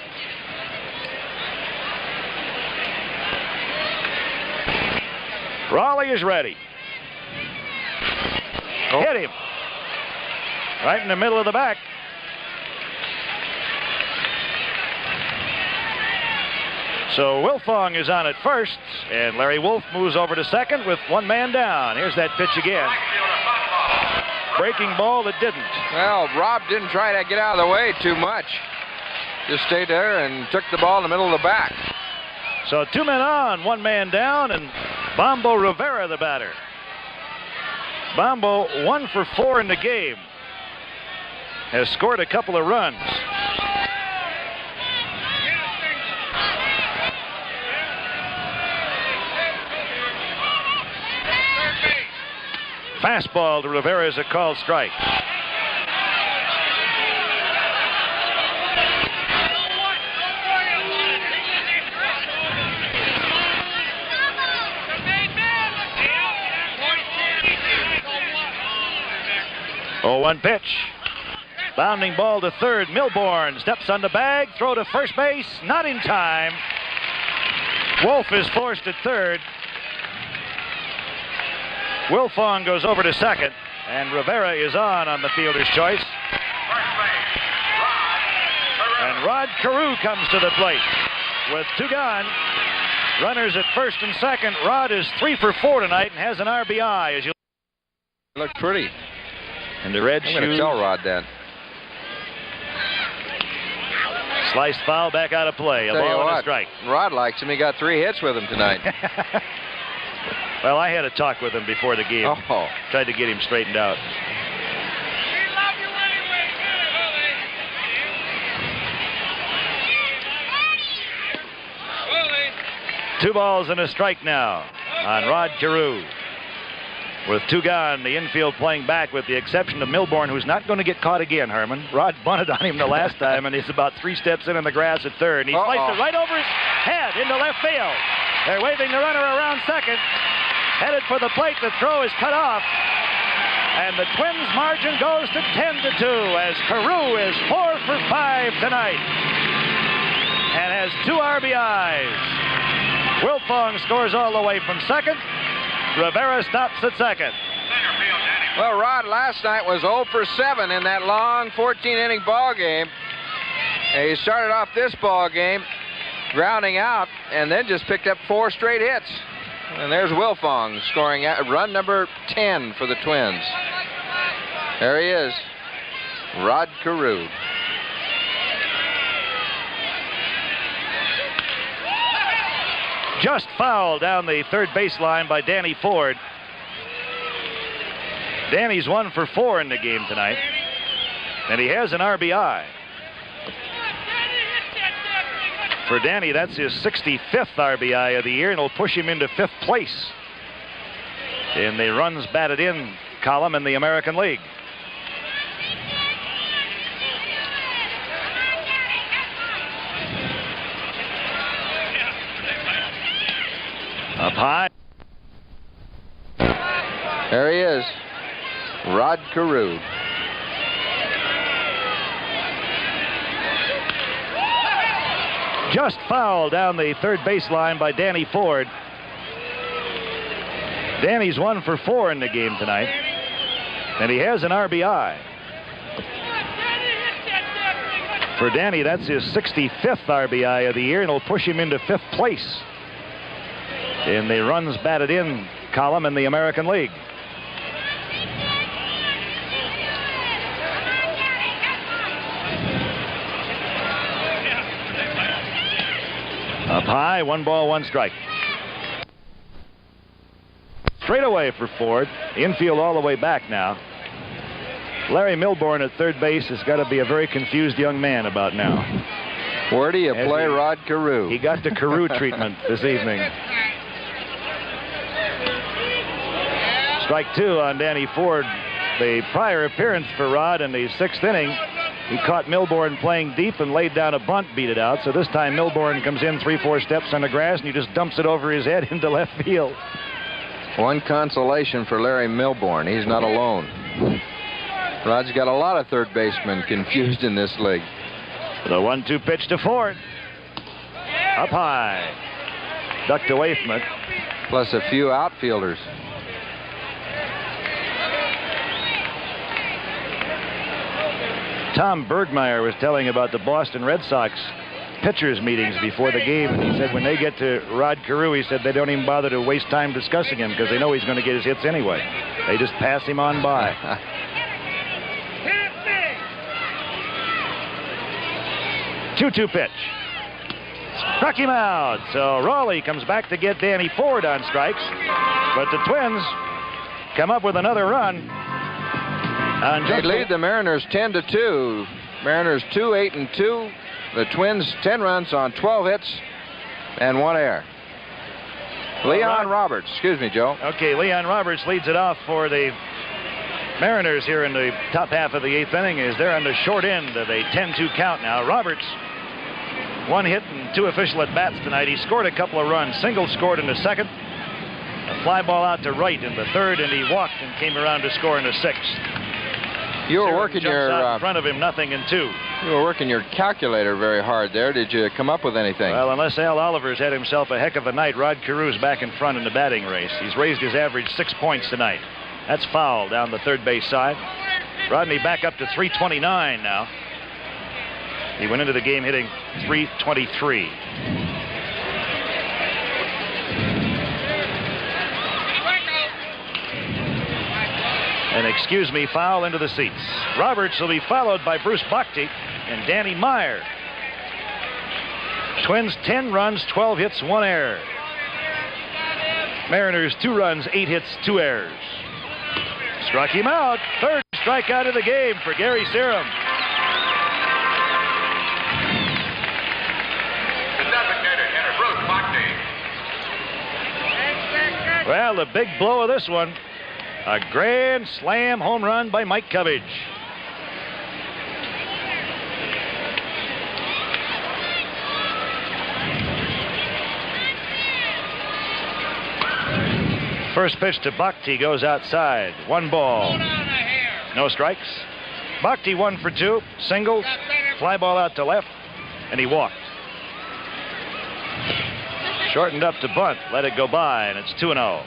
Raleigh is ready. Oh. Hit him. Right in the middle of the back. So Wilfong is on at first, and Larry Wolf moves over to second with 1 man down. Here's that pitch again. Breaking ball that didn't. Well, Rob didn't try to get out of the way too much. Just stayed there and took the ball in the middle of the back. So 2 men on, 1 man down, and Bombo Rivera the batter. Bombo 1 for 4 in the game. Has scored a couple of runs. Fastball to Rivera is a called strike. Oh, 1 pitch. Bounding ball to third. Milbourne steps on the bag. Throw to first base. Not in time. Wolf is forced at third. Wilfong goes over to second, and Rivera is on the fielder's choice. And Rod Carew comes to the plate with 2 gone. Runners at first and second. Rod is 3 for 4 tonight and has an RBI. As you Look pretty. And the red I'm going to tell Rod that. Sliced foul back out of play. A ball and a strike. Rod likes him. He got 3 hits with him tonight. Well, I had a talk with him before the game. Oh. Tried to get him straightened out. We love you anyway. 2 balls and a strike now on Rod Carew. With 2 gone, the infield playing back with the exception of Milbourne, who's not going to get caught again, Herman. Rod bunted on him the last time, and he's about 3 steps in the grass at third. And he sliced it right over his head into left field. They're waving the runner around second. Headed for the plate. The throw is cut off. And the Twins' margin goes to 10-2 as Carew is 4 for 5 tonight and has 2 RBIs. Wilfong scores all the way from second. Rivera stops at second. Well, Rod last night was 0 for 7 in that long 14-inning ball game. And he started off this ball game grounding out and then just picked up 4 straight hits. And there's Wilfong scoring run number 10 for the Twins. There he is, Rod Carew. Just fouled down the third baseline by Danny Ford. Danny's 1 for 4 in the game tonight, and he has an RBI. For Danny, that's his 65th RBI of the year, and it'll push him into 5th place in the runs batted in column in the American League. Up high. There he is, Rod Carew. Just fouled down the third baseline by Danny Ford. Danny's 1 for 4 in the game tonight, and he has an RBI. For Danny, that's his 65th RBI of the year, and it'll push him into 5th place in the runs batted in column in the American League. Up high, 1 ball, 1 strike. Straight away for Ford. Infield all the way back now. Larry Milbourne at third base has got to be a very confused young man about now. Where do you play Rod Carew? He got the Carew treatment this evening. Strike 2 on Danny Ford. The prior appearance for Rod in the 6th inning, he caught Milbourne playing deep and laid down a bunt, beat it out. So this time Milbourne comes in 3-4 steps on the grass, and he just dumps it over his head into left field. One consolation for Larry Milbourne, he's not alone. Rod's got a lot of third basemen confused in this league. The 1-2 pitch to Ford. Up high. Ducked away from it. Plus a few outfielders. Tom Bergmeyer was telling about the Boston Red Sox pitchers meetings before the game, and he said when they get to Rod Carew, he said they don't even bother to waste time discussing him because they know he's going to get his hits anyway. They just pass him on by. 2-2 pitch. Struck him out. So Raleigh comes back to get Danny Ford on strikes, but the Twins come up with another run. They lead the Mariners 10-2. Mariners 2-8-2. The Twins 10 runs on 12 hits and 1 error. Leon Roberts. Excuse me, Joe. Okay, Leon Roberts leads it off for the Mariners here in the top half of the 8th inning as they're on the short end of a 10-2 count now. Roberts, 1 hit and 2 official at-bats tonight. He scored a couple of runs. Single scored in the 2nd. A fly ball out to right in the 3rd, and he walked and came around to score in the 6th. You were working your out in front of him, nothing in 2. You were working your calculator very hard there. Did you come up with anything? Well, unless Al Oliver's had himself a heck of a night, Rod Carew's back in front in the batting race. He's raised his average 6 points tonight. That's foul down the third base side. Rodney back up to 329 now. He went into the game hitting 323. And excuse me, foul into the seats. Roberts will be followed by Bruce Bhakti and Danny Meyer. Twins 10 runs, 12 hits, 1 error. Mariners 2 runs, 8 hits, 2 errors. Struck him out. 3rd strikeout of the game for Gary Serum. Well, the big blow of this one, a grand slam home run by Mike Cubbage. First pitch to Bhakti goes outside. 1 ball. No strikes. Bhakti 1 for 2. Single. Fly ball out to left. And he walked. Shortened up to bunt. Let it go by, and it's 2-0.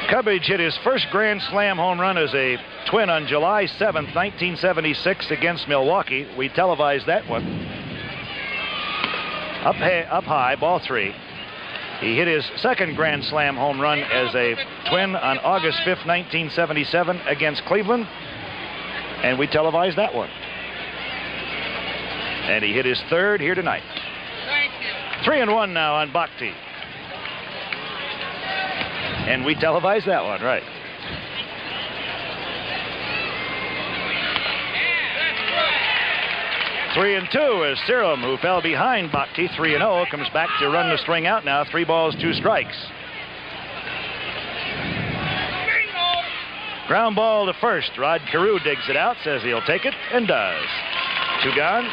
Cubbage hit his first grand slam home run as a Twin on July 7th, 1976 against Milwaukee. We televised that one. Up high, ball 3. He hit his second Grand Slam home run as a Twin on August 5th, 1977 against Cleveland. And we televised that one. And he hit his third here tonight. 3-1 now on Bhakti. And we televised that one, right. Three and 2 as Serum, who fell behind Bhakti, 3-0, comes back to run the string out now. 3 balls, 2 strikes. Ground ball to first. Rod Carew digs it out, says he'll take it, and does. 2 gone.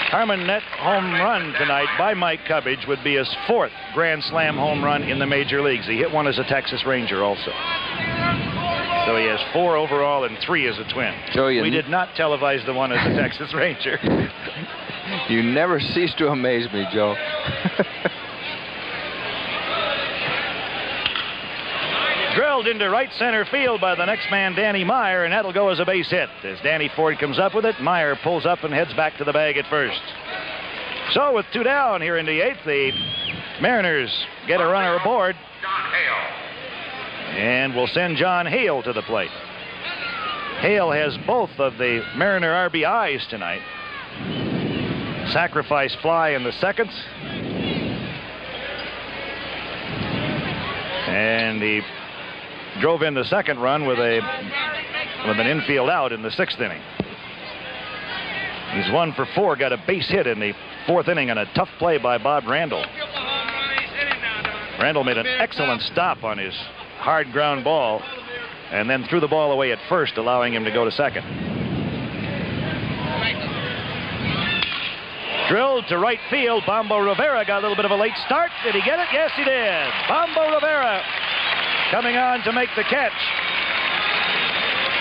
Harmon net home run tonight by Mike Cubbage would be his 4th Grand Slam home run in the major leagues. He hit one as a Texas Ranger also. So he has 4 overall and 3 as a Twin. So we did not televise the one as a Texas Ranger. You never cease to amaze me, Joe. Drilled into right center field by the next man, Danny Meyer, and that'll go as a base hit. As Danny Ford comes up with it, Meyer pulls up and heads back to the bag at first. So with 2 down here in the 8th, the Mariners get a runner aboard. And will send John Hale to the plate. Hale has both of the Mariner RBIs tonight. Sacrifice fly in the 2nd. And he drove in the 2nd run with an infield out in the 6th inning. He's 1 for 4, got a base hit in the 4th inning on a tough play by Bob Randall. Randall made an excellent stop on his hard ground ball and then threw the ball away at first, allowing him to go to 2nd. Drilled to right field. Bombo Rivera got a little bit of a late start. Did he get it? Yes, he did. Bombo Rivera coming on to make the catch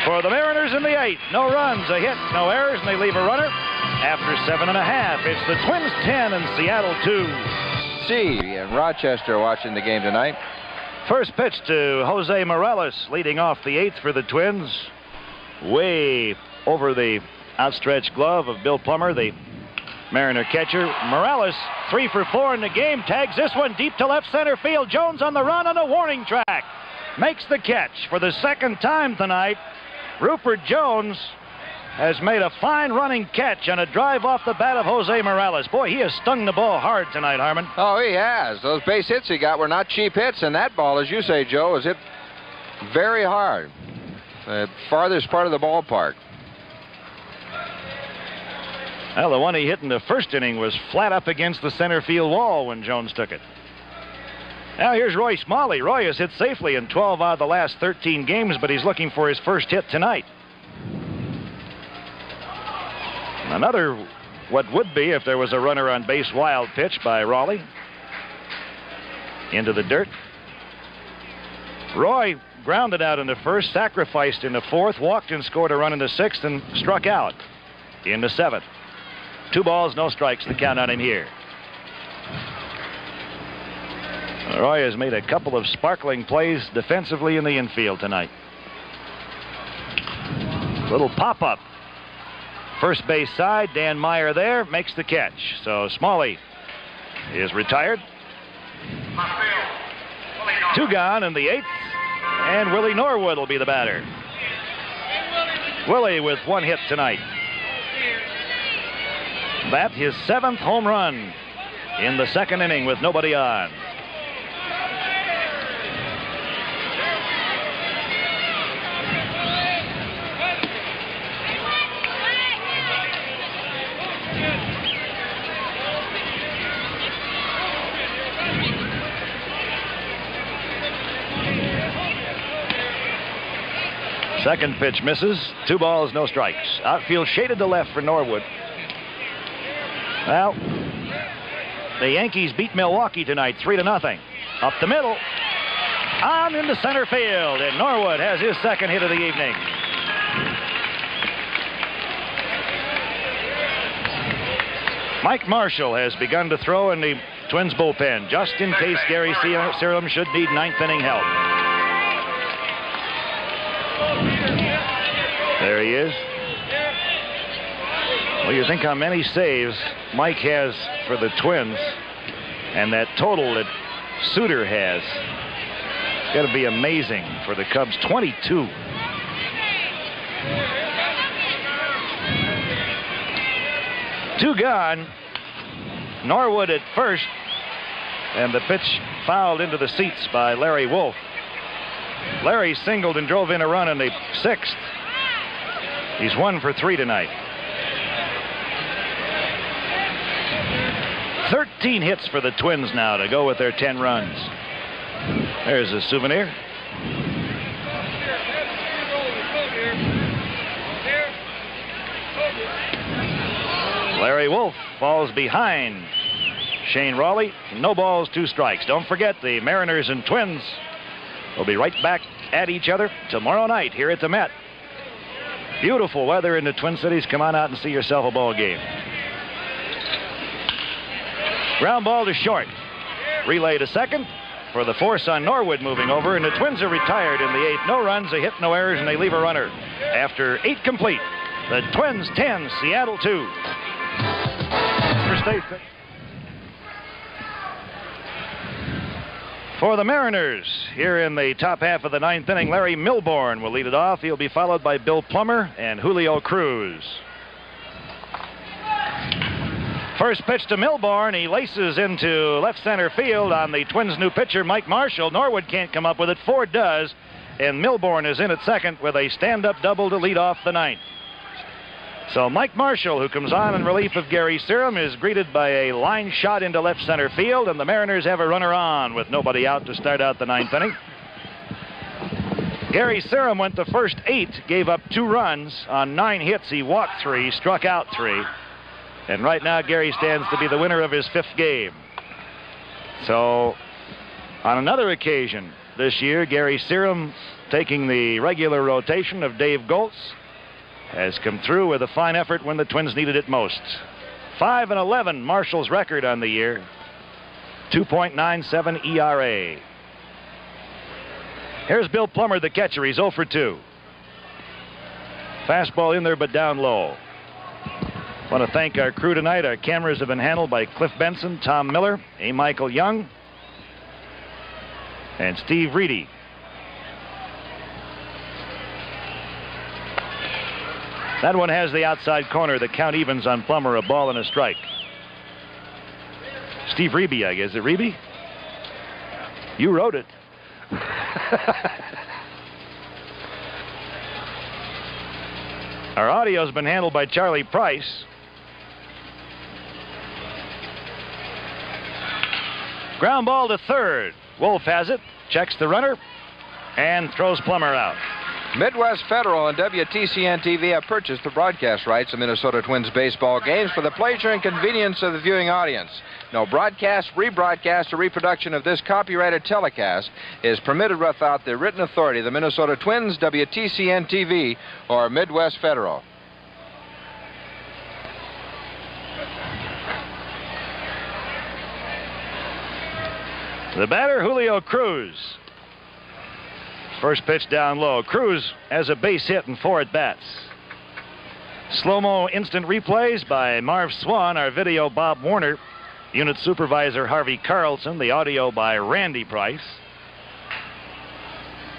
for the Mariners in the 8th. No runs, a hit, no errors, and they leave a runner after 7.5. It's the Twins 10 and Seattle 2. See, and Rochester watching the game tonight. First pitch to Jose Morales, leading off the 8th for the Twins. Way over the outstretched glove of Bill Plummer, the Mariner catcher. Morales, 3 for 4 in the game, tags this one deep to left center field. Jones on the run on a warning track. Makes the catch for the 2nd time tonight. Rupert Jones has made a fine running catch on a drive off the bat of Jose Morales. Boy, he has stung the ball hard tonight, Harmon. Oh, he has. Those base hits he got were not cheap hits, and that ball, as you say, Joe, was hit very hard. The farthest part of the ballpark. Well, the one he hit in the 1st inning was flat up against the center field wall when Jones took it. Now here's Roy Smalley. Roy has hit safely in 12 out of the last 13 games, but he's looking for his first hit tonight. Another, what would be if there was a runner on base, wild pitch by Raleigh. Into the dirt. Roy grounded out in the 1st, sacrificed in the 4th, walked and scored a run in the 6th, and struck out in the 7th. 2 balls, no strikes, the count on him here. Roy has made a couple of sparkling plays defensively in the infield tonight. Little pop-up. First base side, Dan Meyer there, makes the catch. So Smalley is retired. 2 gone in the 8th, and Willie Norwood will be the batter. Willie with 1 hit tonight. That his 7th home run in the 2nd inning with nobody on. Second pitch misses. 2 balls, no strikes. Outfield shaded to left for Norwood. Well, the Yankees beat Milwaukee tonight 3-0. Up the middle. On into center field. And Norwood has his 2nd hit of the evening. Mike Marshall has begun to throw in the Twins bullpen, just in case Gary Serum should need 9th inning help. There he is. Well, you think how many saves Mike has for the Twins, and that total that Suter has. It's got to be amazing for the Cubs. 22. Two gone. Norwood at first, and the pitch fouled into the seats by Larry Wolf. Larry singled and drove in a run in the 6th. He's 1 for 3 tonight. 13 hits for the Twins now to go with their 10 runs. There's a souvenir. Larry Wolf falls behind Shane Rawley. No balls, 2 strikes. Don't forget, the Mariners and Twins will be right back at each other tomorrow night here at the Met. Beautiful weather in the Twin Cities. Come on out and see yourself a ball game. Ground ball to short. Relay to second for the force on Norwood moving over, and the Twins are retired in the 8th. No runs, a hit, no errors, and they leave a runner after 8 complete. The Twins 10, Seattle 2. For the Mariners, here in the top half of the 9th inning, Larry Milbourne will lead it off. He'll be followed by Bill Plummer and Julio Cruz. First pitch to Milbourne. He laces into left center field on the Twins' new pitcher, Mike Marshall. Norwood can't come up with it. Ford does. And Milbourne is in at second with a stand-up double to lead off the 9th. So Mike Marshall, who comes on in relief of Gary Serum, is greeted by a line shot into left center field, and the Mariners have a runner on with nobody out to start out the 9th inning. Gary Serum went the first 8, gave up 2 runs. On 9 hits, he walked 3, struck out 3. And right now, Gary stands to be the winner of his 5th game. So, on another occasion this year, Gary Serum, taking the regular rotation of Dave Goltz, has come through with a fine effort when the Twins needed it most. 5-11, Marshall's record on the year. 2.97 ERA. Here's Bill Plummer, the catcher. He's 0 for 2. Fastball in there, but down low. I want to thank our crew tonight. Our cameras have been handled by Cliff Benson, Tom Miller, A. Michael Young, and Steve Reedy. That one has the outside corner. The count evens on Plummer, a ball and a strike. Steve Reeby, I guess. Is it Reeby? You wrote it. Our audio's been handled by Charlie Price. Ground ball to third. Wolf has it, checks the runner, and throws Plummer out. Midwest Federal and WTCN-TV have purchased the broadcast rights of Minnesota Twins baseball games for the pleasure and convenience of the viewing audience. No broadcast, rebroadcast, or reproduction of this copyrighted telecast is permitted without the written authority of the Minnesota Twins, WTCN-TV, or Midwest Federal. The batter, Julio Cruz. First pitch down low. Cruz has a base hit and 4 at-bats. Slow-mo instant replays by Marv Swan. Our video, Bob Warner. Unit supervisor, Harvey Carlson. The audio by Randy Price.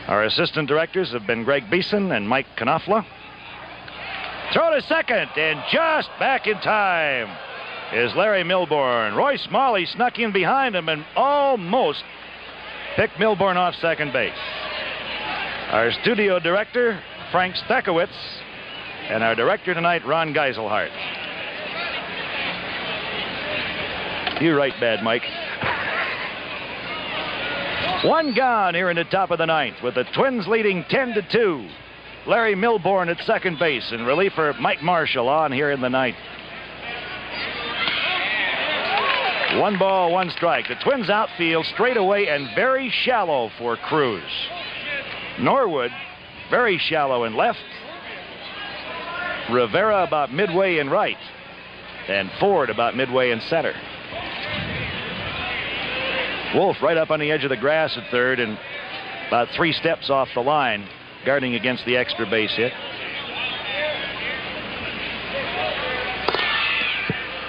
Our assistant directors have been Greg Beeson and Mike Knopfler. Throw to second, and just back in time is Larry Milbourne. Roy Smalley snuck in behind him and almost picked Milbourne off second base. Our studio director, Frank Stakowitz, and our director tonight, Ron Geiselhart. You write bad, Mike. 1 gone here in the top of the 9th, with the Twins leading 10-2. Larry Milbourne at second base, and reliever Mike Marshall on here in the 9th. 1 ball, 1 strike. The Twins outfield straight away and very shallow for Cruz. Norwood, very shallow in left. Rivera about midway in right. And Ford about midway in center. Wolf right up on the edge of the grass at third and about 3 steps off the line, guarding against the extra base hit.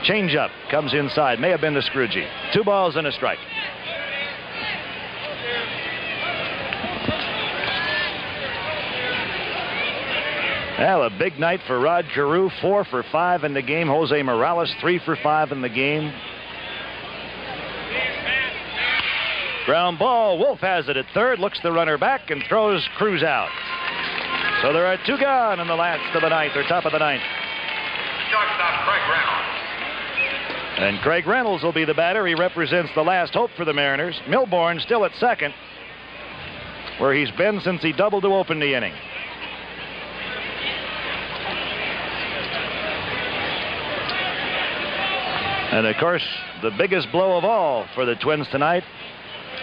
Changeup comes inside. May have been to Scroogey. 2 balls and a strike. Well, a big night for Rod Carew. 4 for 5 in the game. Jose Morales 3 for 5 in the game. Ground ball. Wolf has it at third. Looks the runner back and throws Cruz out. So there are 2 gone in the last of the ninth, or top of the ninth. Shortstop Craig Reynolds. And Craig Reynolds will be the batter. He represents the last hope for the Mariners. Milbourne still at second, where he's been since he doubled to open the inning. And of course, the biggest blow of all for the Twins tonight,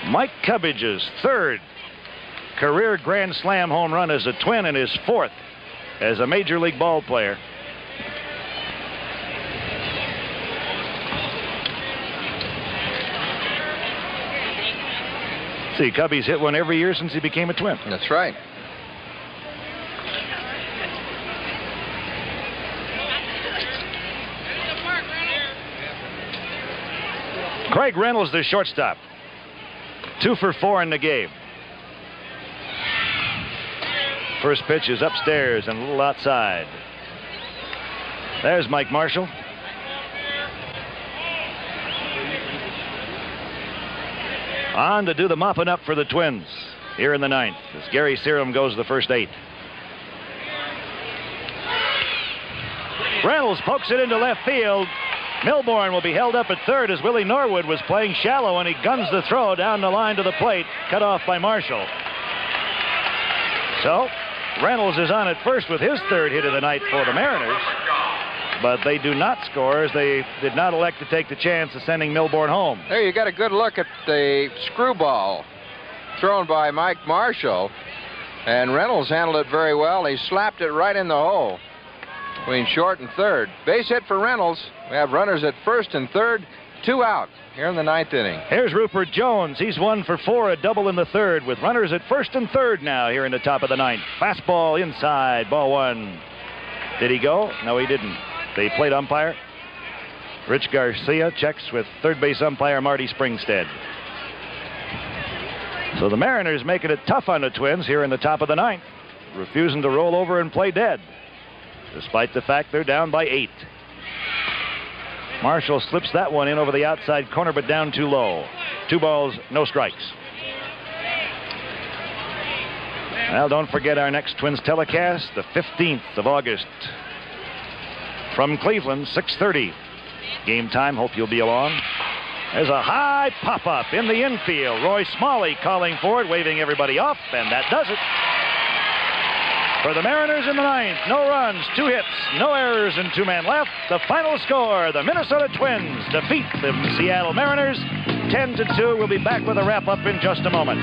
Mike Cubbage's 3rd career Grand Slam home run as a Twin and his 4th as a Major League ball player. See, Cubby's hit one every year since he became a Twin. That's right. Craig Reynolds, the shortstop. 2 for 4 in the game. First pitch is upstairs and a little outside. There's Mike Marshall. On to do the mopping up for the Twins here in the ninth as Gary Serum goes the first 8. Reynolds pokes it into left field. Milbourne will be held up at third as Willie Norwood was playing shallow, and he guns the throw down the line to the plate, cut off by Marshall. So Reynolds is on at first with his 3rd hit of the night for the Mariners, but they do not score as they did not elect to take the chance of sending Milbourne home. There you got a good look at the screwball thrown by Mike Marshall, and Reynolds handled it very well. He slapped it right in the hole between short and third. Base hit for Reynolds. We have runners at first and third, 2 out here in the 9th inning. Here's Rupert Jones. He's 1 for 4, a double in the 3rd, with runners at first and third now here in the top of the 9th. Fastball inside, ball 1. Did he go? No, he didn't. The plate umpire, Rich Garcia, checks with third base umpire Marty Springstead. So the Mariners making it tough on the Twins here in the top of the 9th, refusing to roll over and play dead, despite the fact they're down by 8. Marshall slips that one in over the outside corner, but down too low. 2 balls, no strikes. Well, don't forget our next Twins telecast, the 15th of August. From Cleveland, 6:30. Game time. Hope you'll be along. There's a high pop-up in the infield. Roy Smalley calling for it, waving everybody off, and that does it. For the Mariners in the 9th, no runs, 2 hits, no errors, and 2 men left. The final score, the Minnesota Twins defeat the Seattle Mariners 10-2. We'll be back with a wrap-up in just a moment.